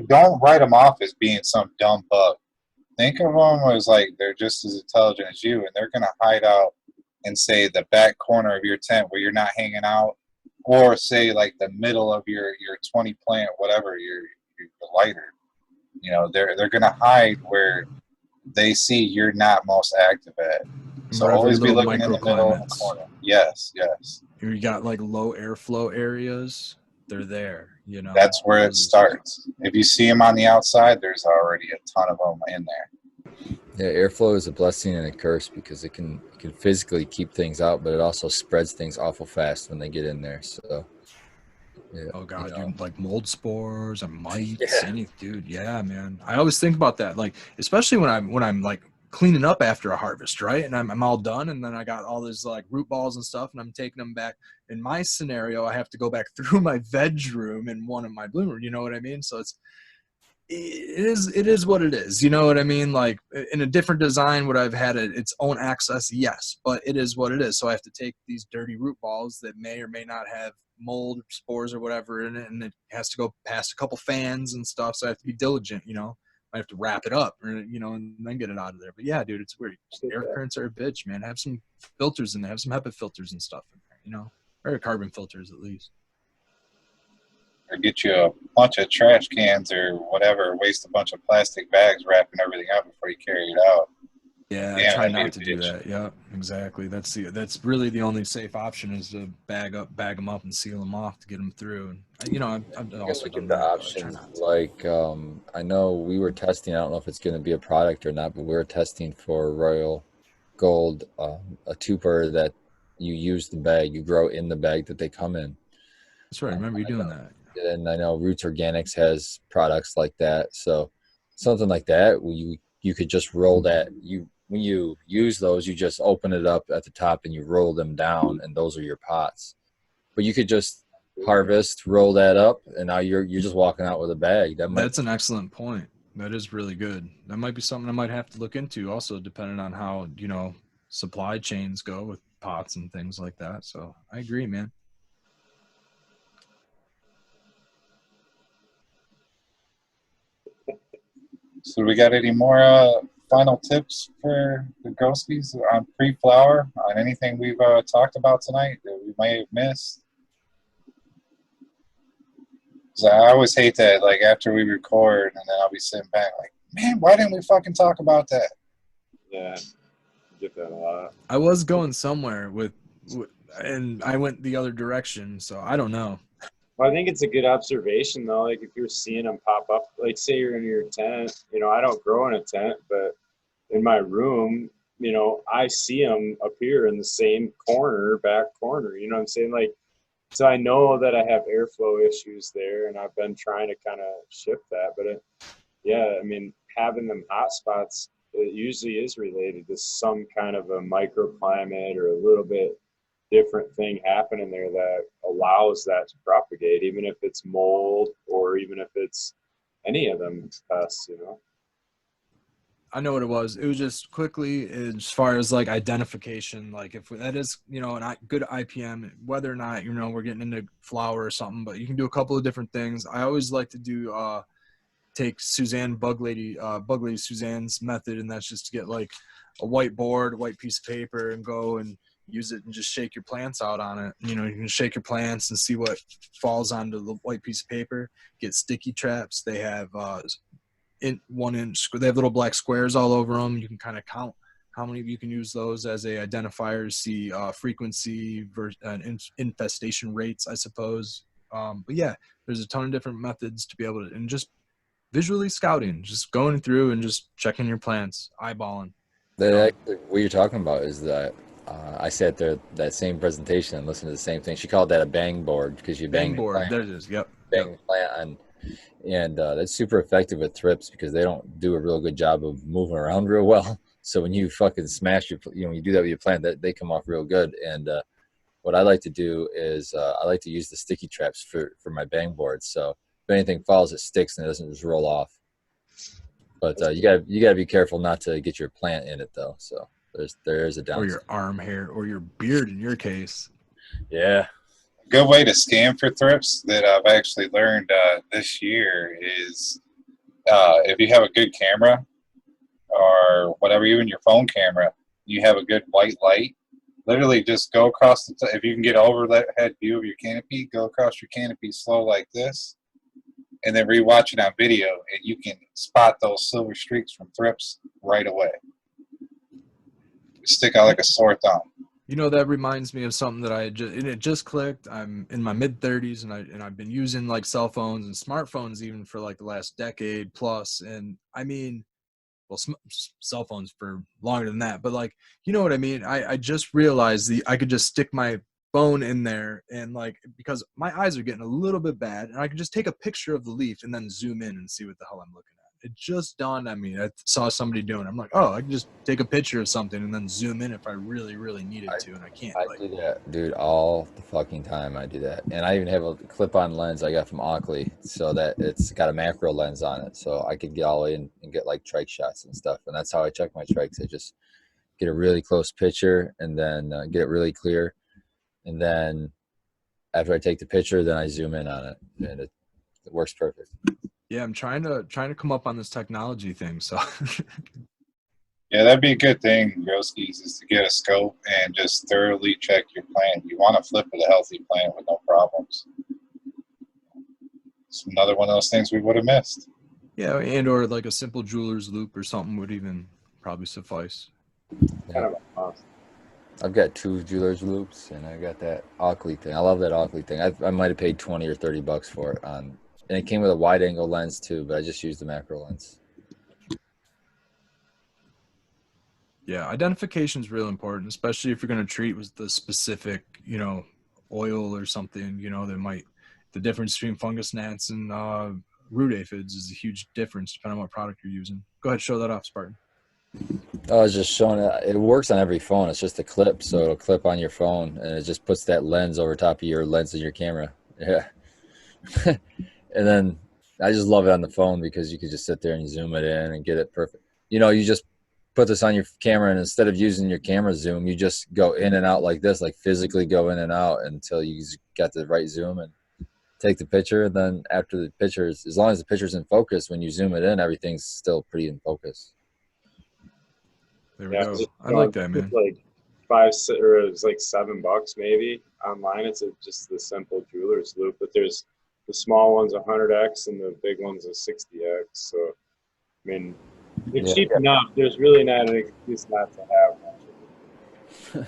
don't write them off as being some dumb bug. Think of them as like they're just as intelligent as you, and they're going to hide out in, say, the back corner of your tent where you're not hanging out, or say like the middle of your 20 plant, whatever, your lighter. You know, they're going to hide where they see you're not most active at. So always be looking in the middle of the corner. Yes. You got like low airflow areas, they're there, you know. That's where it starts. If you see them on the outside, there's already a ton of them in there. Yeah, airflow is a blessing and a curse because it can physically keep things out, but it also spreads things awful fast when they get in there. So, yeah, oh god, you know. dude, like mold spores or mites, dude. Yeah, man. I always think about that, like especially when I'm like cleaning up after a harvest, right? And I'm all done, and then I got all these like root balls and stuff, and I'm taking them back. In my scenario, I have to go back through my veg room in one of my bloom room. You know what I mean? So it is what it is. You know what I mean? Like in a different design, would I've had its own access? Yes, but it is what it is. So I have to take these dirty root balls that may or may not have mold, spores, or whatever in it, and it has to go past a couple fans and stuff. So I have to be diligent. You know, I have to wrap it up, or, you know, and then get it out of there. But yeah, dude, it's weird. Air currents are a bitch, man. Have some filters in there. Have some HEPA filters and stuff in there. You know, or carbon filters at least. or get you a bunch of trash cans or whatever, waste a bunch of plastic bags wrapping everything up before you carry it out. Yeah, I Damn, try that'd be not a to do bitch. that. Yeah, exactly. That's really the only safe option is to bag them up and seal them off to get them through. And I've I guess also we done give the that, but I try options. not to. Like, I know we were testing. I don't know if it's going to be a product or not, but we were testing for Royal Gold, a twofer that you use the bag, you grow in the bag that they come in. That's right. I remember you doing that. And I know Roots Organics has products like that. So something like that, where you could just roll that. When you use those, you just open it up at the top and you roll them down, and those are your pots. But you could just harvest, roll that up, and now you're just walking out with a bag. That's an excellent point. That is really good. That might be something I might have to look into also, depending on how, supply chains go with pots and things like that. So I agree, man. So we got any more final tips for the Groskies on pre-flower, on anything we've talked about tonight that we may have missed? 'Cause I always hate that, like, after we record and then I'll be sitting back like, man, why didn't we fucking talk about that? Yeah, I get that a lot. I was going somewhere and I went the other direction, so I don't know. Well, I think it's a good observation though. Like if you're seeing them pop up, like say you're in your tent, I don't grow in a tent, but in my room, I see them appear in the same back corner, you know what I'm saying? Like, so I know that I have airflow issues there and I've been trying to kind of shift that, but having them hot spots, it usually is related to some kind of a microclimate or a little bit different thing happening there that allows that to propagate, even if it's mold or even if it's any of them pests, I know what it was. It was just quickly as far as like identification, like if that is, a good IPM, whether or not, we're getting into flower or something, but you can do a couple of different things. I always like to do, take Bug Lady Suzanne's method, and that's just to get like a whiteboard, white piece of paper, and go and use it and just shake your plants out on it. You can shake your plants and see what falls onto the white piece of paper. Get sticky traps. They have 1 inch. They have little black squares all over them. You can kind of count how many of you can use those as a identifier to see frequency and infestation rates, I suppose. But yeah, there's a ton of different methods to be able to, and just visually scouting, just going through and just checking your plants, eyeballing. What you're talking about is that I sat there that same presentation and listened to the same thing. She called that a bang board because you bang the board. plant, There it is. Yep. bang the plant on, and that's super effective with thrips because they don't do a real good job of moving around real well. So when you fucking smash when you do that with your plant, that they come off real good. And what I like to do is I like to use the sticky traps for my bang boards. So if anything falls, it sticks and it doesn't just roll off. But you gotta be careful not to get your plant in it though. So there is a downside. Or your arm hair or your beard in your case. Yeah. A good way to scan for thrips that I've actually learned this year is if you have a good camera or whatever, even your phone camera, you have a good white light. Literally just go across if you can get overhead view of your canopy, go across your canopy slow like this, and then rewatch it on video, and you can spot those silver streaks from thrips right away. Stick out like a sore thumb. That reminds me of something that it just clicked. I'm in my mid 30s and I've been using like cell phones and smartphones even for like the last decade plus. And cell phones for longer than that, but like, you know what I mean? I just realized I could just stick my phone in there and like, because my eyes are getting a little bit bad and I could just take a picture of the leaf and then zoom in and see what the hell I'm looking at. It just dawned on me. I saw somebody doing it. I'm like, oh, I can just take a picture of something and then zoom in if I really, really needed to, and I can't. I do that, dude, all the fucking time. I do that, and I even have a clip-on lens I got from Oakley, so that it's got a macro lens on it, so I could get all in and get like trike shots and stuff. And that's how I check my trikes. I just get a really close picture and then get it really clear, and then after I take the picture, then I zoom in on it, and it works perfect. Yeah, I'm trying to come up on this technology thing. So yeah, that'd be a good thing, Groskies, is to get a scope and just thoroughly check your plant. You want to flip with a healthy plant with no problems. It's another one of those things we would have missed. Yeah, and or like a simple jeweler's loop or something would even probably suffice. Kind of a must. I've got 2 jeweler's loops, and I got that Oakley thing. I love that Oakley thing. I might have paid $20 or $30 for it and it came with a wide angle lens too, but I just used the macro lens. Yeah, identification is real important, especially if you're going to treat with the specific, oil or something, that might, the difference between fungus gnats and root aphids is a huge difference depending on what product you're using. Go ahead, show that off, Spartan. I was just showing it. It works on every phone. It's just a clip, so it'll clip on your phone, and it just puts that lens over top of your lens in your camera. Yeah. And then I just love it on the phone because you can just sit there and zoom it in and get it perfect. You just put this on your camera, and instead of using your camera zoom, you just go in and out like this, like physically go in and out until you got the right zoom and take the picture. And then after the picture, as long as the picture's in focus, when you zoom it in, everything's still pretty in focus. There we go. I like that, man. Like it was like $7 maybe online. It's just the simple jeweler's loop, but there's the small one's 100x and the big one's a 60x. So, I mean, it's cheap enough. There's really not an excuse not to have one.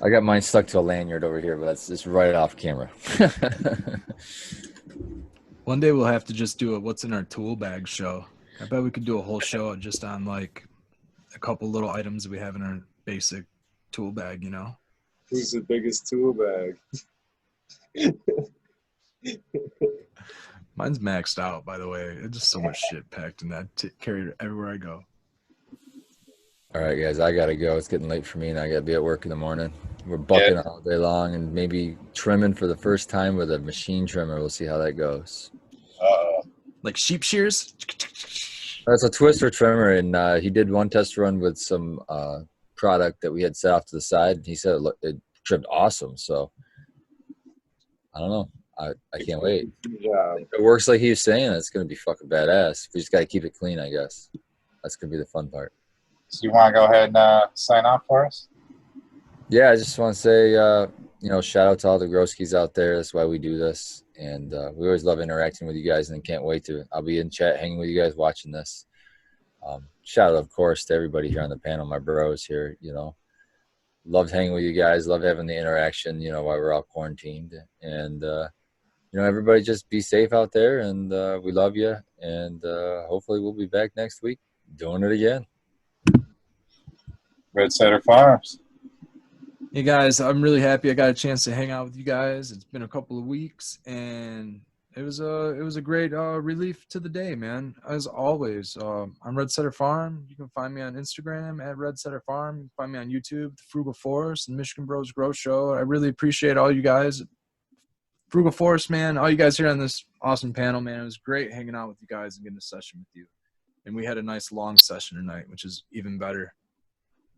I got mine stuck to a lanyard over here, but it's right off camera. One day we'll have to just do a what's in our tool bag show. I bet we could do a whole show just on like a couple little items that we have in our basic tool bag, Who's the biggest tool bag? Mine's maxed out, by the way. It's just so much shit packed in that, carried everywhere I go. All right, guys, I gotta go. It's getting late for me, and I gotta be at work in the morning. We're bucking all day long, and maybe trimming for the first time with a machine trimmer. We'll see how that goes. Like sheep shears? That's a twister trimmer, and he did one test run with some product that we had set off to the side. And he said it trimmed awesome. So I don't know. I can't wait. Yeah. If it works like he was saying, it's gonna be fucking badass. We just gotta keep it clean, I guess. That's gonna be the fun part. So you want to go ahead and sign off for us? Yeah, I just want to say, shout out to all the Groskies out there. That's why we do this. And we always love interacting with you guys, and can't wait to. I'll be in chat hanging with you guys watching this. Shout out, of course, to everybody here on the panel, my bros here. Loved hanging with you guys. Love having the interaction, while we're all quarantined. And, everybody just be safe out there, and we love you. And hopefully we'll be back next week doing it again. Red Setter Farms. Hey guys, I'm really happy I got a chance to hang out with you guys. It's been a couple of weeks, and it was a great relief to the day, man. As always, I'm Red Setter Farm. You can find me on Instagram at Red Setter Farm. You can find me on YouTube, the Frugal Forest and Michigan Bros Grow Show. I really appreciate all you guys. Frugal Forest, man, all you guys here on this awesome panel, man. It was great hanging out with you guys and getting a session with you. And we had a nice long session tonight, which is even better.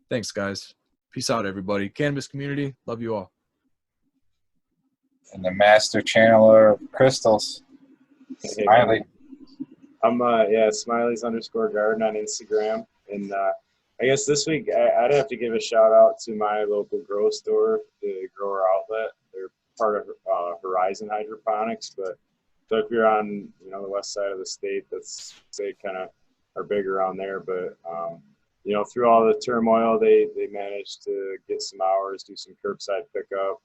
Thanks, guys. Peace out, everybody. Cannabis community, love you all. And the master channeler of crystals, Smiley. I'm Smiley's _garden on Instagram. And I guess this week I'd have to give a shout out to my local grow store, the Grower Outlet. They're part of Horizon Hydroponics, but so if you're on the west side of the state, that's they kind of are big around there. But through all the turmoil, they managed to get some hours, do some curbside pickup.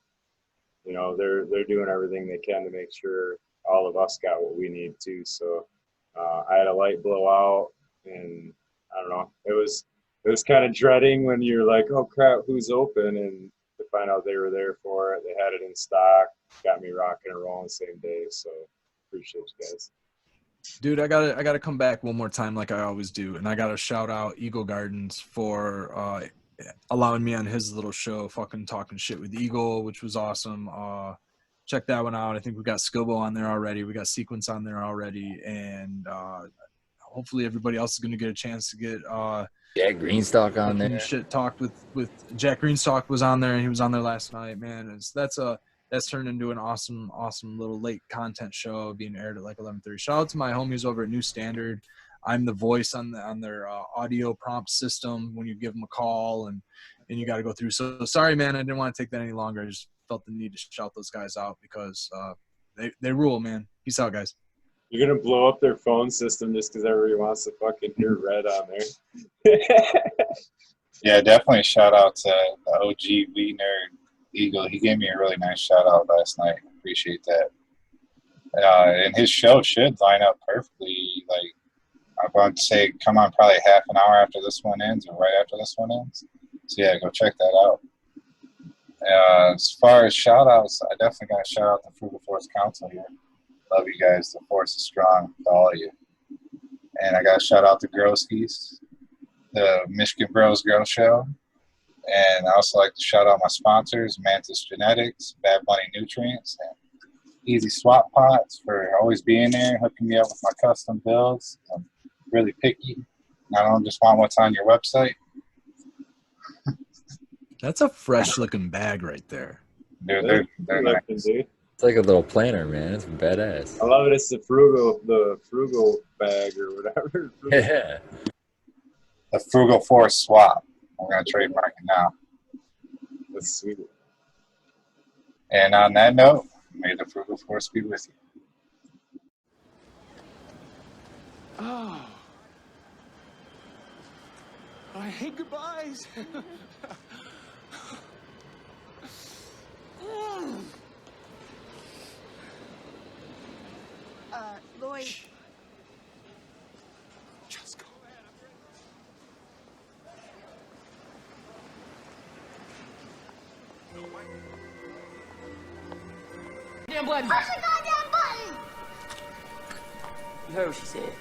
They're doing everything they can to make sure all of us got what we need too. So I had a light blow out, and I don't know. It was kind of dreading when you're like, oh crap, who's open? And to find out they were there for it, they had it in stock, got me rocking and rolling the same day. So appreciate you guys. Dude, I gotta come back one more time like I always do, and I gotta shout out Eagle Gardens for allowing me on his little show, fucking talking shit with Eagle, which was awesome. Check that one out. I think we got Skilbo on there already. We got Sequence on there already, and hopefully everybody else is gonna get a chance to get Jack Greenstock on there. Shit talked with Jack Greenstock was on there, and he was on there last night. Man, that's turned into an awesome little late content show being aired at like 11:30. Shout out to my homies over at New Standard. I'm the voice on their audio prompt system when you give them a call and you got to go through. So sorry, man, I didn't want to take that any longer. I just felt the need to shout those guys out because They rule, man. Peace out, guys. You're gonna blow up their phone system just because everybody wants to fucking hear Red on there. Yeah, definitely shout out to the OG Wee Nerd Eagle. He gave me a really nice shout out last night. Appreciate that. And his show should line up perfectly. Like, I'm going to say come on probably half an hour after this one ends or right after this one ends. So yeah, go check that out. As far as shout outs, I definitely got to shout out the Frugal Force Council here. Love you guys. The force is strong to all of you. And I got to shout out the Groskies, the Michigan Bros Grow Show. And I also like to shout out my sponsors, Mantis Genetics, Bad Bunny Nutrients, and Easy Swap Pots for always being there, hooking me up with my custom builds. I'm really picky. I don't just want what's on your website. That's a fresh looking bag right there. They're nice. Dude. It's like a little planner, man. It's badass. I love it. It's the frugal bag or whatever. Yeah. The Frugal Force Swap. I'm going to trademark it now. That's sweet. And on that note, may the Frugal Force be with you. Oh. I hate goodbyes. Lloyd. Just go ahead. Damn button. Push the goddamn button. You heard what she said.